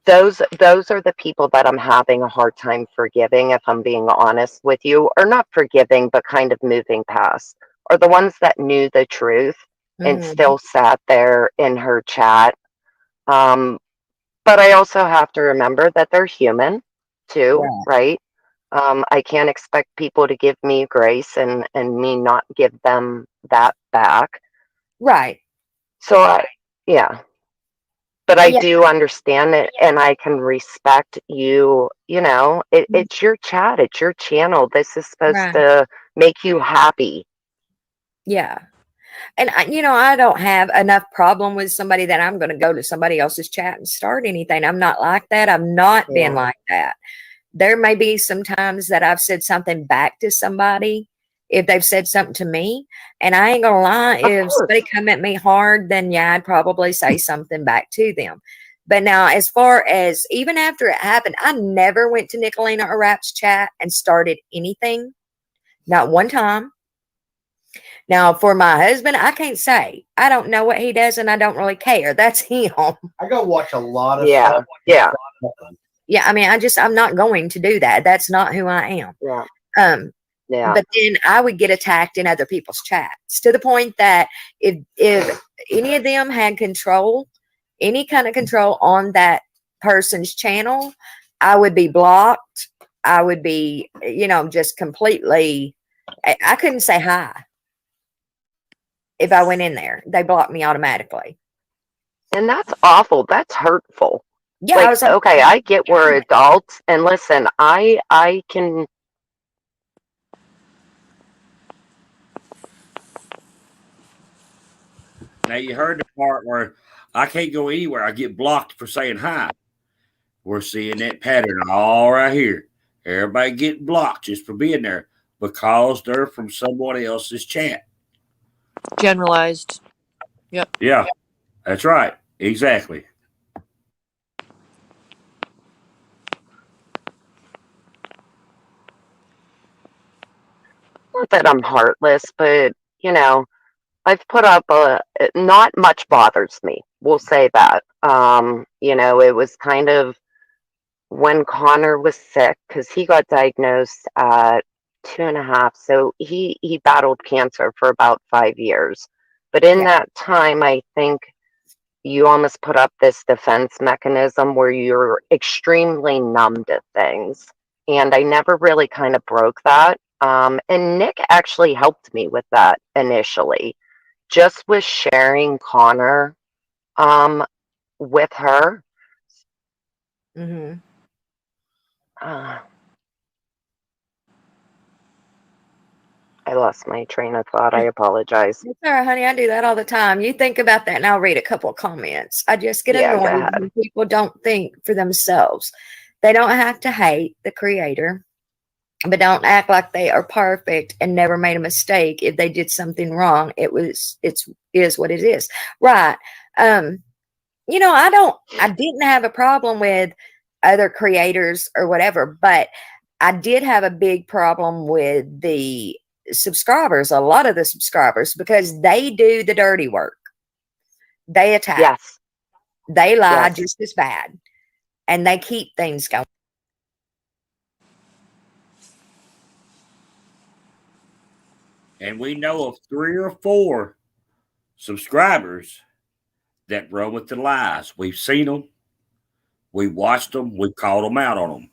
Those are the people that I'm having a hard time forgiving, if I'm being honest with you, or not forgiving, but kind of moving past, are the ones that knew the truth and still sat there in her chat. But I also have to remember that they're human too, right? I can't expect people to give me grace and me not give them that back. Right. So yeah. But I do understand it, and I can respect you. It's your chat, it's your channel. This is supposed to make you happy. Yeah. And I don't have enough problem with somebody that I'm going to go to somebody else's chat and start anything. I'm not like that. I've not been like that. There may be some times that I've said something back to somebody if they've said something to me, and I ain't gonna lie, if somebody come at me hard, then I'd probably say something back to them. But now, as far as even after it happened, I never went to Nicolina or Rap's chat and started anything. Not one time. Now, for my husband, I can't say. I don't know what he does, and I don't really care. That's him. I go watch a lot of stuff. Yeah. Yeah, I mean, I'm not going to do that. That's not who I am. Yeah. But then I would get attacked in other people's chats to the point that if any of them had control, any kind of control on that person's channel, I would be blocked. I would be, just completely, I couldn't say hi. If I went in there, they blocked me automatically. And that's awful. That's hurtful. Yeah. Like, okay, I get we're adults, and listen, I can. Now you heard the part where I can't go anywhere. I get blocked for saying hi. We're seeing that pattern all right here. Everybody getting blocked just for being there because they're from someone else's chat. Generalized. Yep. Yeah, that's right. Exactly. Not that I'm heartless, but I've put up not much bothers me. We'll say that. It was kind of when Connor was sick, because he got diagnosed at 2.5. So he battled cancer for about 5 years. But in that time, I think you almost put up this defense mechanism where you're extremely numb to things. And I never really kind of broke that. And Nick actually helped me with that initially, just with sharing Connor with her. I lost my train of thought. I apologize. It's all right, honey. I do that all the time. You think about that, and I'll read a couple of comments. I just get annoyed when people don't think for themselves. They don't have to hate the creator, but don't act like they are perfect and never made a mistake. If they did something wrong, it is what it is. Right. I didn't have a problem with other creators or whatever, but I did have a big problem with the subscribers, a lot of the subscribers, because they do the dirty work. They attack. Yes. They lie just as bad. And they keep things going. And we know of 3 or 4 subscribers that run with the lies. We've seen them. We've watched them. We've called them out on them.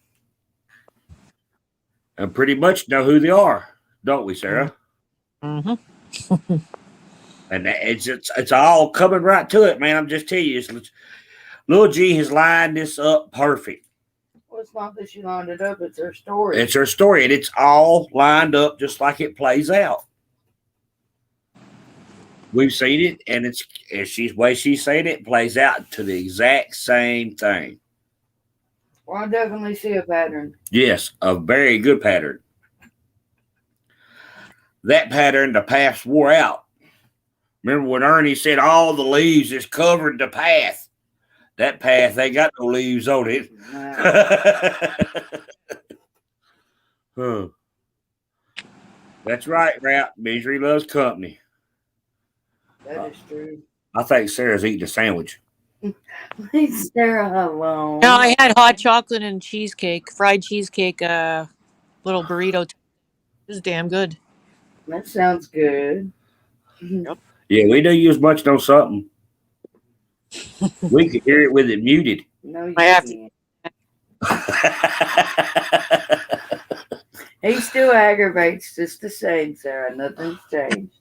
And pretty much know who they are, don't we, Sarah? Mm-hmm. And it's all coming right to it, man. I'm just telling you, Lil G has lined this up perfect. Well, it's not that she lined it up; it's her story. It's her story, and it's all lined up just like it plays out. We've seen it, and way she's saying it plays out to the exact same thing. Well, I definitely see a pattern. Yes, a very good pattern. That pattern, the paths wore out. Remember when Ernie said all the leaves is covered the path? That path, they got no leaves on it. Huh. That's right, Rap. Misery loves company. That is true. I think Sarah's eating a sandwich. Leave Sarah alone. No, I had hot chocolate and cheesecake, fried cheesecake, little burrito. It was damn good. That sounds good. Yep. Yeah, we do use much on something. We could hear it with it muted. No, you I have can't. He still aggravates just the same, Sarah. Nothing's changed.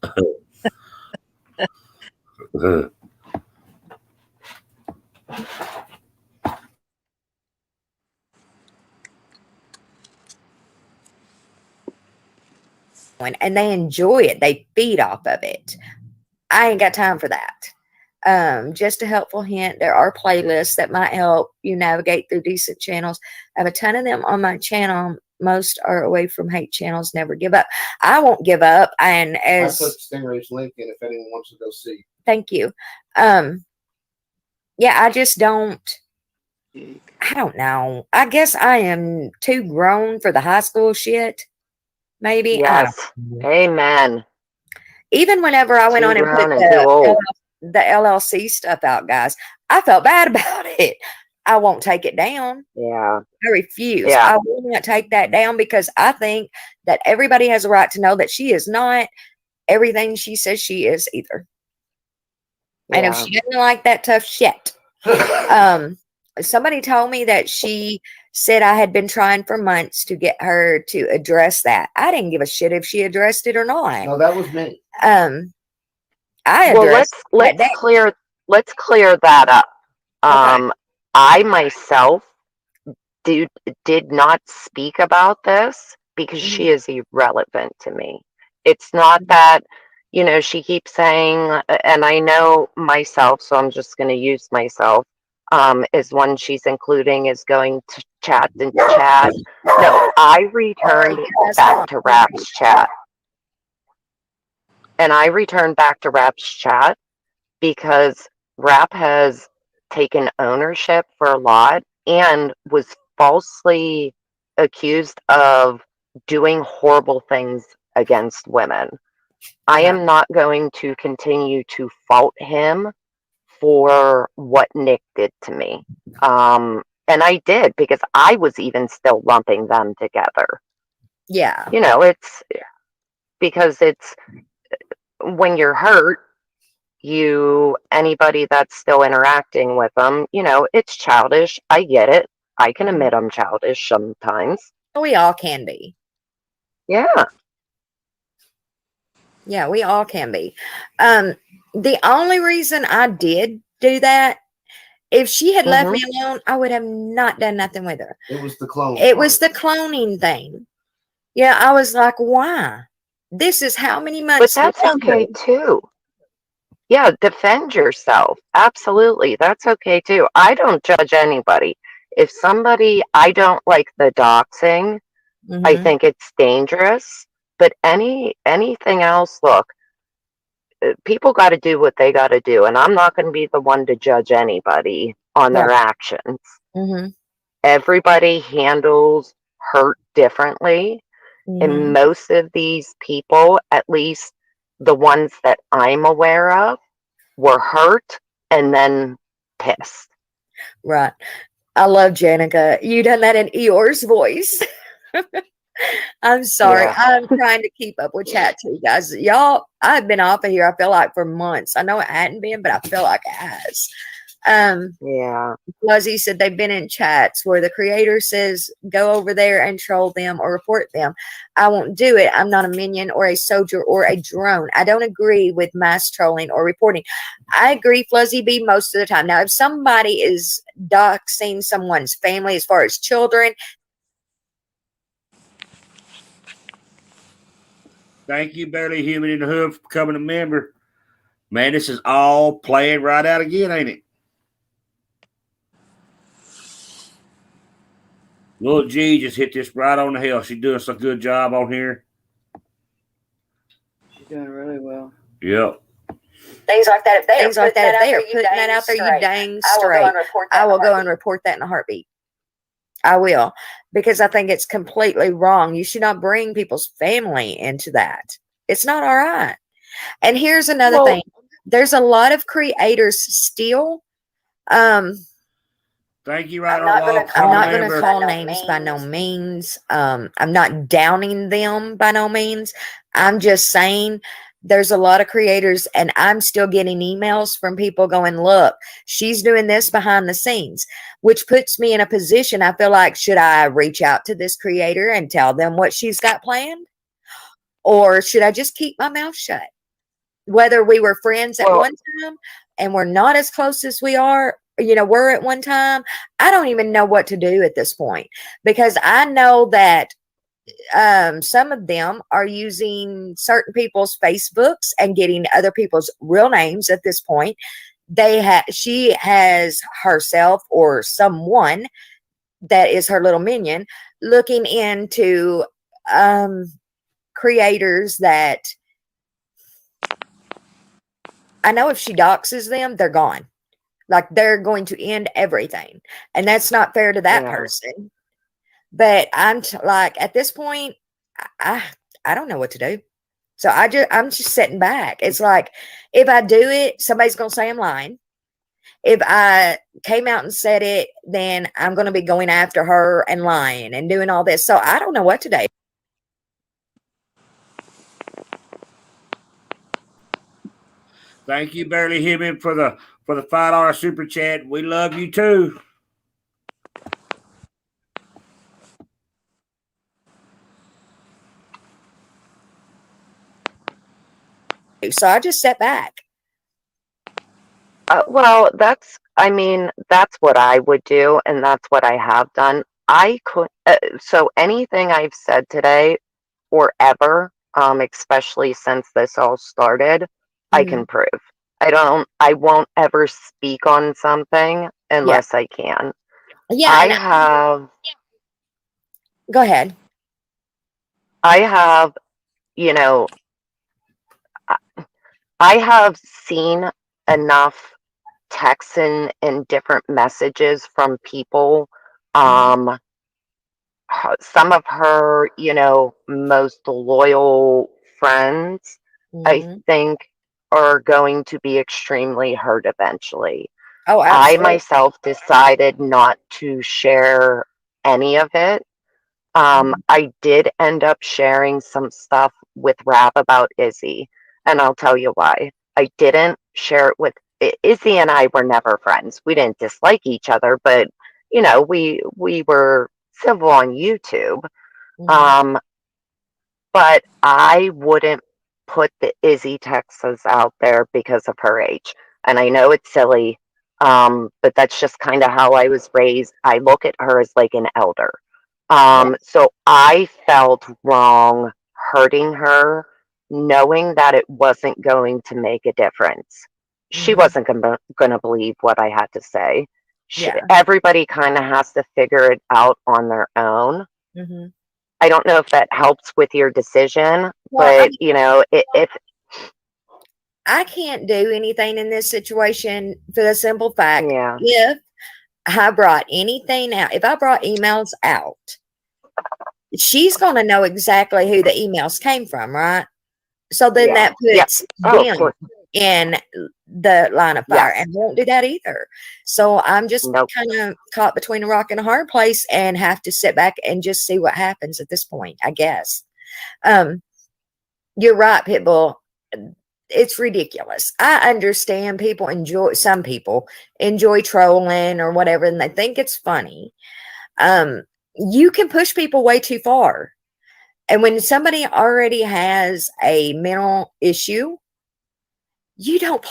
And they enjoy it. They feed off of it. I ain't got time for that. Just a helpful hint, there are playlists that might help you navigate through decent channels. I have a ton of them on my channel. Most are away from hate channels. Never give up. I won't give up. And as I put Stingray's link in if anyone wants to go see. Thank you. Yeah, I just don't. I don't know. I guess I am too grown for the high school shit. Maybe. Yes. Amen. Even whenever I went Too on and put grown and too old. the LLC stuff out, guys, I felt bad about it. I won't take it down. Yeah. I refuse. Yeah. I will not take that down because I think that everybody has a right to know that she is not everything she says she is either. And if she doesn't like that tough shit, somebody told me that she said I had been trying for months to get her to address that. I didn't give a shit if she addressed it or not. No, that was me. I addressed. Well, let's clear that up. Okay. I myself did not speak about this because she is irrelevant to me. It's not that, she keeps saying, and I know myself, so I'm just going to use myself, is one she's including is going to chat and chat. No, I returned back to Rap's chat. And I returned back to Rap's chat because Rap has taken ownership for a lot and was falsely accused of doing horrible things against women. I am not going to continue to fault him for what Nick did to me. And I did because I was even still lumping them together. Yeah. It's because it's when you're hurt, anybody that's still interacting with them, it's childish. I get it. I can admit I'm childish sometimes. We all can be. Yeah. Yeah, we all can be. The only reason I did do that, if she had left me alone, I would have not done nothing with her. It was the clone. It was the cloning thing. Yeah, I was like, why? This is how many months. But that's okay too. Yeah, defend yourself. Absolutely. That's okay too. I don't judge anybody. If I don't like the doxing, I think it's dangerous. But anything else, look, people got to do what they got to do, and I'm not going to be the one to judge anybody on their actions. Mm-hmm. Everybody handles hurt differently, and most of these people, at least the ones that I'm aware of, were hurt and then pissed. Right. I love Janica. You done that in Eeyore's voice. I'm sorry. Yeah. I'm trying to keep up with chat too, guys. Y'all, I've been off of here, I feel like, for months. I know it hadn't been, but I feel like it has. Yeah. Fuzzy said they've been in chats where the creator says, go over there and troll them or report them. I won't do it. I'm not a minion or a soldier or a drone. I don't agree with mass trolling or reporting. I agree, Fuzzy B, most of the time. Now, if somebody is doxing someone's family as far as children, Thank you, Barely Human in the Hood, for becoming a member. Man, this is all playing right out again, ain't it? Little G just hit this right on the hill. She's doing such a good job on here. She's doing really well. Yep. Things like that. If they are putting that out there, you dang straight. I will go and report that in a heartbeat. I will, because I think it's completely wrong. You should not bring people's family into that. It's not all right. And here's another thing. There's a lot of creators still. Thank you, I'm not going to call names by no means. I'm not downing them by no means. I'm just saying there's a lot of creators, and I'm still getting emails from people going, look, she's doing this behind the scenes, which puts me in a position. I feel like, should I reach out to this creator and tell them what she's got planned? Or should I just keep my mouth shut? Whether we were friends at one time and we're not as close as we are, were at one time, I don't even know what to do at this point, because I know that some of them are using certain people's Facebooks and getting other people's real names at this point. She has herself or someone that is her little minion looking into creators that I know if she doxes them, they're gone. Like, they're going to end everything. And that's not fair to that person. But I'm like, at this point, I don't know what to do. So I'm just sitting back. It's like, if I do it, somebody's going to say I'm lying. If I came out and said it, then I'm going to be going after her and lying and doing all this. So I don't know what to do. Thank you, Barely Human, for the $5 super chat. We love you too. So I just sat back. Well, that's what I would do, and that's what I have done. So anything I've said today or ever, especially since this all started, I can prove. I won't ever speak on something unless I can. Yeah. Go ahead. I have, I have seen enough texts and different messages from people. Some of her, most loyal friends, I think, are going to be extremely hurt eventually. Oh, absolutely. I myself decided not to share any of it. I did end up sharing some stuff with Rap about Izzy, and I'll tell you why. I didn't share it with Izzy, and I were never friends. We didn't dislike each other, but we were civil on YouTube. But I wouldn't put the Izzy Texas out there because of her age. And I know it's silly, but that's just kind of how I was raised. I look at her as like an elder. So I felt wrong hurting her, knowing that it wasn't going to make a difference. She wasn't going to believe what I had to say. Everybody kind of has to figure it out on their own. I don't know if that helps with your decision, but if I can't do anything in this situation for the simple fact Yeah. if I brought anything out, if I brought emails out, she's going to know exactly who the emails came from, right? So then that puts them in the line of fire, and won't do that either. So I'm just kind of caught between a rock and a hard place and have to sit back and just see what happens at this point, I guess. You're right, Pitbull. It's ridiculous. I understand some people enjoy trolling or whatever, and they think it's funny. You can push people way too far. And when somebody already has a mental issue, you don't.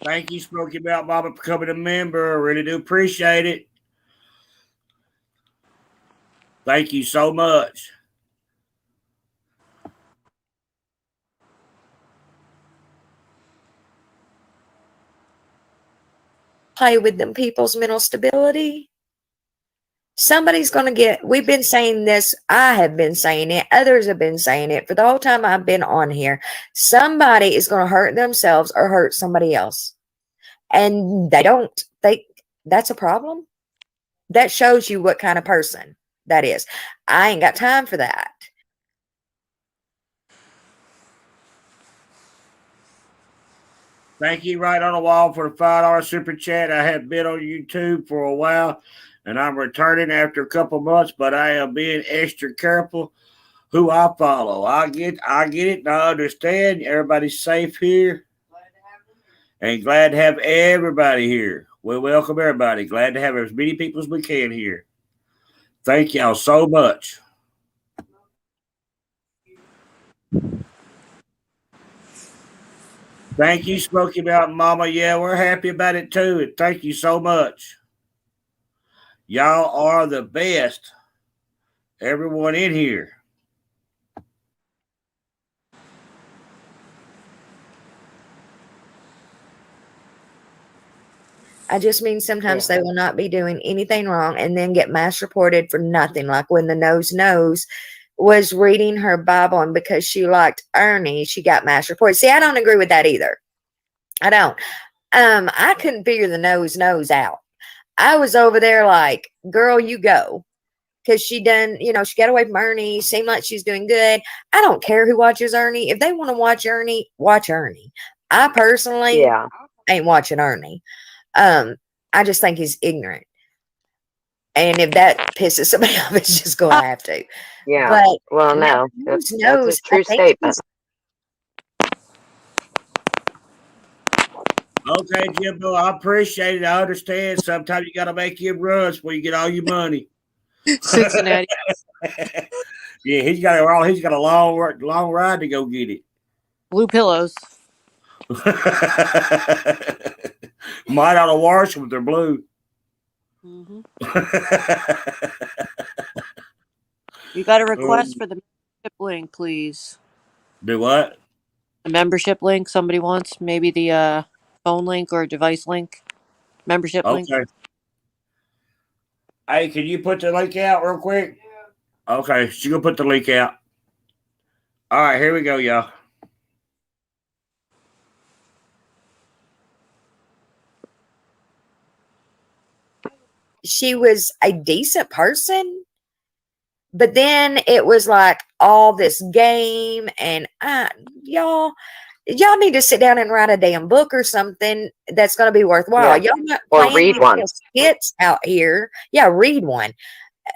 Thank you, Smoky Mountain Mama, for becoming a member. I really do appreciate it. Thank you so much. Play with them people's mental stability. Somebody's going to get, we've been saying this, I have been saying it, others have been saying it for the whole time I've been on here. Somebody is going to hurt themselves or hurt somebody else. And they don't think that's a problem. That shows you what kind of person that is. I ain't got time for that. Thank you, right on the wall, for the $5 super chat. I have been on YouTube for a while, and I'm returning after a couple months, but I am being extra careful who I follow. I get it, and I understand. Everybody's safe here, and glad to have everybody here. We welcome everybody. Glad to have as many people as we can here. Thank y'all so much. Thank you, Smoky Mountain Mama. Yeah, we're happy about it too. And thank you so much. Y'all are the best. Everyone in here. I just mean sometimes they will not be doing anything wrong and then get mass reported for nothing. Like when the nose was reading her Bible, and because she liked Ernie, she got mass reported. See, I don't agree with that either. I don't. I couldn't figure the nose out. I was over there like, girl, you go. Because she done, she got away from Ernie, seemed like she's doing good. I don't care who watches Ernie. If they want to watch Ernie, watch Ernie. I personally ain't watching Ernie. I just think he's ignorant. And if that pisses somebody off, it's just going to have to. Yeah. But well, no, that's a true statement. Okay, Jimbo, I appreciate it. I understand. Sometimes you got to make your runs before you get all your money. Cincinnati. Yeah, he's got a long ride to go get it. Blue pillows. Might ought to wash them if they're blue. Mm-hmm. You got a request for the membership link, please. Do what? A membership link somebody wants? Maybe the phone link or device link? Membership link? Okay. Hey, can you put the link out real quick? Yeah. Okay, she's going to put the link out. All right, here we go, y'all. She was a decent person, but then it was like all this game, and y'all need to sit down and write a damn book or something that's going to be worthwhile. Y'all not or read one. Skits out here. Yeah, read one.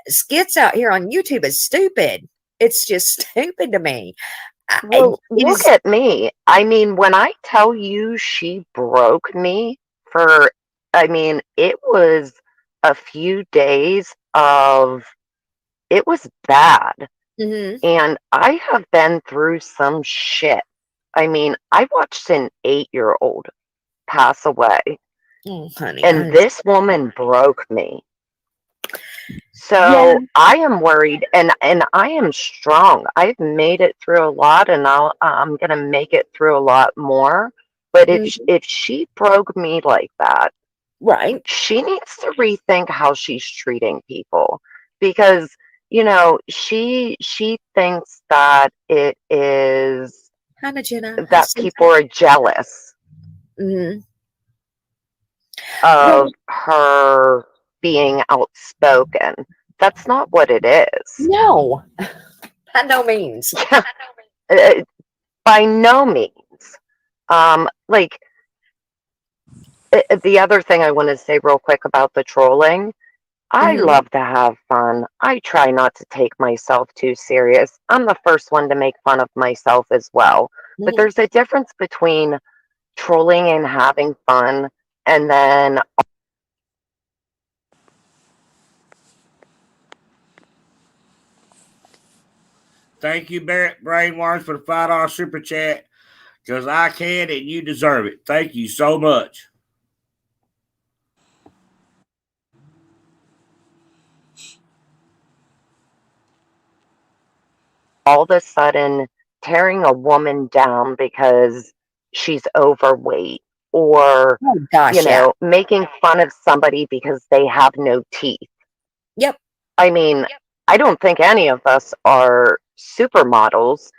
Skits out here on YouTube is stupid. It's just stupid to me. Well, look at me. I mean, when I tell you she broke me for, it was a few days of, it was bad. Mm-hmm. And I have been through some shit. I mean, I watched an 8-year-old pass away. Oh, honey, and this woman broke me. So I am worried, and I am strong. I've made it through a lot, and I'm gonna make it through a lot more. But if she broke me like that, right, she needs to rethink how she's treating people, because you know, she thinks that it is Hannah Jenna. that people are jealous Mm-hmm. of her being outspoken. That's not what it is. No, by no means. By no means. Like, the other thing I want to say real quick about the trolling, I Mhm. love to have fun. I try not to take myself too serious. I'm the first one to make fun of myself as well. But Mhm. there's a difference between trolling and having fun, and then Thank you, Barrett Brainworms, for the $5 super chat. Because I can and you deserve it. Thank you so much. all of a sudden tearing a woman down because she's overweight, or, Oh gosh, you know, making fun of somebody because they have no teeth. Yep. I mean, I don't think any of us are supermodels,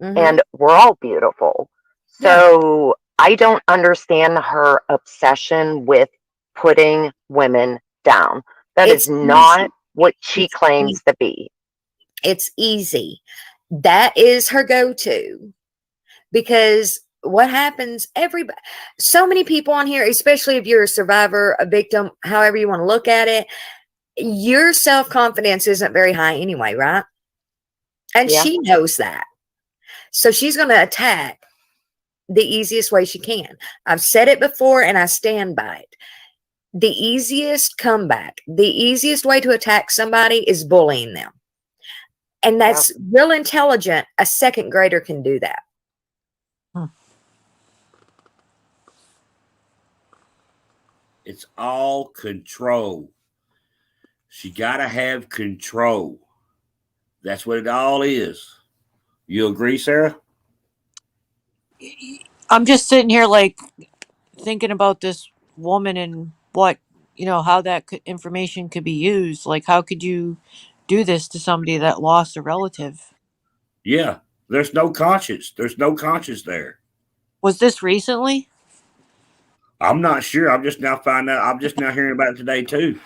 Mhm. and we're all beautiful. So I don't understand her obsession with putting women down. That is It's not easy. what she It's claims easy. to be. It's easy. That is her go-to. Because what happens, so many people on here, especially if you're a survivor, a victim, however you want to look at it, your self-confidence isn't very high anyway, right? And Yeah. she knows that. So she's going to attack the easiest way she can. I've said it before and I stand by it. The easiest comeback, the easiest way to attack somebody is bullying them. And that's real intelligent. A second grader can do that. It's all control. She got to have control. That's what it all is. You agree, Sarah? I'm just sitting here like thinking about this woman and what, how that information could be used. Like, how could you do this to somebody that lost a relative? Yeah. There's no conscience. There's no conscience there. Was this recently? I'm not sure. I'm just now finding out. I'm just now hearing about it today too.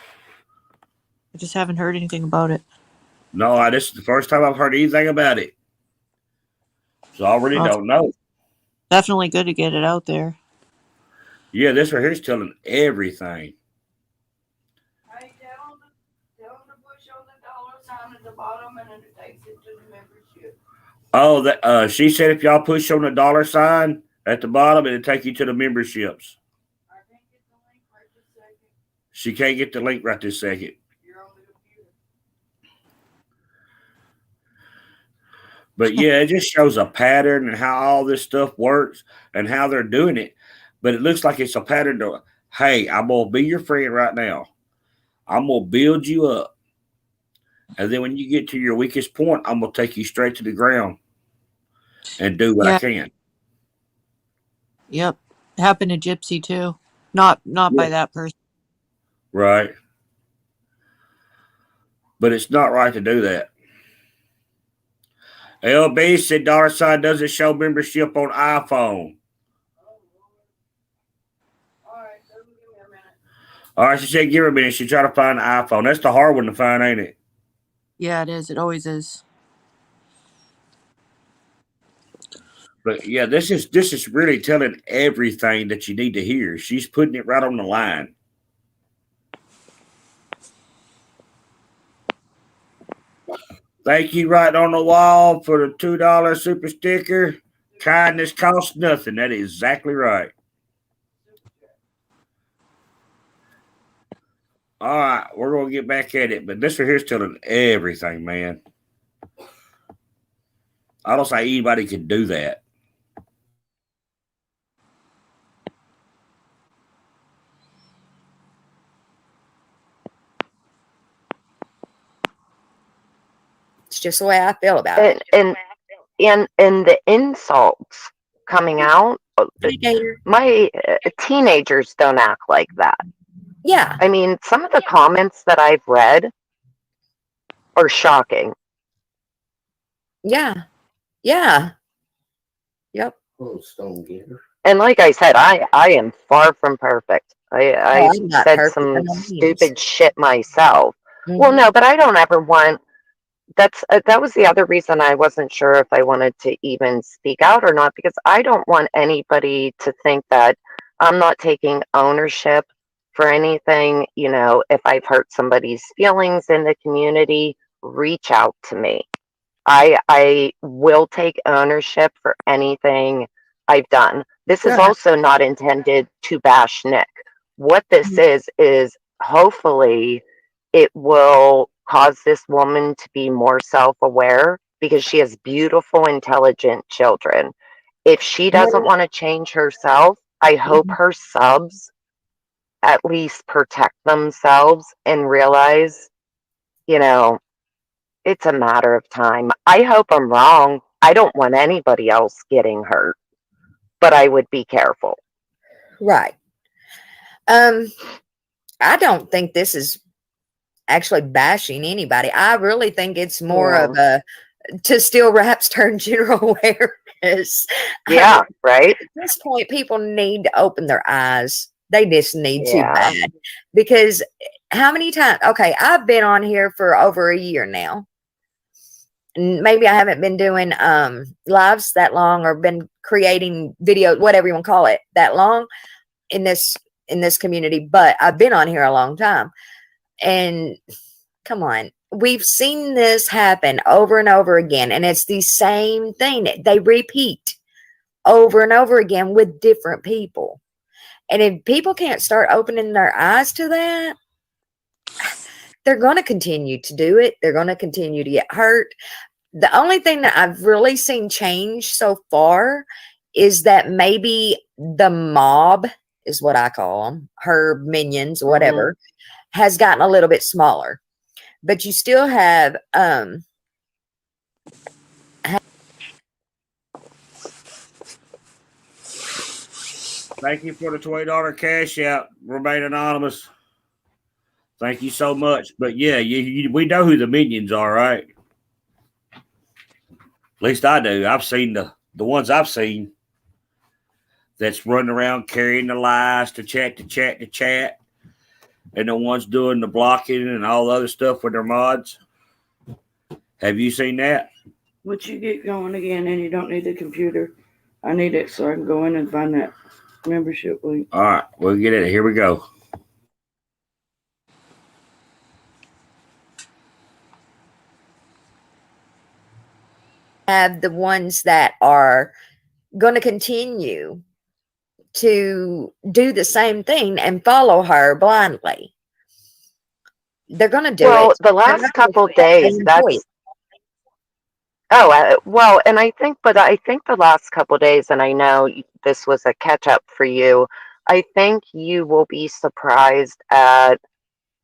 I just haven't heard anything about it. No, this is the first time I've heard anything about it. So I really don't know. Definitely good to get it out there. Yeah, this right here's telling everything. Hey, tell them to push on the dollar sign at the bottom and it takes it to the membership. Oh, that she said if y'all push on the dollar sign at the bottom, it'll take you to the memberships. I can't get the link right this second. She can't get the link right this second. You're on the computer. But yeah, it just shows a pattern and how all this stuff works and how they're doing it. But it looks like it's a pattern to, hey, I'm going to be your friend right now. I'm going to build you up. And then when you get to your weakest point, I'm going to take you straight to the ground and do what I can. Yep. It happened to Gypsy too. Not by that person. Right. But it's not right to do that. LB said dollar sign doesn't show membership on iPhone. All right, she said give her a minute. She tried to find the iPhone. That's the hard one to find, ain't it? Yeah, it is. It always is. But yeah, this is really telling everything that you need to hear. She's putting it right on the line. Thank you, right on the wall, for the $2 super sticker. Kindness costs nothing. That is exactly right. All right, we're gonna get back at it, but this right here's telling everything, man. I don't say anybody can do that. It's just the way I feel about it. And the insults coming out, my teenagers don't act like that. Yeah. I mean, some of the comments that I've read, or shocking. Yeah. Yeah. Yep. Oh, stone getter. And like I said, I am far from perfect. Oh, I I'm not said perfect by some no means. stupid shit myself. Well, Hmm. no, but I don't ever want. That was the other reason I wasn't sure if I wanted to even speak out or not, because I don't want anybody to think that I'm not taking ownership for anything. You know, if I've hurt somebody's feelings in the community, reach out to me. I will take ownership for anything I've done. This is Right. also not intended to bash Nick. What this is hopefully it will cause this woman to be more self-aware because she has beautiful, intelligent children. If she doesn't want to change herself, I hope her subs at least protect themselves and realize, you know, it's a matter of time. I hope I'm wrong. I don't want anybody else getting hurt, but I would be careful. Right. I don't think this is actually bashing anybody. I really think it's more of Yeah. a to steal raps turn general awareness. I Yeah, mean, right? at this point, people need to open their eyes. They just need to Yeah. bad. Because how many times? Okay, I've been on here for over a year now. Maybe I haven't been doing lives that long or been creating videos, whatever you want to call it, that long in this community, but I've been on here a long time. And come on, we've seen this happen over and over again, and it's the same thing. They repeat over and over again with different people. And if people can't start opening their eyes to that, they're going to continue to do it. They're going to continue to get hurt. The only thing that I've really seen change so far is that maybe the mob is what I call them, her minions, whatever, has gotten a little bit smaller. But you still have Thank you for the $20 cash out. Remain anonymous. Thank you so much. But yeah, we know who the minions are, right? At least I do. I've seen the ones I've seen that's running around carrying the lies to chat, and the ones doing the blocking and all the other stuff with their mods. Have you seen that? Once you get going again and you don't need the computer, I need it so I can go in and find that membership link. All right, we'll get it. Here we go. have the ones that are going to continue to do the same thing and follow her blindly. They're going to do Well, it. the last couple days, that's well, and I think the last couple days, and I know this was a catch up for you. I think you will be surprised at.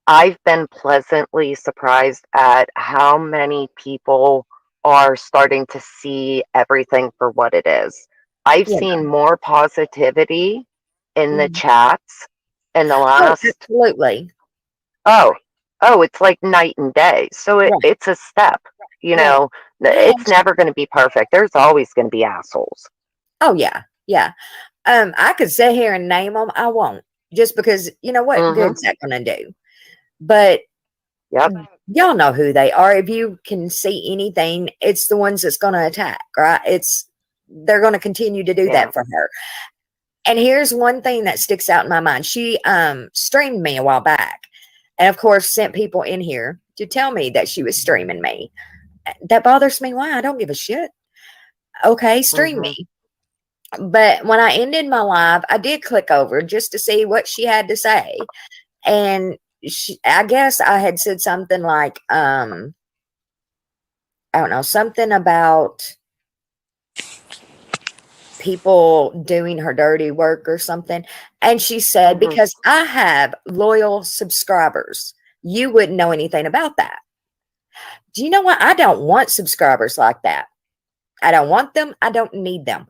I've been pleasantly surprised at how many people are starting to see everything for what it is. I've seen more positivity in the chats in the Oh, last. absolutely. Oh, it's like night and day. So it's a step. You know, it's never going to be perfect. There's always going to be assholes. Oh yeah, yeah. I could sit here and name them. I won't, just because you know what good's that going to do? But y'all know who they are. If you can see anything, it's the ones that's going to attack, right? They're going to continue to do that for her. And here's one thing that sticks out in my mind. She streamed me a while back, and of course sent people in here to tell me that she was streaming me. That bothers me. Why? I don't give a shit. Okay, stream me. But when I ended my live, I did click over just to see what she had to say. And I guess I had said something like, I don't know, something about people doing her dirty work or something. And she said, because I have loyal subscribers, you wouldn't know anything about that. Do you know what? I don't want subscribers like that. I don't want them. I don't need them.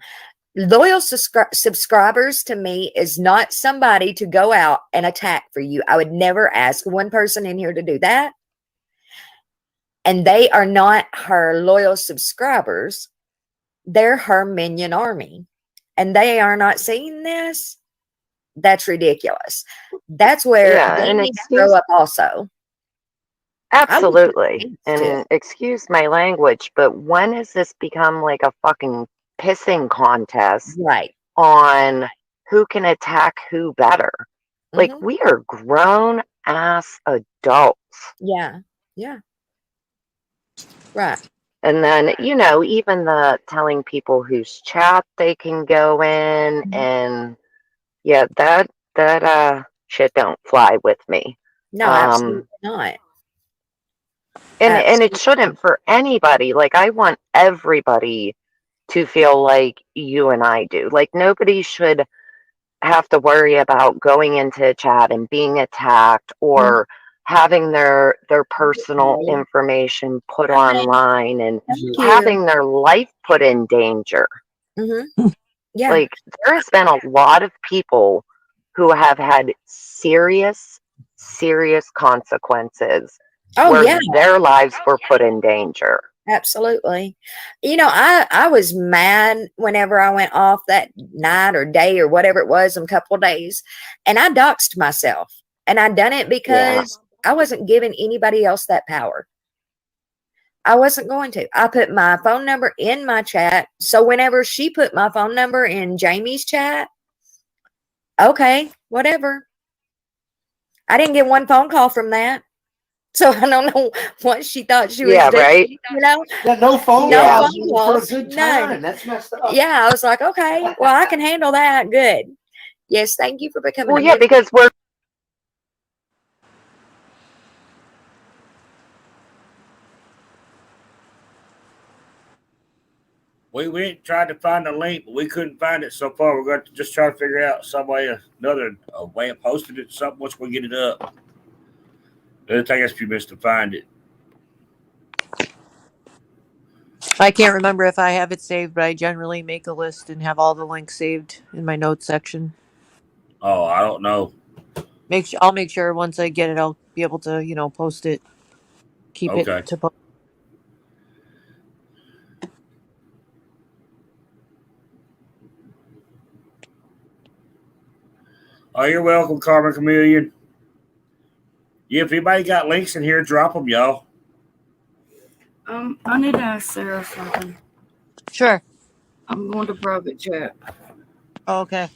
Loyal subscribers to me is not somebody to go out and attack for you. I would never ask one person in here to do that. and they are not her loyal subscribers. They're her minion army, and they are not seeing this. That's ridiculous. That's where they and need to grow up also. absolutely. And excuse my language, but when has this become like a fucking pissing contest Right. on who can attack who better? Like, Mhm. we are grown ass adults. Yeah. Yeah. Right. And then, even the telling people whose chat they can go in, and yeah, that shit don't fly with me. No, absolutely not. And it Absolutely. shouldn't for anybody. Like, I want everybody to feel like you and I do. Like, nobody should have to worry about going into a chat and being attacked or having their personal information put online and having their life put in danger. Mm-hmm. Yeah. Like, there has been a lot of people who have had serious consequences where their lives were put in danger. Absolutely. I was mad whenever I went off that night or day or whatever it was, a couple of days, and I doxed myself, and I done it because I wasn't giving anybody else that power. I wasn't going to. I put my phone number in my chat. So whenever she put my phone number in Jamie's chat, okay, whatever. I didn't get one phone call from that. So I don't know what she thought she was doing. Right? No phone calls for a good time. None. That's messed up. Yeah, I was like, okay, well, I can handle that. Good. Yes, thank you for becoming. Well, yeah, because we went tried to find the link, but we couldn't find it so far. We're going to just try to figure out some way, another way of posting it. Something once we get it up. It'll take us a few minutes to find it. I can't remember if I have it saved, but I generally make a list and have all the links saved in my notes section. Oh, I don't know. I'll make sure once I get it, I'll be able to, post it. Keep it to post. Oh, you're welcome, Carmen Chameleon. Yeah, if anybody got links in here, drop them, y'all. I need to ask Sarah something. Sure. I'm going to private chat. Oh, okay.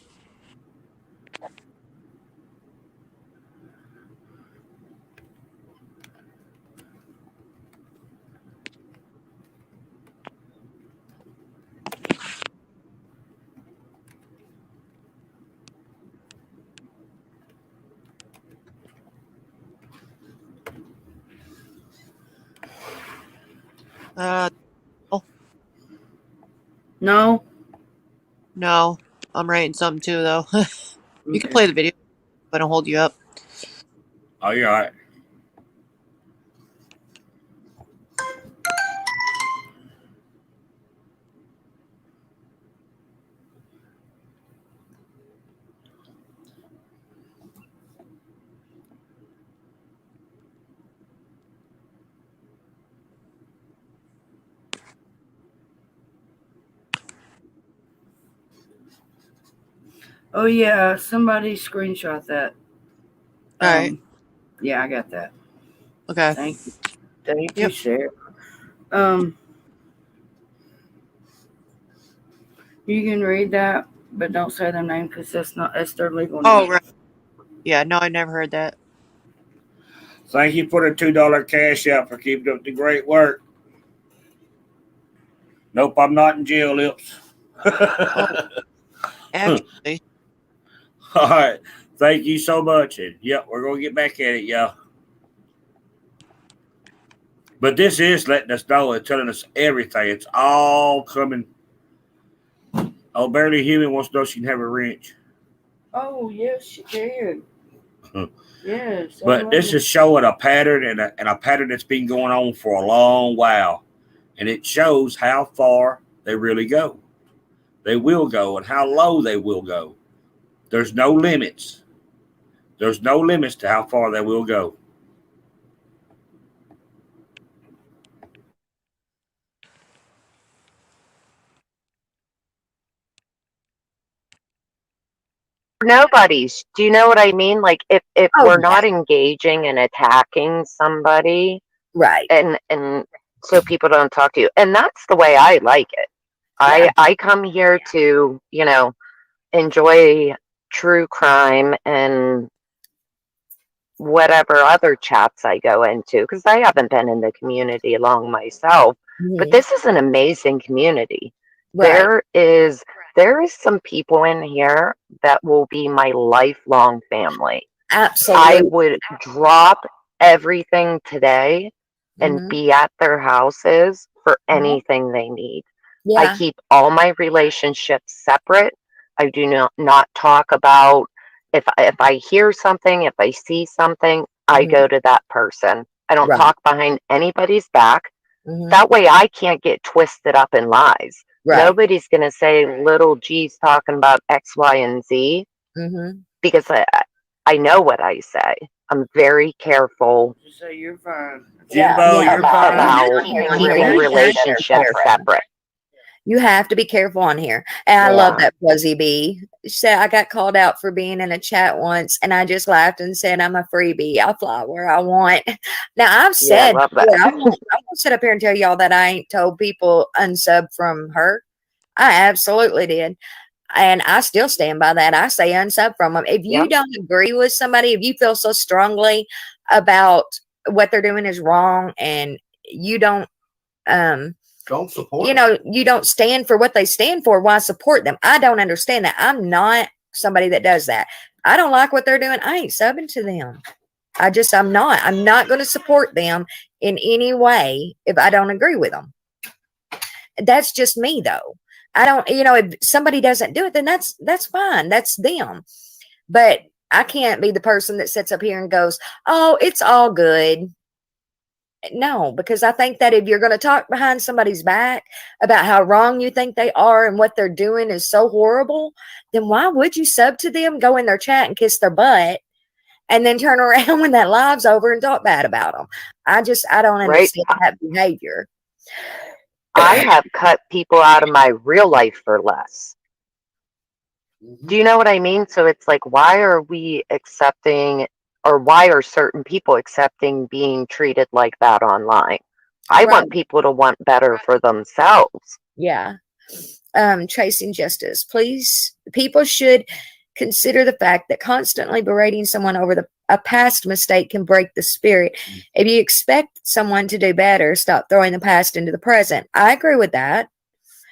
Oh. No. No, I'm writing something too, though. You can play the video, but I don't hold you up. Oh, you're all right. Oh yeah, somebody screenshot that. All right. Yeah, I got that. Okay. Thank you. Thank you, Sarah. You can read that, but don't say their name because that's their legal name. Oh, right. Yeah, no, I never heard that. Thank you for the $2 cash out for keeping up the great work. Nope, I'm not in jail, Lips. Actually. All right. Thank you so much. And yep, we're going to get back at it, y'all. But this is letting us know and telling us everything. It's all coming. Oh, Barely Human wants to know she can have a wrench. Oh, yes, she can. Yes. But this is showing a pattern and a pattern that's been going on for a long while. And it shows how far they really go. They will go and how low they will go. There's no limits. There's no limits to how far they will go. Nobody's. Do you know what I mean? Like if Oh, we're yeah. not engaging and attacking somebody, Right. and so people don't talk to you, and that's the way I like it. Yeah. I come here to, you know, enjoy true crime and whatever other chats I go into, because I haven't been in the community long myself. But Mhm. this is an amazing community. Right. There is some people in here that will be my lifelong family. I Absolutely. would drop everything today and Mhm. be at their houses for Yeah. anything they need. I Yeah. keep all my relationships separate. I do not talk about if I hear something, if I see something, I Mhm. go to that person. I don't Right. talk behind anybody's back. Mhm. That way I can't get twisted up in lies. Right. Nobody's going to say little G's talking about X, Y, and Z Mhm. because I know what I say. I'm very careful You say you're fine. Yeah. Jimbo, Yeah. you're fine. about keeping relationships separate. You have to be careful on here. And I love Yeah. that Fuzzy Bee. She said, I got called out for being in a chat once, and I just laughed and said, I'm a freebie. I'll fly where I want. Now, I've Yeah, I said, love before, that. I won't sit up here and tell y'all that I ain't told people unsub from her. I absolutely did. And I still stand by that. I say unsub from them. If you Yep. don't agree with somebody, if you feel so strongly about what they're doing is wrong and you don't support you know, you don't stand for what they stand for, why support them? I don't understand that. I'm not somebody that does that. I don't like what they're doing. I ain't subbing to them. I'm not going to support them in any way if I don't agree with them. That's just me though. I don't, you know, if somebody doesn't do it, then that's fine. That's them. But I can't be the person that sits up here and goes, "Oh, it's all good." No, because I think that if you're going to talk behind somebody's back about how wrong you think they are and what they're doing is so horrible, then why would you sub to them, go in their chat and kiss their butt, and then turn around when that live's over and talk bad about them? I don't Right? understand that behavior. I have cut people out of my real life for less. Do you know what I mean? So it's like, why are we accepting, or why are certain people accepting being treated like that online? I Right. want people to want better for themselves. Yeah. Chasing justice. Please, people should consider the fact that constantly berating someone over a past mistake can break the spirit. If you expect someone to do better, stop throwing the past into the present. I agree with that.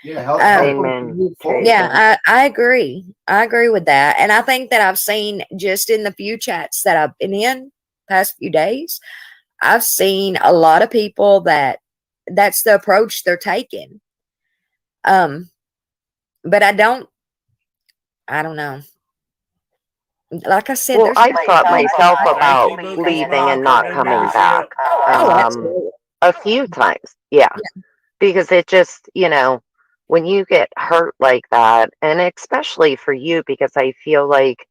Yeah, Amen. Yeah, I agree. I agree with that. And I think that I've seen just in the few chats that I've been in past few days, I've seen a lot of people that's the approach they're taking. But I don't know. Like I said, Well, there's I've thought myself about Facebook leaving and block not or coming delete back it. absolutely. a few times. Yeah. Because it just, you know, when you get hurt like that, and especially for you, because I feel like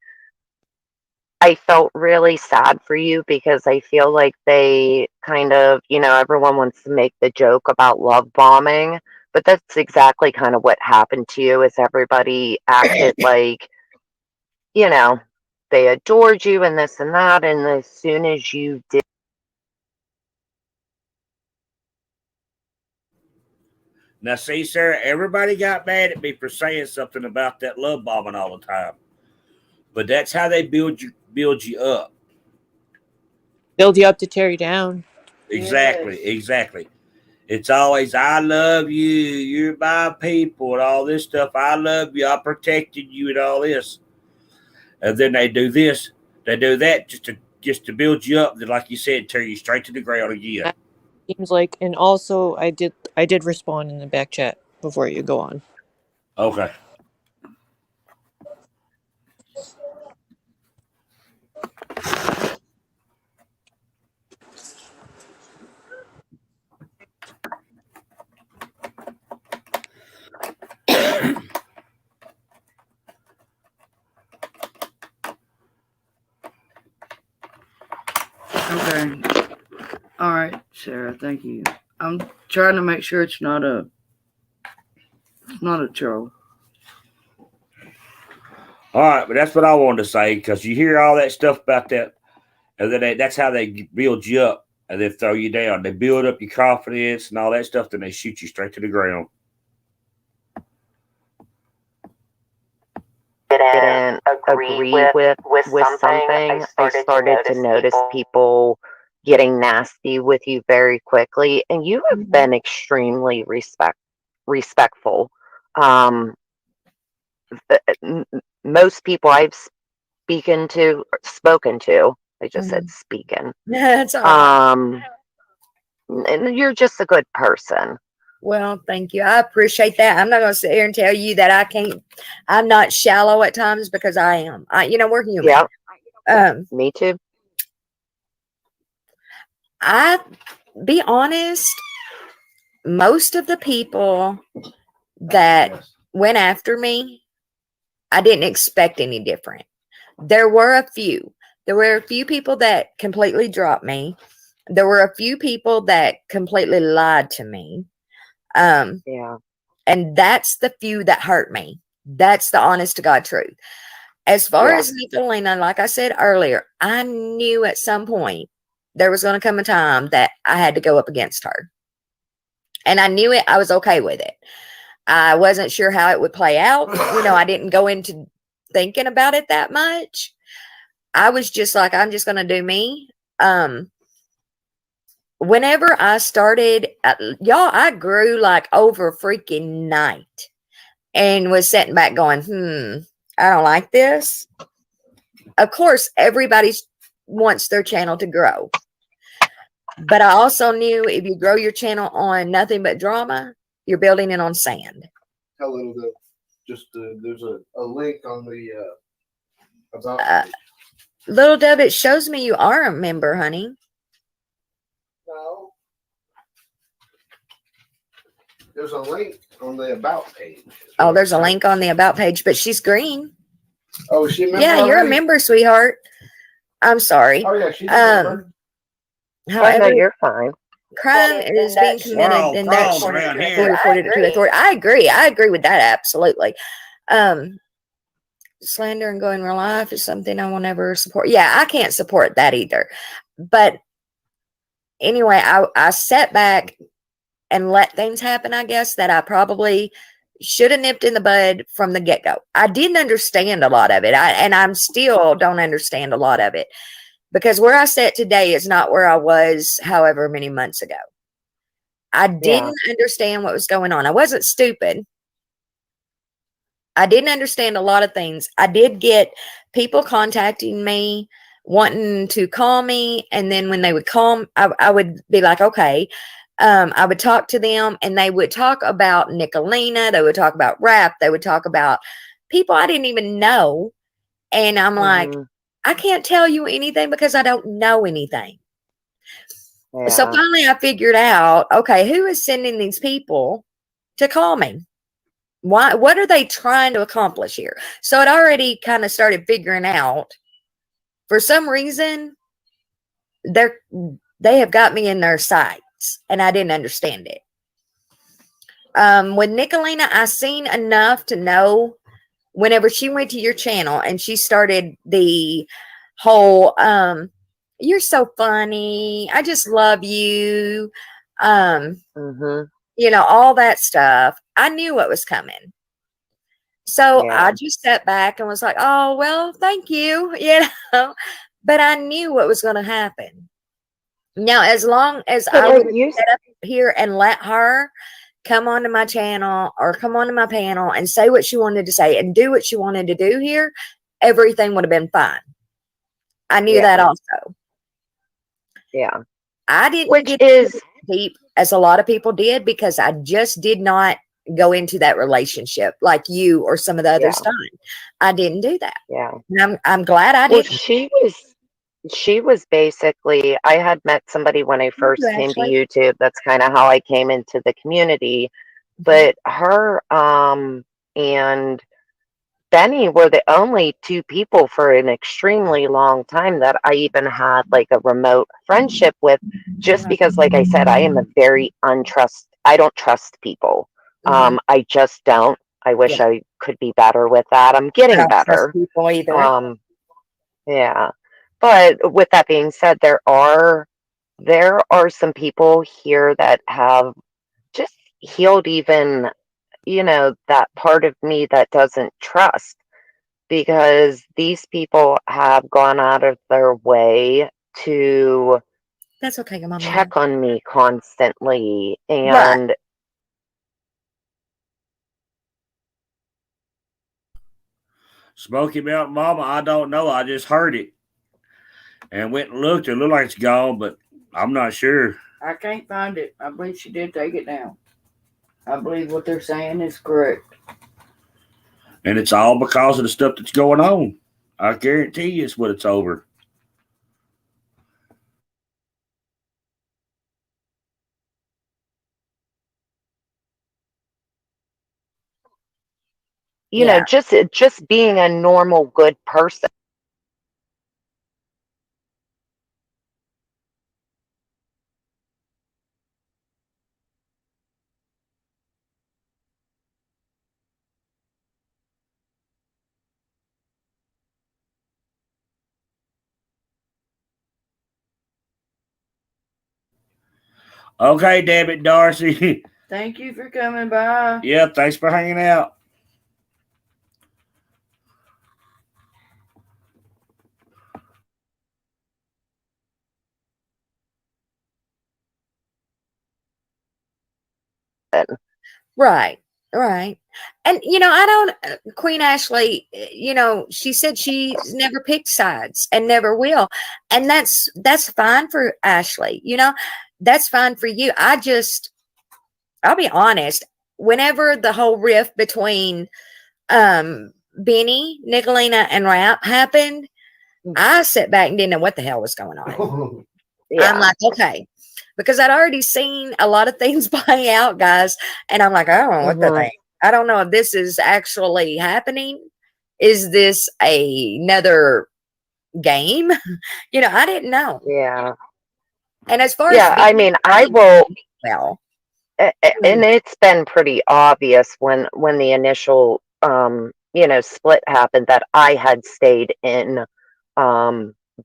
I felt really sad for you because I feel like they kind of, you know, everyone wants to make the joke about love bombing, but that's exactly kind of what happened to you is everybody acted like, you know, they adored you and this and that, and as soon as you did. Now, see, Sarah, everybody got mad at me for saying something about that love bombing all the time. But that's how they build you up. Build you up to tear you down. Exactly, exactly. It's always, I love you, you're my people, and all this stuff. I love you, I protected you, and all this. And then they do this, they do that just to build you up. Then, like you said, tear you straight to the ground again. Seems like, and also I did respond in the back chat before you go on. Okay. Okay. All right, Sarah. Thank you. I'm trying to make sure it's not a troll. All right, but that's what I wanted to say because you hear all that stuff about that, and then that's how they build you up and then throw you down. They build up your confidence and all that stuff, then they shoot you straight to the ground. Didn't agree with something, I started to notice people getting nasty with you very quickly, and you have been extremely respectful. Most people I've spoken to, I just said speaking. That's all right. And you're just a good person. Well, thank you. I appreciate that. I'm not going to sit here and tell you that I'm not shallow at times because I am. We're human. Yeah. Me too. I be honest, most of the people that went after me, I didn't expect any different. There were a few. There were a few people that completely dropped me. There were a few people that completely lied to me. Yeah. And that's the few that hurt me. That's the honest to God truth. As far as Nicolina, like I said earlier, I knew at some point there was going to come a time that I had to go up against her. And I knew it. I was okay with it. I wasn't sure how it would play out. I didn't go into thinking about it that much. I was just like, I'm just going to do me. Whenever I started, y'all, I grew like over freaking night and was sitting back going, I don't like this. Of course, everybody wants their channel to grow. But I also knew if you grow your channel on nothing but drama, you're building it on sand. Tell them that there's a link on the about page. Little Dove, it shows me you are a member, honey. No. There's a link on the about page. Oh, there's a link on the about page, but she's green. Oh, is she a member? Yeah, you're a already? member, sweetheart. I'm sorry. Oh yeah, she's a member. However, no, you're fine. Crime is being committed, and that's around be here. reported to the authority. I agree with that absolutely. Slander and going real life is something I will never support. Yeah, I can't support that either. But anyway, I sat back and let things happen, I guess, that I probably should have nipped in the bud from the get-go. I didn't understand a lot of it. I'm still don't understand a lot of it. Because where I sat today is not where I was however many months ago. I didn't understand what was going on. I wasn't stupid. I didn't understand a lot of things. I did get people contacting me, wanting to call me. And then when they would call, I would be like, okay. I would talk to them and they would talk about Nicolina. They would talk about rap. They would talk about people I didn't even know. And I'm like, I can't tell you anything because I don't know anything. Yeah. So finally I figured out, okay, who is sending these people to call me? Why? What are they trying to accomplish here? So it already kind of started figuring out, for some reason, they have got me in their sights and I didn't understand it. With Nicolina, I seen enough to know whenever she went to your channel and she started the whole, you're so funny, I just love you, all that stuff, I knew what was coming. So I just sat back and was like, oh, well, thank you, but I knew what was going to happen. Now, as long as I would sit up here and let her come onto my channel or come onto my panel and say what she wanted to say and do what she wanted to do here, everything would have been fine. I knew that also. Yeah. I didn't get as deep as a lot of people did because I just did not go into that relationship like you or some of the others done. I didn't do that. Yeah. And I'm glad I didn't. She was basically, I had met somebody when I first came to YouTube. That's kind of how I came into the community. But her and Benny were the only two people for an extremely long time that I even had like a remote friendship with, just because, like I said, I am a very I don't trust people. I just don't. I wish Yeah. I could be better with that. I'm I getting don't trust better. people either. Yeah. But with that being said, there are some people here that have just healed even, that part of me that doesn't trust, because these people have gone out of their way to That's okay, Mom. check on me constantly. Right. And Smoky Mountain Mama, I don't know. I just heard it and went and looked. It looked like it's gone, but I'm not sure. I can't find it. I believe she did take it down. I believe what they're saying is correct. And it's all because of the stuff that's going on. I guarantee you it's what it's over. you know, just being a normal good person. Okay, damn it, Darcy. Thank you for coming by. Yeah, thanks for hanging out. Right. Right. And I don't Queen Ashley, she said she's never picked sides and never will. And that's fine for Ashley. That's fine for you. I'll be honest, whenever the whole rift between Benny, Nicolina, and Rap happened, I sat back and didn't know what the hell was going on. Yeah. I'm like, okay, because I'd already seen a lot of things play out, guys, and I'm like, I don't know what the thing. I don't know if this is actually happening. Is this another game? I didn't know. Yeah. And as far Yeah, as I mean, I will. well, And it's been pretty obvious when the initial split happened that I had stayed in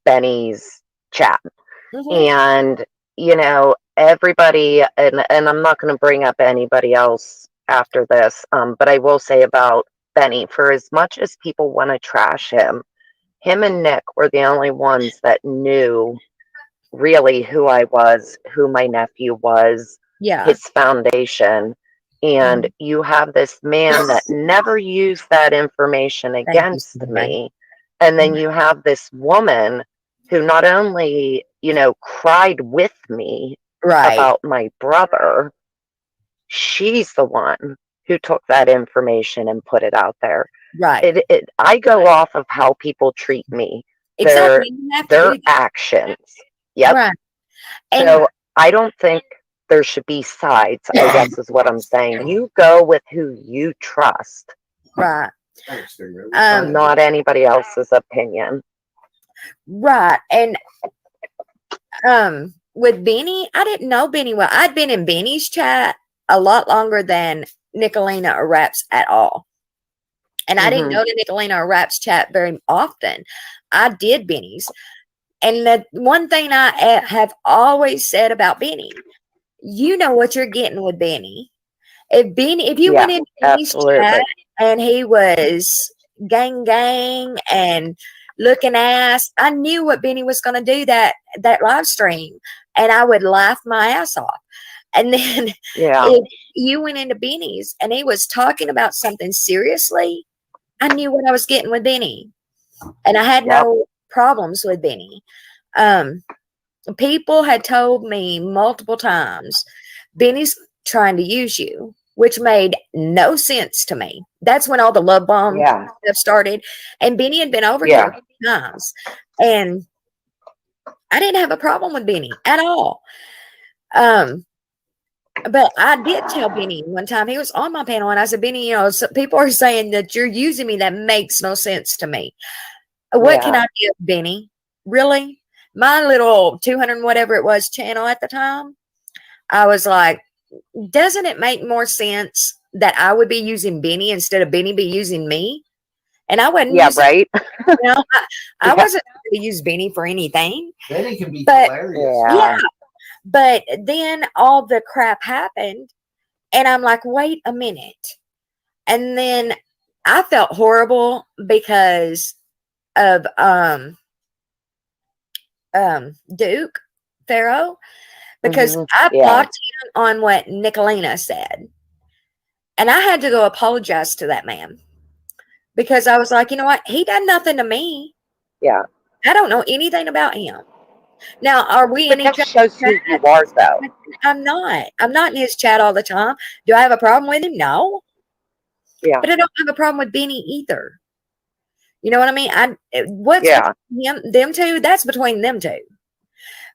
Benny's chat. And everybody, and I'm not going to bring up anybody else after this, but I will say about Benny, for as much as people want to trash him and Nick were the only ones that knew really who I was, who my nephew was, yeah, his foundation. And you have this man that never used that information against me. And then you have this woman who not only, cried with me about my brother, she's the one who took that information and put it out there. Right. I go off of how people treat me, Exactly. their actions. Yep. Right. So I don't think there should be sides, I guess is what I'm saying. You go with who you trust. Right. Not anybody else's opinion. Right. And with Benny, I didn't know Benny well. I'd been in Benny's chat a lot longer than Nicolina or Raps at all. And I didn't go to Nicolina or Raps chat very often. I did Benny's. And the one thing I have always said about Benny, you know what you're getting with Benny. If you went into Benny's chat and he was gang and looking ass, I knew what Benny was going to do that live stream, and I would laugh my ass off. And then if you went into Benny's and he was talking about something seriously, I knew what I was getting with Benny, and I had no problems with Benny. People had told me multiple times, Benny's trying to use you, which made no sense to me. That's when all the love bomb stuff started. And Benny had been over here a few times, and I didn't have a problem with Benny at all. But I did tell Benny one time, he was on my panel, and I said, Benny, people are saying that you're using me. That makes no sense to me. What can I give, Benny? Really? My little 200 whatever it was channel at the time, I was like, doesn't it make more sense that I would be using Benny instead of Benny be using me. And I wasn't Yeah, using, right. you know, I Yeah. wasn't going to use Benny for anything. Benny can be But hilarious. yeah, but then all the crap happened, and I'm like, wait a minute. And then I felt horrible because of Duke Pharaoh, because I Yeah. blocked him on what Nicolina said. And I had to go apologize to that man because I was like, you know what? He done nothing to me. Yeah. I don't know anything about him. Now, are we But in that each shows who you are, though. I'm not. I'm not in his chat all the time. Do I have a problem with him? No. Yeah. But I don't have a problem with Benny either. You know what I mean? What's Yeah. between them two? That's between them two.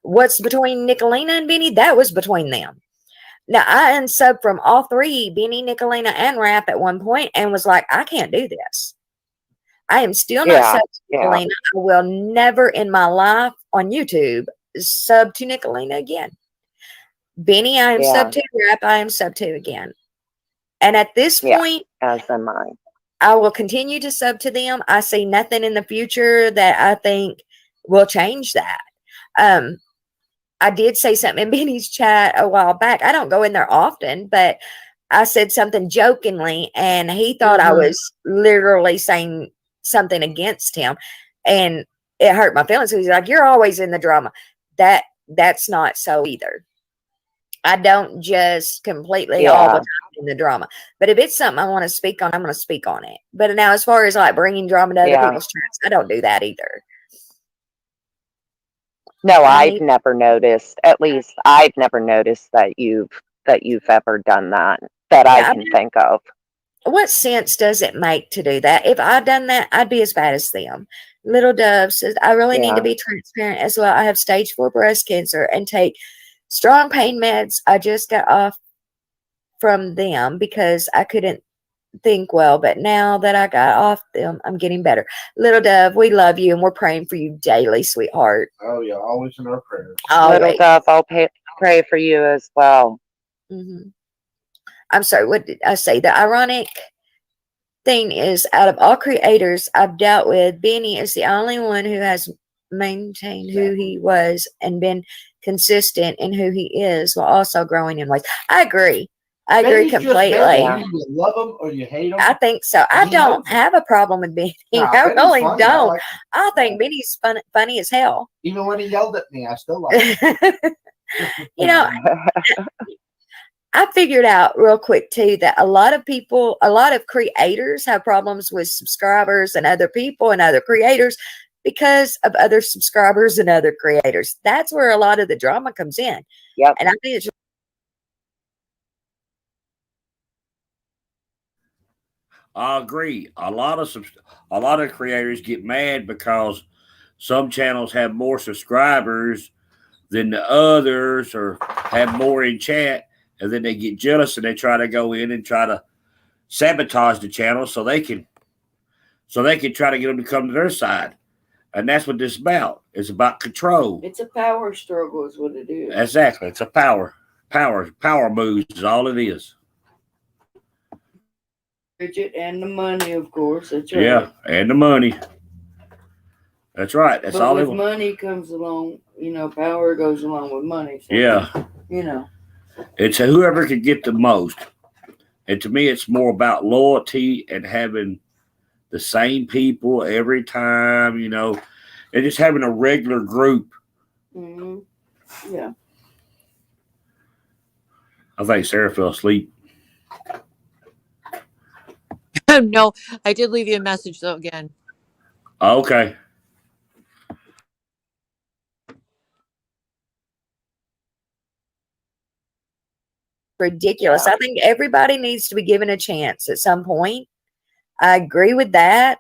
What's between Nicolina and Benny? That was between them. Now, I unsubbed from all three, Benny, Nicolina, and Rap at one point, and was like, I can't do this. I am still not Yeah. subbed to Nicolina. I will never in my life on YouTube sub to Nicolina again. Benny, I am sub to. Rap, I am sub to again. And at this point, as am I. I will continue to sub to them. I see nothing in the future that I think will change that. I did say something in Benny's chat a while back. I don't go in there often, but I said something jokingly, and he thought I was literally saying something against him, and it hurt my feelings. He's like, "You're always in the drama." That's not so either. I don't just completely all the time in the drama. But if it's something I want to speak on, I'm going to speak on it. But now, as far as like bringing drama to other people's chats, I don't do that either. No, I've never noticed. At least I've never noticed that you've ever done that I can think of. What sense does it make to do that? If I'd done that, I'd be as bad as them. Little Dove says, I really need to be transparent as well. I have stage 4 breast cancer and take strong pain meds. I just got off from them because I couldn't think well, but now that I got off them, I'm getting better. Little Dove, we love you and we're praying for you daily, sweetheart. Oh yeah, always in our prayers. Little Dove, I'll pray for you as well. I'm sorry, what did I say? The ironic thing is, out of all creators I've dealt with, Benny is the only one who has maintained who he was and been consistent in who he is while also growing in ways. I agree. I agree completely. You love him or you hate him. I think so. I don't have a problem with Benny. I really don't. I think Benny's funny as hell. Even when he yelled at me, I still like him. You know, I figured out real quick too that a lot of creators have problems with subscribers and other people and other creators because of other subscribers and other creators. That's where a lot of the drama comes in. Yep. And I think it's I agree. A lot of creators get mad because some channels have more subscribers than the others or have more in chat, and then they get jealous and they try to go in and try to sabotage the channel so they can try to get them to come to their side. And that's what this is about. It's about control. It's a power struggle is what it is. Exactly. It's a power moves is all it is. Bridget, and the money, of course. That's right. Yeah, and the money. That's right. That's but all. With money comes along, power goes along with money. So, yeah. It's whoever can get the most. And to me, it's more about loyalty and having the same people every time, and just having a regular group. Mm-hmm. Yeah. I think Sarah fell asleep. No, I did leave you a message though again. Okay. ridiculous. I think everybody needs to be given a chance at some point. I agree with that.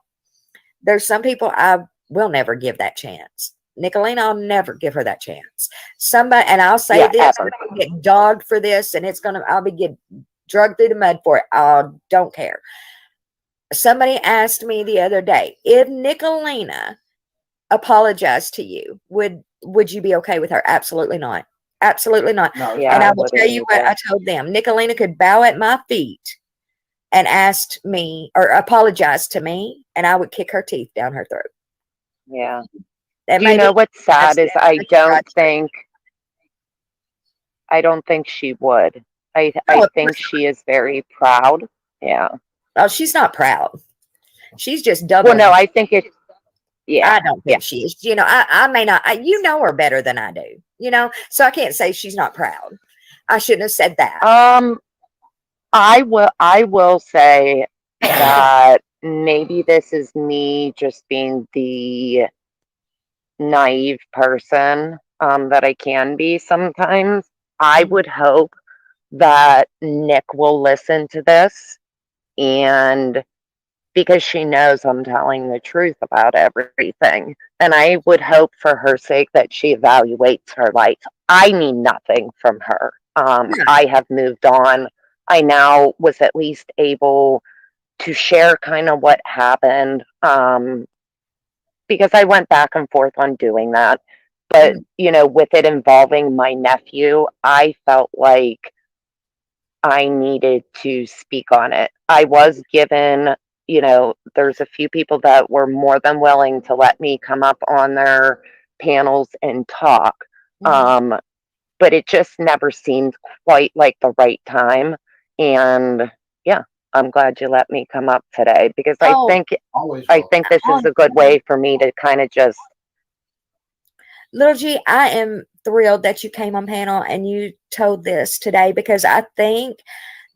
There's some people I will never give that chance. Nicolina, I'll never give her that chance. Somebody, and I'll say this, I'll get dogged for this, and I'll be get drugged through the mud for it. I don't care. Somebody asked me the other day, if Nicolina apologized to you, would you be okay with her? Absolutely not. Absolutely not. No, and I will tell you what I told them. Nicolina could bow at my feet and asked me or apologized to me, and I would kick her teeth down her throat. Yeah. And You know what's sad is I don't think. think she would. I Oh, of think course she is very proud. Yeah. not. Oh, she's not proud. She's just Well, doubling. no, I think it. Yeah. I don't think she is. You know, I may not. You know her better than I do. You know, so I can't say she's not proud. I shouldn't have said that. I will say that maybe this is me just being the naive person that I can be sometimes. I would hope that Nick will listen to this, and because she knows I'm telling the truth about everything. And I would hope for her sake that she evaluates her life. I need nothing from her. I have moved on. I now was at least able to share kind of what happened because I went back and forth on doing that. But, you know, with it involving my nephew, I felt like I needed to speak on it. I was given, you know, there's a few people that were more than willing to let me come up on their panels and talk. But it just never seemed quite like the right time. And yeah, I'm glad you let me come up today because I think this is a good way for me to kind of just. Little G, I am thrilled that you came on panel and you told this today, because I think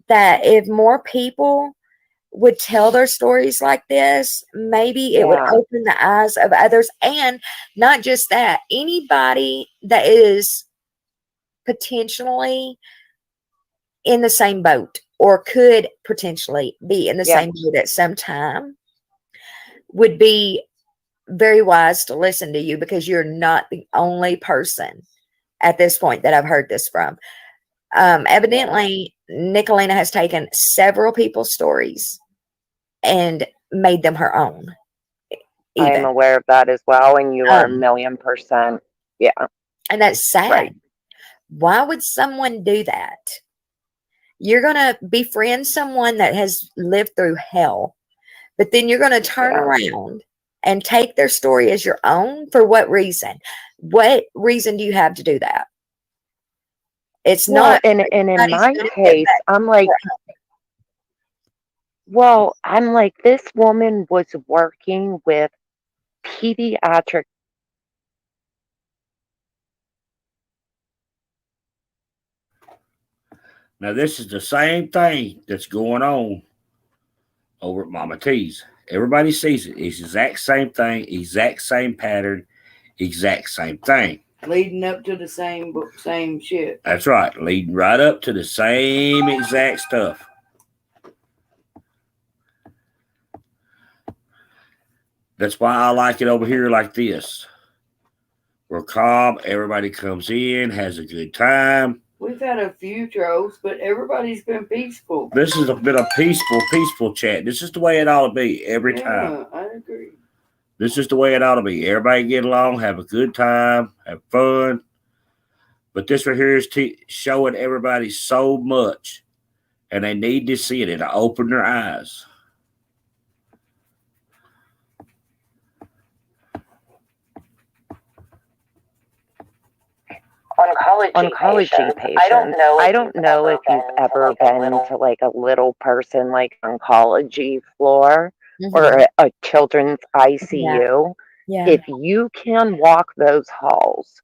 that if more people would tell their stories like this, maybe it would open the eyes of others. And not just that, anybody that is potentially in the same boat or could potentially be in the same boat at some time would be very wise to listen to you, because you're not the only person at this point that I've heard this from. Evidently, Nicolina has taken several people's stories and made them her own. I am aware of that as well, and you are 1,000,000%. Yeah. And that's sad. Right. Why would someone do that? You're going to befriend someone that has lived through hell, but then you're going to turn around and take their story as your own. For what reason? What reason do you have to do that? It's not. And in my case, I'm like, this woman was working with pediatric. Now, this is the same thing that's going on over at Mama T's. Everybody sees it. It's the exact same thing, exact same pattern, exact same thing. Leading up to the same shit. That's right. Leading right up to the same exact stuff. That's why I like it over here like this. We're calm. Everybody comes in, has a good time. We've had a few trolls, but everybody's been peaceful. This has been a peaceful chat. This is the way it ought to be every time. I agree. This is the way it ought to be. Everybody get along, have a good time, have fun. But this right here is showing everybody so much, and they need to see it. It'll open their eyes. Oncology patients. I don't know if you've ever been to like a little person like oncology floor or a children's ICU. Yeah. If you can walk those halls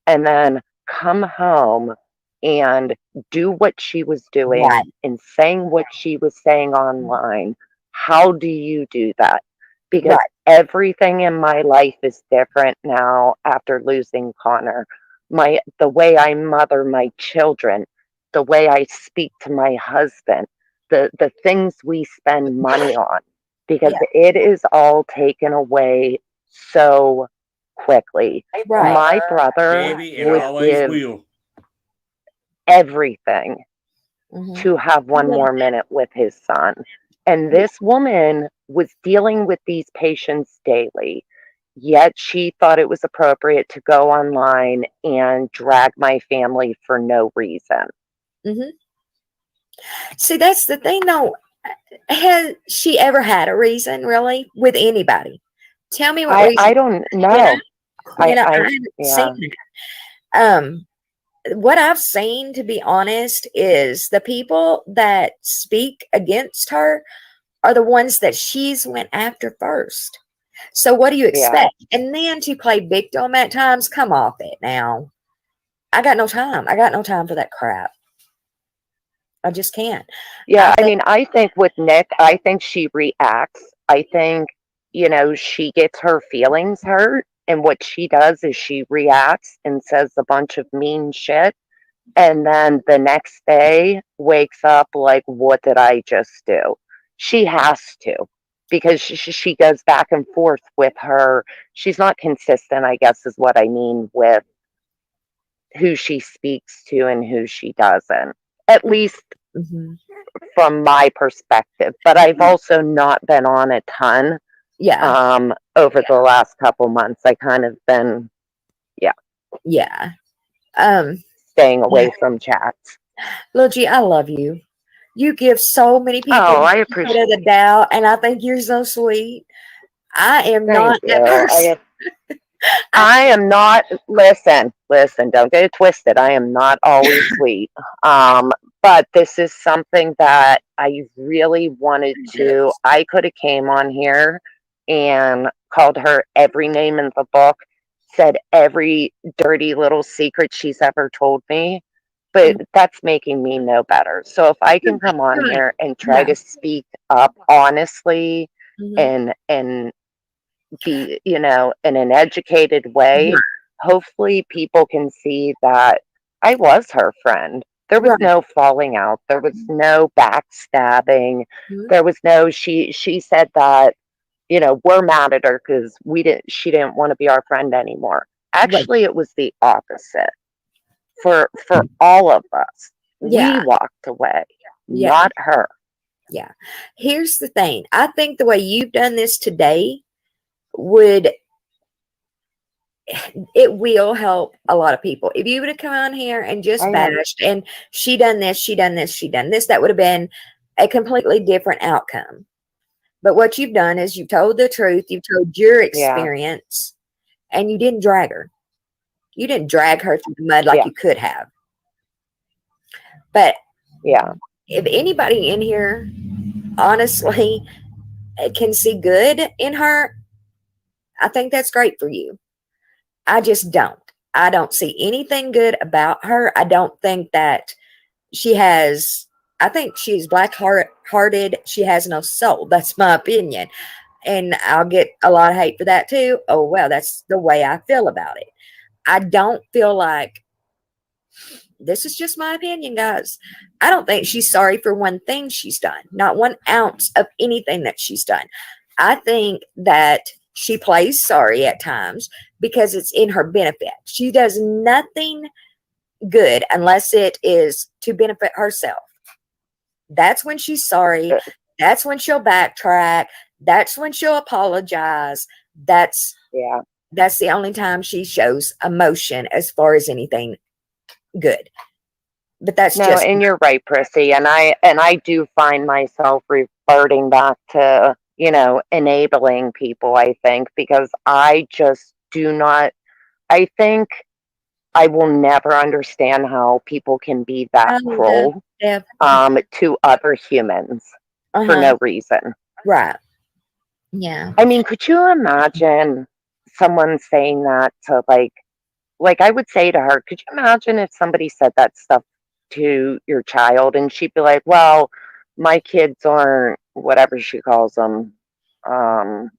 and then come home and do what she was doing and saying what she was saying online, how do you do that? Because everything in my life is different now after losing Connor. The way I mother my children, the way I speak to my husband, the things we spend money on, because it is all taken away so quickly. My brother would give everything to have one more minute with his son. And this woman was dealing with these patients daily. Yet she thought it was appropriate to go online and drag my family for no reason. See, that's the thing, though. Has she ever had a reason, really, with anybody? Tell me what I reason. don't You know, know. you know, I I haven't yeah. seen it. What I've seen, to be honest, is the people that speak against her are the ones that she's went after first. So what do you Yeah. expect? And then to play victim at times, come off it now. I got no time. I got no time for that crap. I just can't. I Yeah, I think, mean, I think with Nick, I think she reacts. I think, she gets her feelings hurt, and what she does is she reacts and says a bunch of mean shit, and then the next day wakes up like, what did I just do? She has to, because she goes back and forth with her. She's not consistent, I guess, is what I mean, with who she speaks to and who she doesn't. At least mhm. from my perspective, but I've also not been on a ton Yeah, over the last couple months. I kind of been, yeah, yeah. Um, staying away from chats. Lil G, I love you. You give so many people Oh, I the benefit of appreciate. the doubt, and I think you're so sweet. I am Thank not that you. person. I I can't. am not. Listen. Don't get it twisted. I am not always sweet. Um, but this is something that I really wanted to. I could have came on here and called her every name in the book, said every dirty little secret she's ever told me, but that's making me no better. So if I can come on Right. here and try Yeah. to speak up honestly Mhm. and be, in an educated way, Right. hopefully people can see that I was her friend. There was Right. no falling out. There was no backstabbing. Mhm. There was no she said that, we're mad at her because she didn't want to be our friend anymore. Right. Actually, it was the opposite. For all of us. We Yeah. walked away, Yeah. not her. Yeah. Here's the thing. I think the way you've done this today would it will help a lot of people. If you would have come on here and just I am. bashed and she done this, she done this, she done this, that would have been a completely different outcome. But what you've done is you told the truth, you told your Yeah. experience, and you didn't drag her. You didn't drag her through the mud like Yeah. you could have. But Yeah. if anybody in here honestly can see good in her, I think that's great for you. I just don't. I don't see anything good about her. I don't think that she has, I think she's hearted. She has no soul. That's my opinion. And I'll get a lot of hate for that too. Oh, well, that's the way I feel about it. I don't feel like, this is just my opinion, guys. I don't think she's sorry for one thing she's done, not 1 ounce of anything that she's done. I think that she plays sorry at times because it's in her benefit. She does nothing good unless it is to benefit herself. That's when she's sorry. That's when she'll backtrack. That's when she'll apologize. That's Yeah. that's the only time she shows emotion as far as anything good. But that's No, just and you're right, Prissy. And I do find myself reverting back to, enabling people, I think, because I just do not I think I will never understand how people can be that oh yeah, cruel yeah. to other humans for Uh-huh. no reason. Right. Yeah. I mean, could you imagine someone saying that to like I would say to her, could you imagine if somebody said that stuff to your child and she'd be like, well, my kids aren't whatever she calls them, um,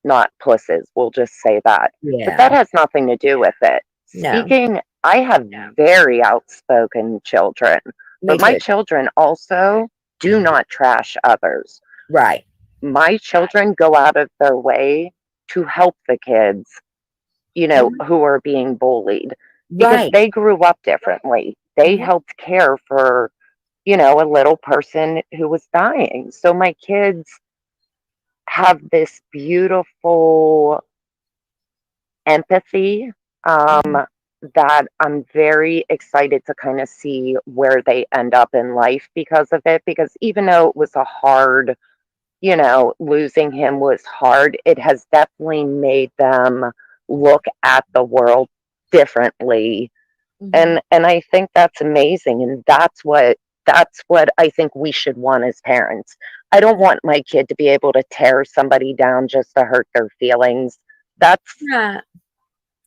not pusses. We'll just say that. But that Yeah. has nothing to do with it. No. Speaking, I have very outspoken children, Me but my too. children also do not trash others. Right. My children go out of their way to help the kids, Mhm. who are being bullied because Right. they grew up differently. They Mhm. helped care for, a little person who was dying. So my kids have this beautiful empathy, um, Mhm. that I'm very excited to kind of see where they end up in life because of it. Because even though it was a hard, losing him was hard, it has definitely made them look at the world differently. And I think that's amazing. And that's what I think we should want as parents. I don't want my kid to be able to tear somebody down just to hurt their feelings. That's Right.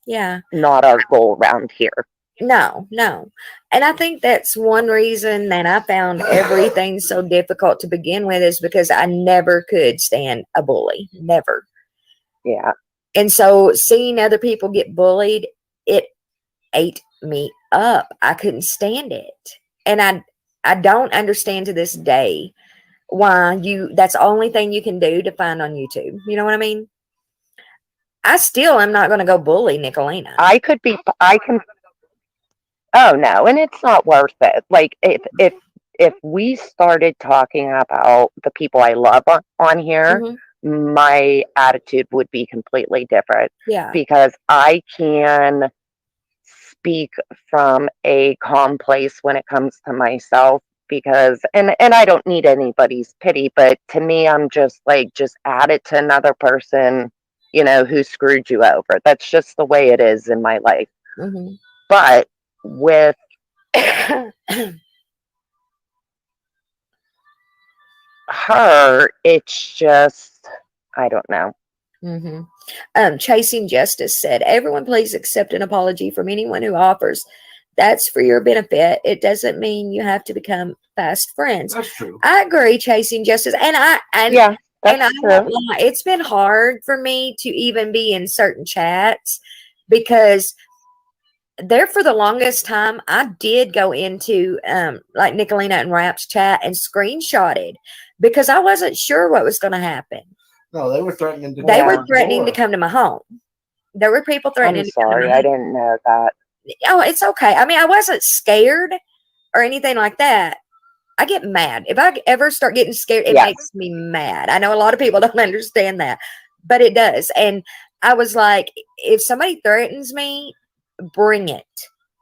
Yeah. not our goal around here. No, no. And I think that's one reason that I found everything so difficult to begin with, is because I never could stand a bully. Never. Yeah. And so seeing other people get bullied, it ate me up. I couldn't stand it. And I don't understand to this day why that's the only thing you can do to find on YouTube. You know what I mean? I still am not going to go bully Nicolina. I can. Oh no, and it's not worth it. Like if we started talking about the people I love on here, my attitude would be completely different. Yeah. Because I can speak from a calm place when it comes to myself, because and I don't need anybody's pity, but to me I'm just like, just add it to another person, who screwed you over. That's just the way it is in my life. But with her, it's just, I don't know. Chasing Justice said, everyone please accept an apology from anyone who offers. That's for your benefit. It doesn't mean you have to become fast friends. That's true. I agree, Chasing Justice. And I won't lie, it's been hard for me to even be in certain chats, because there for the longest time I did go into like Nicolina and Rap's chat and screenshotted, because I wasn't sure what was going to happen. No, they were threatening to. They were threatening to come to my home. There were people threatening. I'm sorry, I didn't know that. Oh, it's okay. I mean, I wasn't scared or anything like that. I get mad. If I ever start getting scared, it makes me mad. I know a lot of people don't understand that, but it does. And I was like, if somebody threatens me, bring it.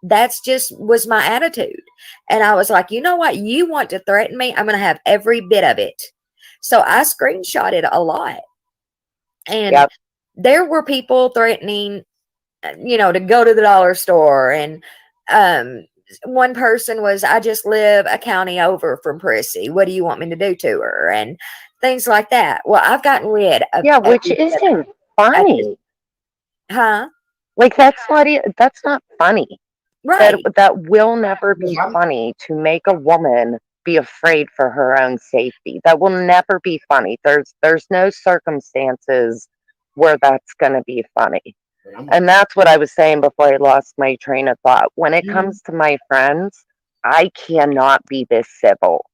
That's just was my attitude. And I was like, you know what? You want to threaten me? I'm going to have every bit of it. So I screenshotted a lot. And there were people threatening, to go to the dollar store. And one person was, I just live a county over from Prissy. What do you want me to do to her? And things like that. Well, I've gotten rid of. Yeah, which isn't funny. Huh? Like, that's not funny. Right. That will never be funny, to make a woman be afraid for her own safety. That will never be funny. There's no circumstances where that's going to be funny. And that's what I was saying before I lost my train of thought. When it comes to my friends, I cannot be this civil.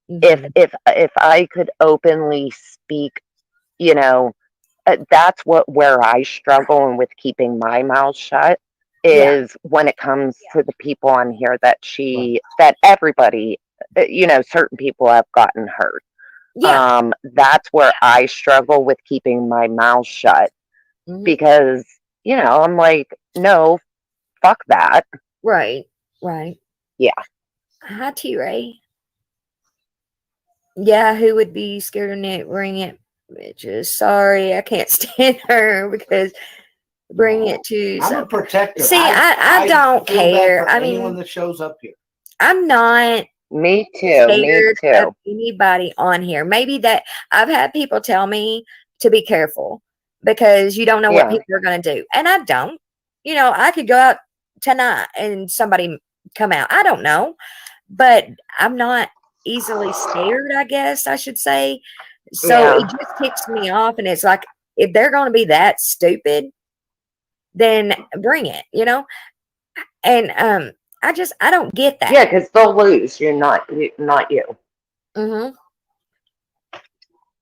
If I could openly speak, that's where I struggle, and with keeping my mouth shut is when it comes to the people on here that everybody, certain people have gotten hurt. That's where I struggle with keeping my mouth shut, because I'm like, no, fuck that. Right. Yeah. Hi, T-Ray. Yeah, who would be scared of Nick? Bring it, bitches. Sorry, I can't stand her, because bring it to. I'm a protector. See, I don't care. I mean, anyone that shows up here. I'm not. Me too. Scared of anybody on here. Maybe that I've had people tell me to be careful, because you don't know what people are going to do, and I don't. I could go out tonight and somebody come out. I don't know, but I'm not easily scared, I guess I should say. So it just ticks me off, and it's like, if they're going to be that stupid, then bring it, and I don't get that. Yeah, because they'll lose. You're not you.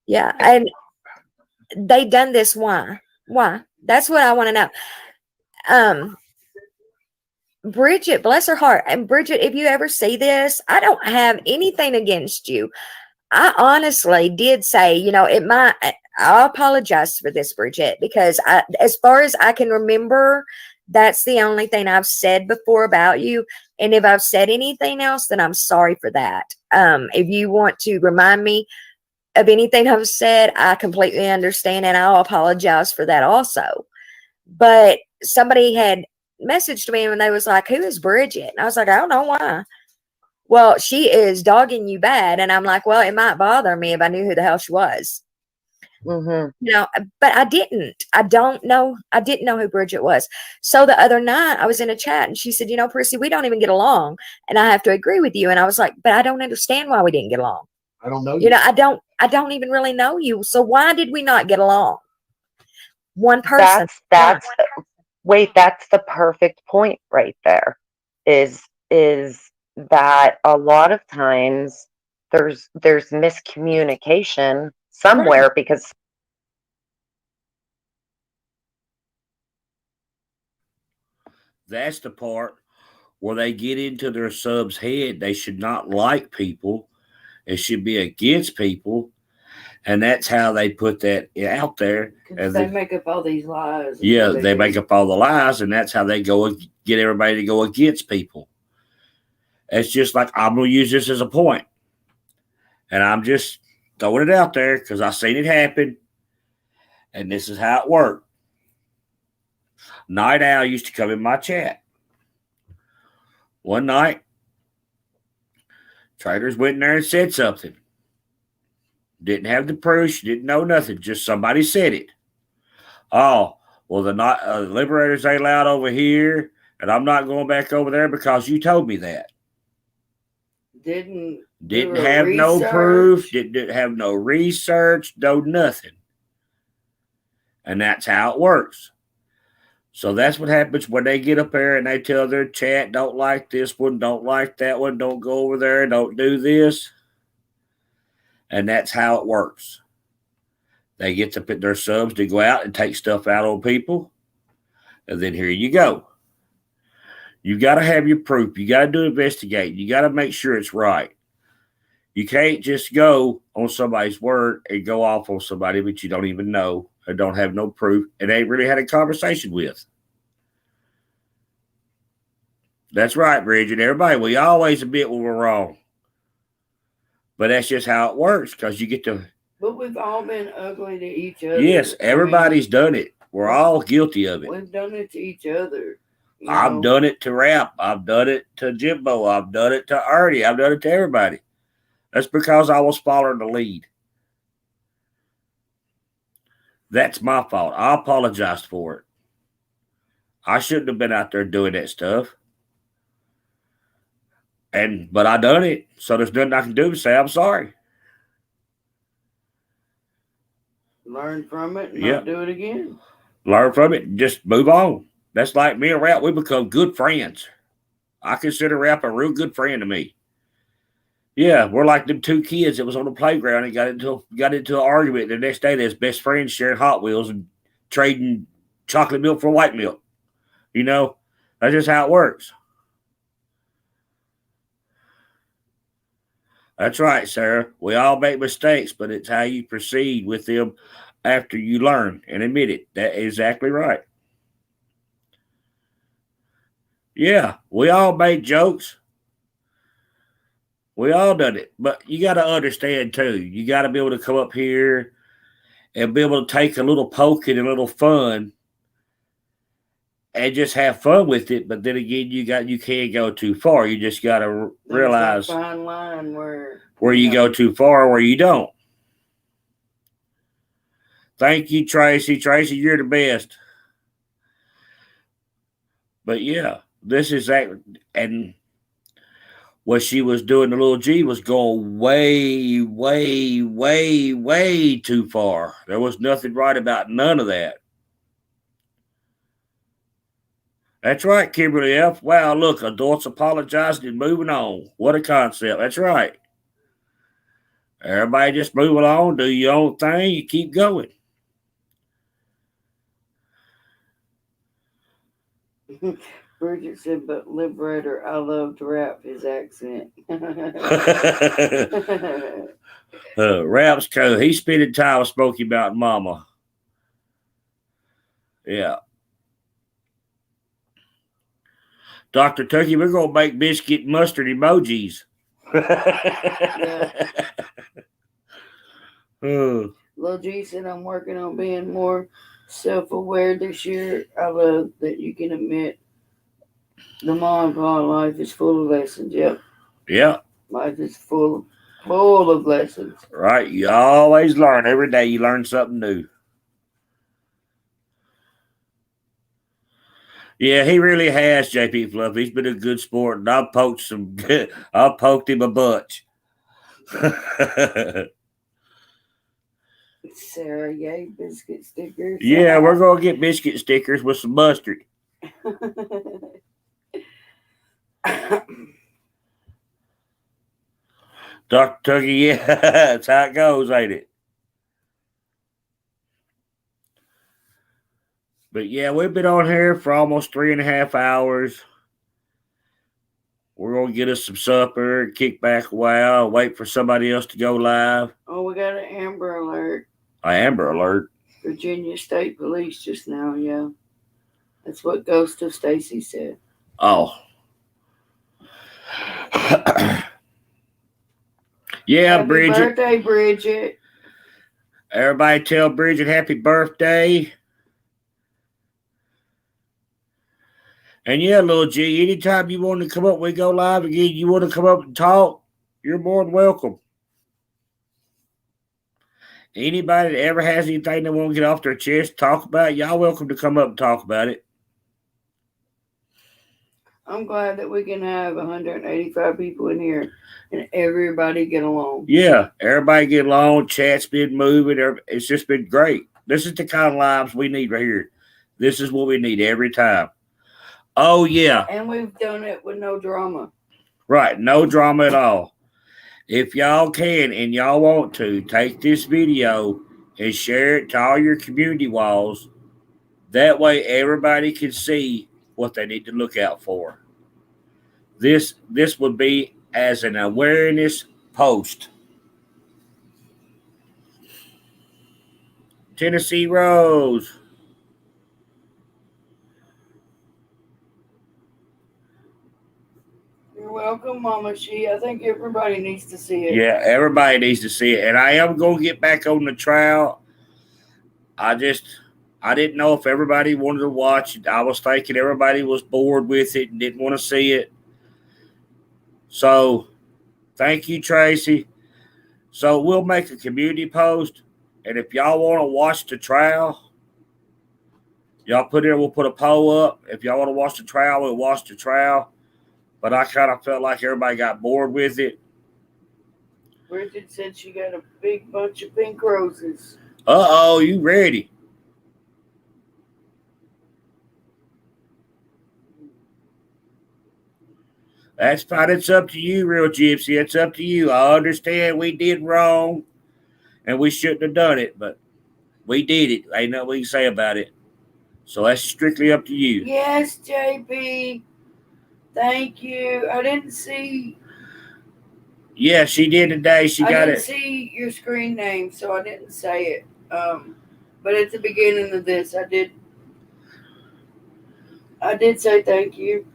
Yeah, and they done this. Why? That's what I want to know. Bridget, bless her heart. And Bridget, if you ever see this, I don't have anything against you. I honestly did say, I apologize for this, Bridget, because as far as I can remember, That's the only thing I've said before about you. And if I've said anything else, then I'm sorry for that. If you want to remind me of anything I've said, I completely understand, and I'll apologize for that also. But somebody had messaged me and they was like, "Who is Bridget?" And I was like, "I don't know why." "Well, she is dogging you bad." And I'm like, "Well, it might bother me if I knew who the hell she was." But I didn't. I don't know. I didn't know who Bridget was. So the other night I was in a chat and she said, "Prissy, we don't even get along. And I have to agree with you." And I was like, "But I don't understand why we didn't get along. I don't know you. I don't even really know you. So why did we not get along?" One person. That's wait, that's the perfect point right there. Is that a lot of times there's miscommunication somewhere because That's the part where they get into their sub's head. They should not like people. It should be against people. And that's how they put that out there. Because they make up all these lies. Yeah, they make up all the lies, and that's how they go and get everybody to go against people. It's just like, I'm going to use this as a point. And I'm just throwing it out there because I've seen it happen. And this is how it worked. Night Owl used to come in my chat. One night, traders went in there and said something. Didn't have the proof. She didn't know nothing. Just somebody said it. "Oh, well, the liberators ain't allowed over here, and I'm not going back over there because you told me that." Didn't have no proof. Didn't have no research. No nothing. And that's how it works. So that's what happens when they get up there and they tell their chat, "Don't like this one, don't like that one, don't go over there, don't do this." And that's how it works. They get to put their subs to go out and take stuff out on people. And then here you go. You got to have your proof. You got to do investigating. You got to make sure it's right. You can't just go on somebody's word and go off on somebody that you don't even know or don't have no proof and ain't really had a conversation with. That's right, Bridget. Everybody, we always admit when we're wrong. But that's just how it works because you get to... But we've all been ugly to each other. Yes, everybody's done it. We're all guilty of it. We've done it to each other. I've done it to Rap. I've done it to Jimbo. I've done it to Artie. I've done it to everybody. That's because I was following the lead. That's my fault. I apologize for it. I shouldn't have been out there doing that stuff. But I done it. So there's nothing I can do but say I'm sorry. Learn from it and not do it again. Learn from it and just move on. That's like me and Rap. We become good friends. I consider Rap a real good friend to me. Yeah, we're like them two kids that was on the playground and got into an argument. The next day, they're best friends sharing Hot Wheels and trading chocolate milk for white milk. That's just how it works. That's right, Sarah. We all make mistakes, but it's how you proceed with them after you learn and admit it. That's exactly right. Yeah, we all made jokes. We all done it. But you got to understand, too, you got to be able to come up here and be able to take a little poking and a little fun and just have fun with it. But then again, you can't go too far. You just got to realize that fine line where you go too far or where you don't. Thank you, Tracy. Tracy, you're the best. But yeah, this is that. And what she was doing, the little G, was going way, way, way, way too far. There was nothing right about none of that. That's right, Kimberly F. Wow, look, adults apologizing and moving on. What a concept. That's right. Everybody just move along, do your own thing, you keep going. Bridget said, "But Liberator, I love to rap his accent." Rap's cool. He's spending time with Smokey Mountain Mama. Yeah. Dr. Tucky, we're going to make biscuit mustard emojis. Lil G said, I'm working on being more self-aware this year. I love that you can admit the mom and pop life is full of lessons. Yep. Yeah. Life is full of lessons. Right. You always learn. Every day you learn something new. Yeah, he really has, JP Fluff. He's been a good sport, and I've poked him a bunch. Sarah, yay, biscuit stickers. Yeah, we're going to get biscuit stickers with some mustard. Dr. Tucky, yeah, that's how it goes, ain't it? But yeah, we've been on here for almost 3.5 hours. We're going to get us some supper, kick back a while, wait for somebody else to go live. Oh, we got an Amber Alert. An Amber Alert? Virginia State Police just now, yeah. That's what Ghost of Stacy said. Oh. Yeah, happy Bridget. Happy birthday, Bridget. Everybody tell Bridget happy birthday. And yeah, little G, anytime you want to come up, we go live again, you want to come up and talk, you're more than welcome. Anybody that ever has anything they want to get off their chest, talk about it, y'all welcome to come up and talk about it. I'm glad that we can have 185 people in here and everybody get along. Yeah, everybody get along. Chat's been moving. It's just been great. This is the kind of lives we need right here. This is what we need every time. Oh, yeah. And we've done it with no drama. Right, no drama at all. If y'all can and y'all want to, take this video and share it to all your community walls. That way everybody can see what they need to look out for. This would be as an awareness post. Tennessee Rose. You're welcome, Mama She. I think everybody needs to see it. Yeah, everybody needs to see it. And I am going to get back on the trial. I didn't know if everybody wanted to watch it. I was thinking everybody was bored with it and didn't want to see it. So, thank you, Tracy. So, we'll make a community post. And if y'all want to watch the trial, y'all put it, we'll put a poll up. If y'all want to watch the trial, we'll watch the trial. But I kind of felt like everybody got bored with it. Bridget said she got a big bunch of pink roses. Uh-oh, you ready? That's fine. It's up to you, Real Gypsy. It's up to you. I understand we did wrong and we shouldn't have done it, but we did it. Ain't nothing we can say about it. So that's strictly up to you. Yes, JP. Thank you. I didn't see. Yeah, she did today. She got it. I didn't see your screen name, so I didn't say it. But at the beginning of this, I did say thank you.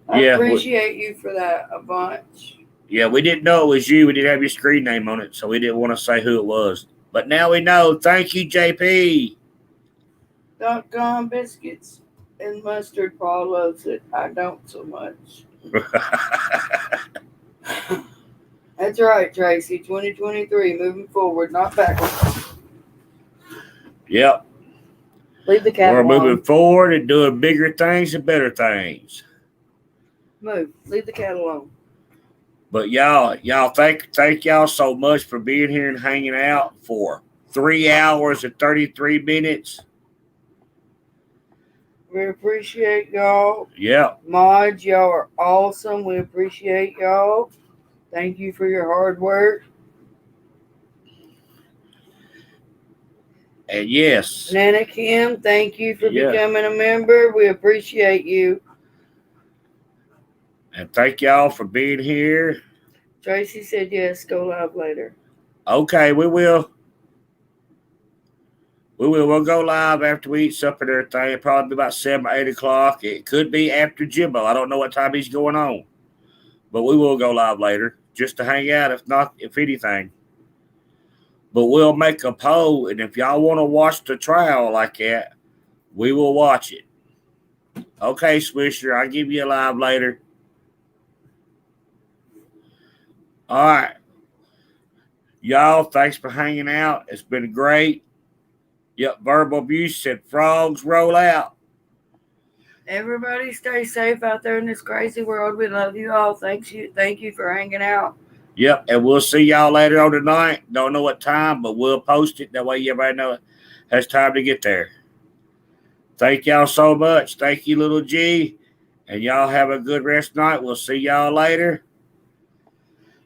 I appreciate you for that a bunch. Yeah, we didn't know it was you. We didn't have your screen name on it, so we didn't want to say who it was. But now we know. Thank you, JP. .com biscuits and mustard. Paul loves it. I don't so much. That's right, Tracy. 2023, moving forward, not backwards. Yep. Leave the cat alone. We're moving forward and doing bigger things and better things. Move. Leave the cat alone. But y'all thank y'all so much for being here and hanging out for 3 hours and 33 minutes. We appreciate y'all. Yeah. Mods, y'all are awesome. We appreciate y'all. Thank you for your hard work. And yes. Nana Kim, thank you for becoming a member. We appreciate you. And thank y'all for being here. Tracy said yes, go live later. Okay, we will. We'll go live after we eat supper and everything. It'll probably be about 7 or 8 o'clock. It could be after Jimbo. I don't know what time he's going on. But we will go live later just to hang out, if anything. But we'll make a poll, and if y'all want to watch the trial like that, we will watch it. Okay, Swisher, I'll give you a live later. All right. Y'all, thanks for hanging out. It's been great. Yep, verbal abuse said frogs roll out. Everybody stay safe out there in this crazy world. We love you all. Thank you for hanging out. Yep, and we'll see y'all later on tonight. Don't know what time, but we'll post it. That way everybody knows it has time to get there. Thank y'all so much. Thank you, little G. And y'all have a good rest night. We'll see y'all later.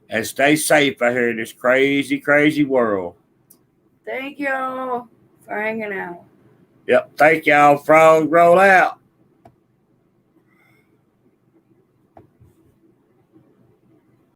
And stay safe out here in this crazy, crazy world. Thank y'all for hanging out. Yep, thank y'all. Frog roll out.